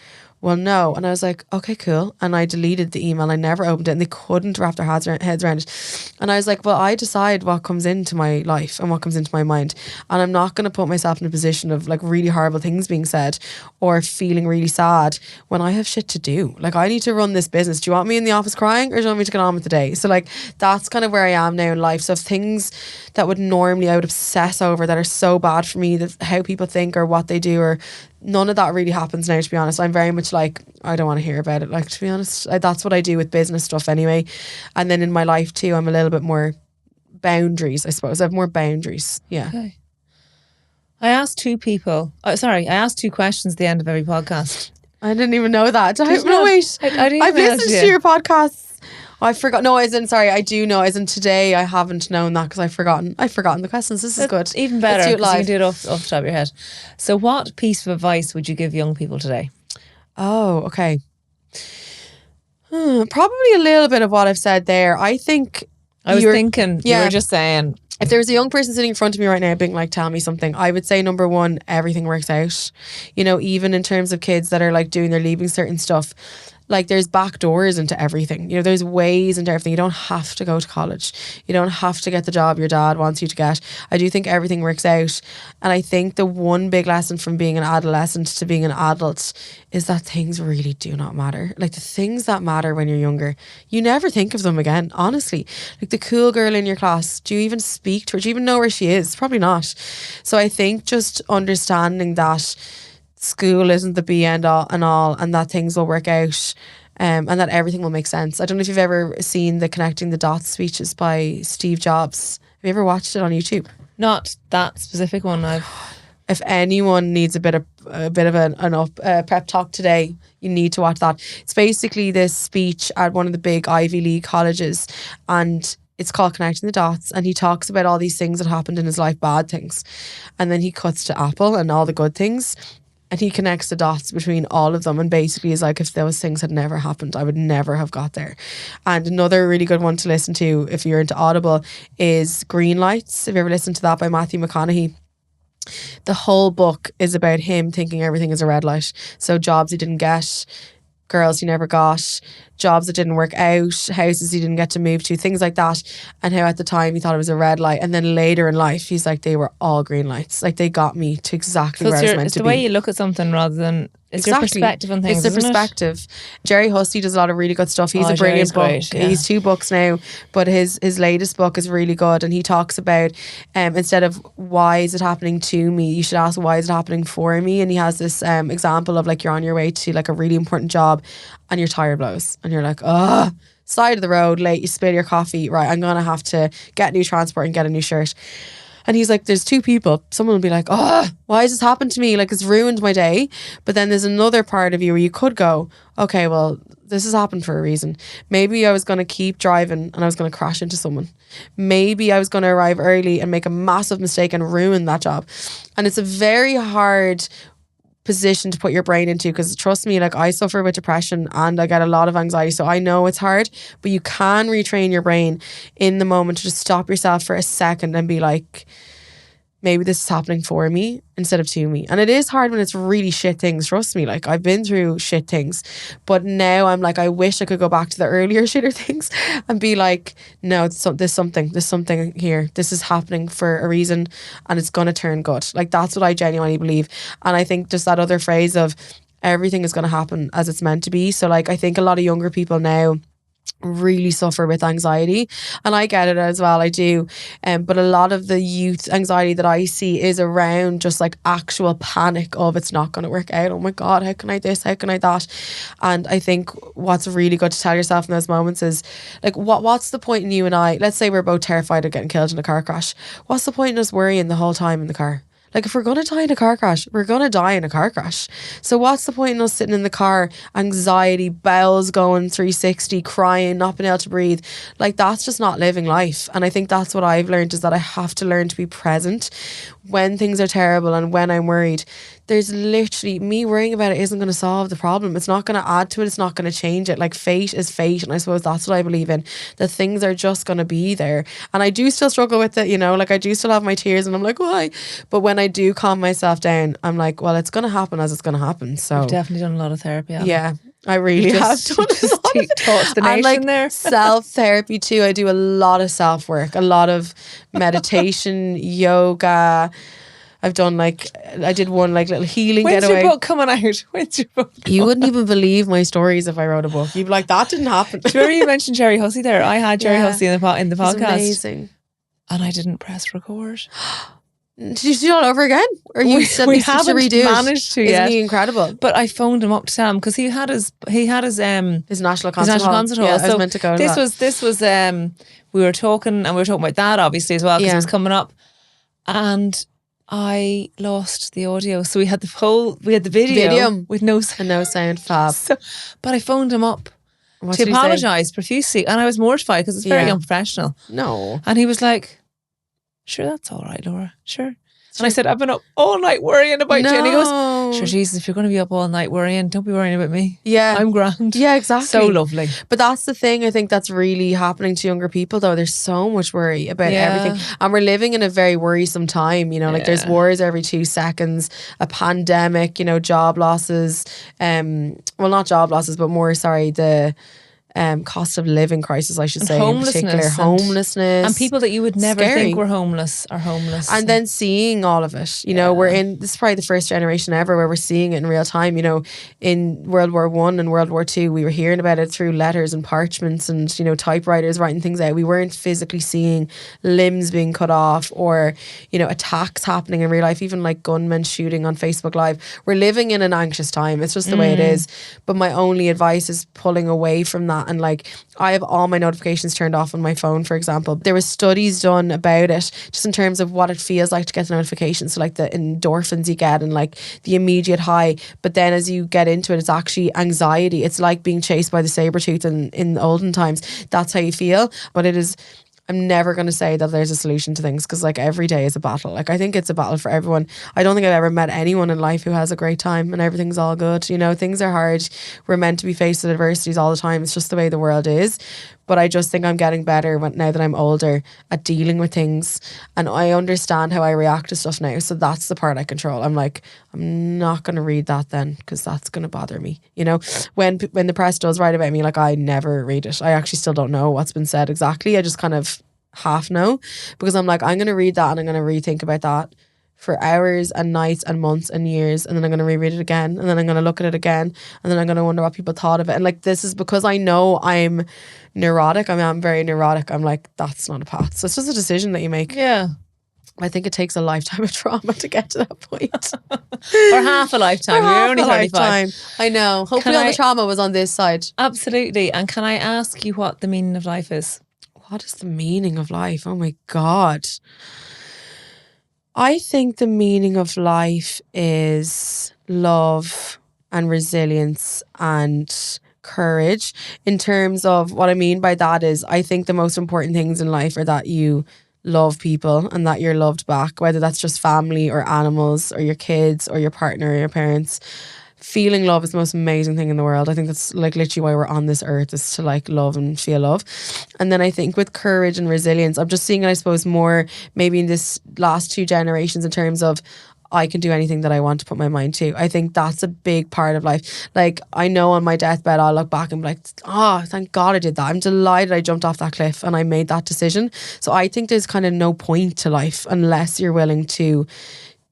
well, no. And I was like, okay, cool. And I deleted the email. I never opened it and they couldn't wrap their heads around it. And I was like, well, I decide what comes into my life and what comes into my mind. And I'm not going to put myself in a position of like really horrible things being said or feeling really sad when I have shit to do. Like I need to run this business. Do you want me in the office crying or do you want me to get on with the day? So like that's kind of where I am now in life. So if things that would normally I would obsess over that are so bad for me, that how people think or what they do, or none of that really happens now, to be honest. I'm very much like, I don't want to hear about it, like, to be honest. That's what I do with business stuff anyway. And then in my life too, I'm a little bit more boundaries, I suppose. I have more boundaries. Yeah. Okay. I asked two questions at the end of every podcast. I didn't even know that. Did you No, not? wait. I've listened to your podcasts. I forgot. No, as in, sorry, I do know. As in today, I haven't known that because I've forgotten the questions. This is good. Even better, Let's do it because you live. can do it off the top of your head. So what piece of advice would you give young people today? Oh, okay. Probably a little bit of what I've said there. I think I was thinking, you yeah. were just saying, if there was a young person sitting in front of me right now being like, tell me something, I would say number one, everything works out. You know, even in terms of kids that are like doing their leaving certain stuff, like there's back doors into everything. You know, there's ways into everything. You don't have to go to college. You don't have to get the job your dad wants you to get. I do think everything works out. And I think the one big lesson from being an adolescent to being an adult is that things really do not matter. Like the things that matter when you're younger, you never think of them again, honestly. Like the cool girl in your class, do you even speak to her? Do you even know where she is? Probably not. So I think just understanding that school isn't the be end all and that things will work out, and that everything will make sense. I don't know if you've ever seen the Connecting the Dots speeches by Steve Jobs. Have you ever watched it on YouTube? not that specific one. If anyone needs a bit of an prep talk today, you need to watch that. It's basically this speech at one of the big Ivy League colleges, and it's called Connecting the Dots, and he talks about all these things that happened in his life, bad things, and then he cuts to Apple and all the good things, and he connects the dots between all of them, and basically is like, if those things had never happened, I would never have got there. And another really good one to listen to if you're into Audible is Green Lights. Have you ever listened to that by Matthew McConaughey? The whole book is about him thinking everything is a red light. So jobs he didn't get, girls he never got, jobs that didn't work out, houses he didn't get to move to, things like that, and how at the time he thought it was a red light, and then later in life he's like, they were all green lights. Like they got me to exactly where I was meant it's to the be. way you look at something rather than it's your perspective on things. It's the isn't perspective. Jerry Hussey does a lot of really good stuff. He's a brilliant book. Great, yeah. He's 2 books now, but his latest book is really good, and he talks about instead of why is it happening to me, you should ask why is it happening for me. And he has this example of like, you're on your way to like a really important job and your tire blows and you're like, oh, side of the road, late, you spill your coffee, right, I'm gonna have to get new transport and get a new shirt. And he's like, there's 2 people. Someone will be like, oh, why has this happened to me? Like, it's ruined my day. But then there's another part of you where you could go, okay, well, this has happened for a reason. Maybe I was going to keep driving and I was going to crash into someone. Maybe I was going to arrive early and make a massive mistake and ruin that job. And it's a very hard position to put your brain into, because trust me, like I suffer with depression and I get a lot of anxiety, so I know it's hard, but you can retrain your brain in the moment to just stop yourself for a second and be like, maybe this is happening for me instead of to me. And it is hard when it's really shit things, trust me. Like I've been through shit things, but now I'm like, I wish I could go back to the earlier shitter things and be like, no, there's something here. This is happening for a reason and it's going to turn good. Like that's what I genuinely believe. And I think just that other phrase of everything is going to happen as it's meant to be. So like I think a lot of younger people now, really suffer with anxiety, and I get it as well, I do, but a lot of the youth anxiety that I see is around just like actual panic of it's not going to work out, oh my god, how can I this, how can I that. And I think what's really good to tell yourself in those moments is like, what's the point in you and I, let's say we're both terrified of getting killed in a car crash, what's the point in us worrying the whole time in the car? Like, if we're going to die in a car crash, we're going to die in a car crash. So what's the point in us sitting in the car, anxiety, bowels going 360, crying, not being able to breathe? Like, that's just not living life. And I think that's what I've learned, is that I have to learn to be present when things are terrible and when I'm worried. There's literally, me worrying about it isn't going to solve the problem. It's not going to add to it. It's not going to change it. Like, fate is fate. And I suppose that's what I believe in, that things are just going to be there. And I do still struggle with it, you know, like I do still have my tears and I'm like, why? But when I do calm myself down, I'm like, well, it's going to happen as it's going to happen. So You've definitely done a lot of therapy. Anna. Yeah, I really have done a lot of taught the nation and like there. self-therapy too. I do a lot of self-work, a lot of meditation, yoga. I've done like, I did one like little healing When's getaway. your book coming out? When's your book coming You wouldn't even believe my stories if I wrote a book. You'd be like, that didn't happen. Do you remember you mentioned Jerry Hussey there? I had Jerry Hussey in the It's podcast. amazing. And I didn't press record. Did you do it all over again? Or you said we we have to haven't redo managed to it? yet. Isn't he incredible? But I phoned him up to tell him, because he had his National Concert National Hall. Concert Hall. Yeah, I So was meant to go to this was we were talking, and we were talking about that obviously as well, because it was coming up, and I lost the audio. So we had the video with no sound. And no sound. Fab. So, but I phoned him up What to did he say? apologise profusely, and I was mortified because it's very unprofessional. No. And he was like, "Sure, that's all right, Laura. Sure." And I said, "I've been up all night worrying about you." And he goes, "Sure, Jesus, if you're going to be up all night worrying, don't be worrying about me. Yeah. I'm grand." Yeah, exactly. So lovely. But that's the thing, I think that's really happening to younger people though. There's so much worry about everything. And we're living in a very worrisome time, you know, like there's wars every 2 seconds, a pandemic, you know, job losses, well, not job losses, but more, sorry, the cost of living crisis, I should say, in particular. Homelessness. And people that you would never think were homeless are homeless. And then seeing all of it, you know, this is probably the first generation ever where we're seeing it in real time. You know, in World War I and World War II, we were hearing about it through letters and parchments and, you know, typewriters writing things out. We weren't physically seeing limbs being cut off or, you know, attacks happening in real life, even like gunmen shooting on Facebook Live. We're living in an anxious time. It's just the way it is. But my only advice is pulling away from that. And like, I have all my notifications turned off on my phone, for example. There was studies done about it, just in terms of what it feels like to get the notifications. So like the endorphins you get and like the immediate high. But then as you get into it, it's actually anxiety. It's like being chased by the saber-tooth in olden times. That's how you feel. But it is... I'm never going to say that there's a solution to things, because like every day is a battle. Like I think it's a battle for everyone. I don't think I've ever met anyone in life who has a great time and everything's all good. You know, things are hard. We're meant to be faced with adversities all the time. It's just the way the world is. But I just think I'm getting better now that I'm older at dealing with things, and I understand how I react to stuff now. So that's the part I control. I'm like, I'm not going to read that then, because that's going to bother me. You know, when the press does write about me, like I never read it. I actually still don't know what's been said exactly. I just kind of half know, because I'm like, I'm going to read that and I'm going to rethink about that for hours and nights and months and years, and then I'm going to reread it again, and then I'm going to look at it again, and then I'm going to wonder what people thought of it. And like, this is because I know I'm neurotic. I mean, I'm very neurotic. I'm like, that's not a path. So it's just a decision that you make. Yeah. I think it takes a lifetime of trauma to get to that point. Or half a lifetime. You're only 35. I know. Hopefully all the trauma was on this side. Absolutely. And can I ask you what the meaning of life is? What is the meaning of life? Oh my God. I think the meaning of life is love and resilience and courage. In terms of what I mean by that is, I think the most important things in life are that you love people and that you're loved back, whether that's just family or animals or your kids or your partner or your parents. Feeling love is the most amazing thing in the world. I think that's like literally why we're on this earth, is to like love and feel love. And then I think with courage and resilience, I'm just seeing it, I suppose, more maybe in this last 2 generations, in terms of I can do anything that I want to put my mind to. I think that's a big part of life. Like, I know on my deathbed I'll look back and be like, oh, thank God I did that. I'm delighted I jumped off that cliff and I made that decision. So I think there's kind of no point to life unless you're willing to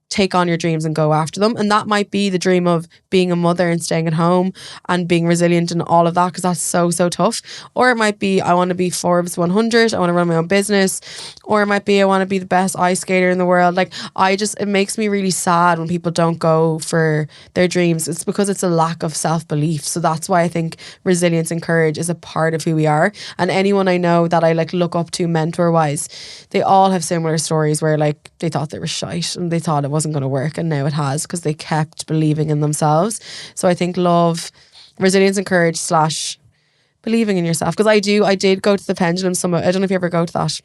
take on your dreams and go after them. And that might be the dream of being a mother and staying at home and being resilient and all of that, because that's so tough. Or it might be, I want to be Forbes 100, I want to run my own business. Or it might be, I want to be the best ice skater in the world. Like, it makes me really sad when people don't go for their dreams. It's because it's a lack of self-belief. So that's why I think resilience and courage is a part of who we are. And anyone I know that I like look up to mentor wise, they all have similar stories where like they thought they were shite and they thought it wasn't going to work, and now it has, because they kept believing in themselves. So I think love, resilience and courage / believing in yourself. Because I did go to the Pendulum Summit. I don't know if you ever go to that.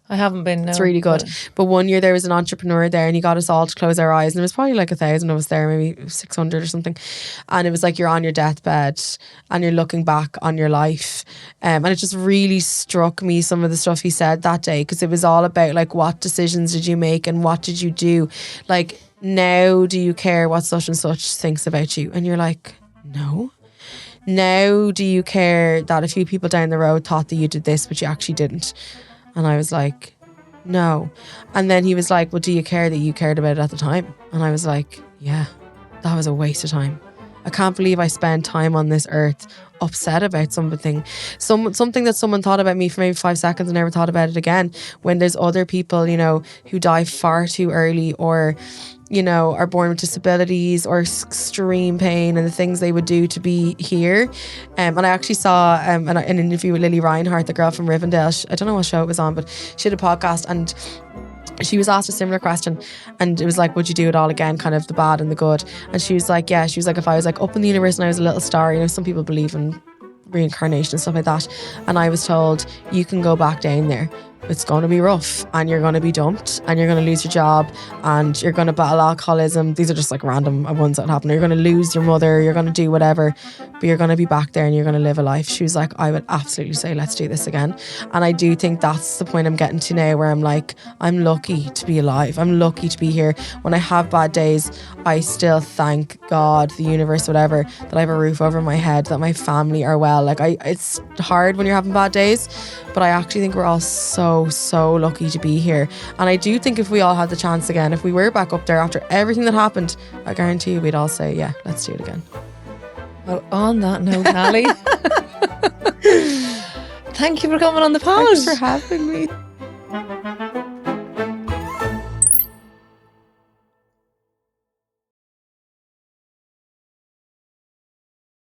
I haven't been, no. It's really good. But one year there was an entrepreneur there and he got us all to close our eyes, and there was probably like 1,000 of us there, maybe 600 or something. And it was like you're on your deathbed and you're looking back on your life. And it just really struck me, some of the stuff he said that day, because it was all about like, what decisions did you make and what did you do? Like, now do you care what such and such thinks about you? And you're like, no. Now do you care that a few people down the road thought that you did this but you actually didn't? And I was like, no. And then he was like, well, do you care that you cared about it at the time? And I was like, yeah, that was a waste of time. I can't believe I spent time on this earth upset about something that someone thought about me for maybe 5 seconds and never thought about it again, when there's other people, you know, who die far too early, or, you know, are born with disabilities or extreme pain, and the things they would do to be here. And I actually saw an interview with Lily Reinhardt, the girl from Rivendell. I don't know what show it was on, but she had a podcast, and she was asked a similar question, and it was like, would you do it all again, kind of the bad and the good? And she was like, yeah. She was like, if I was like up in the universe and I was a little star, you know, some people believe in reincarnation and stuff like that, and I was told, you can go back down there, it's going to be rough and you're going to be dumped and you're going to lose your job and you're going to battle alcoholism. These are just like random ones that happen. You're going to lose your mother, you're going to do whatever, but you're going to be back there and you're going to live a life. She was like, I would absolutely say, let's do this again. And I do think that's the point I'm getting to now, where I'm like, I'm lucky to be alive. I'm lucky to be here. When I have bad days, I still thank God, the universe, whatever, that I have a roof over my head, that my family are well. Like, it's hard when you're having bad days, but I actually think we're all so lucky to be here. And I do think if we all had the chance again, if we were back up there after everything that happened, I guarantee you we'd all say, yeah, let's do it again. Well, on that note, Ali, thank you for coming on the pod. Thanks for having me.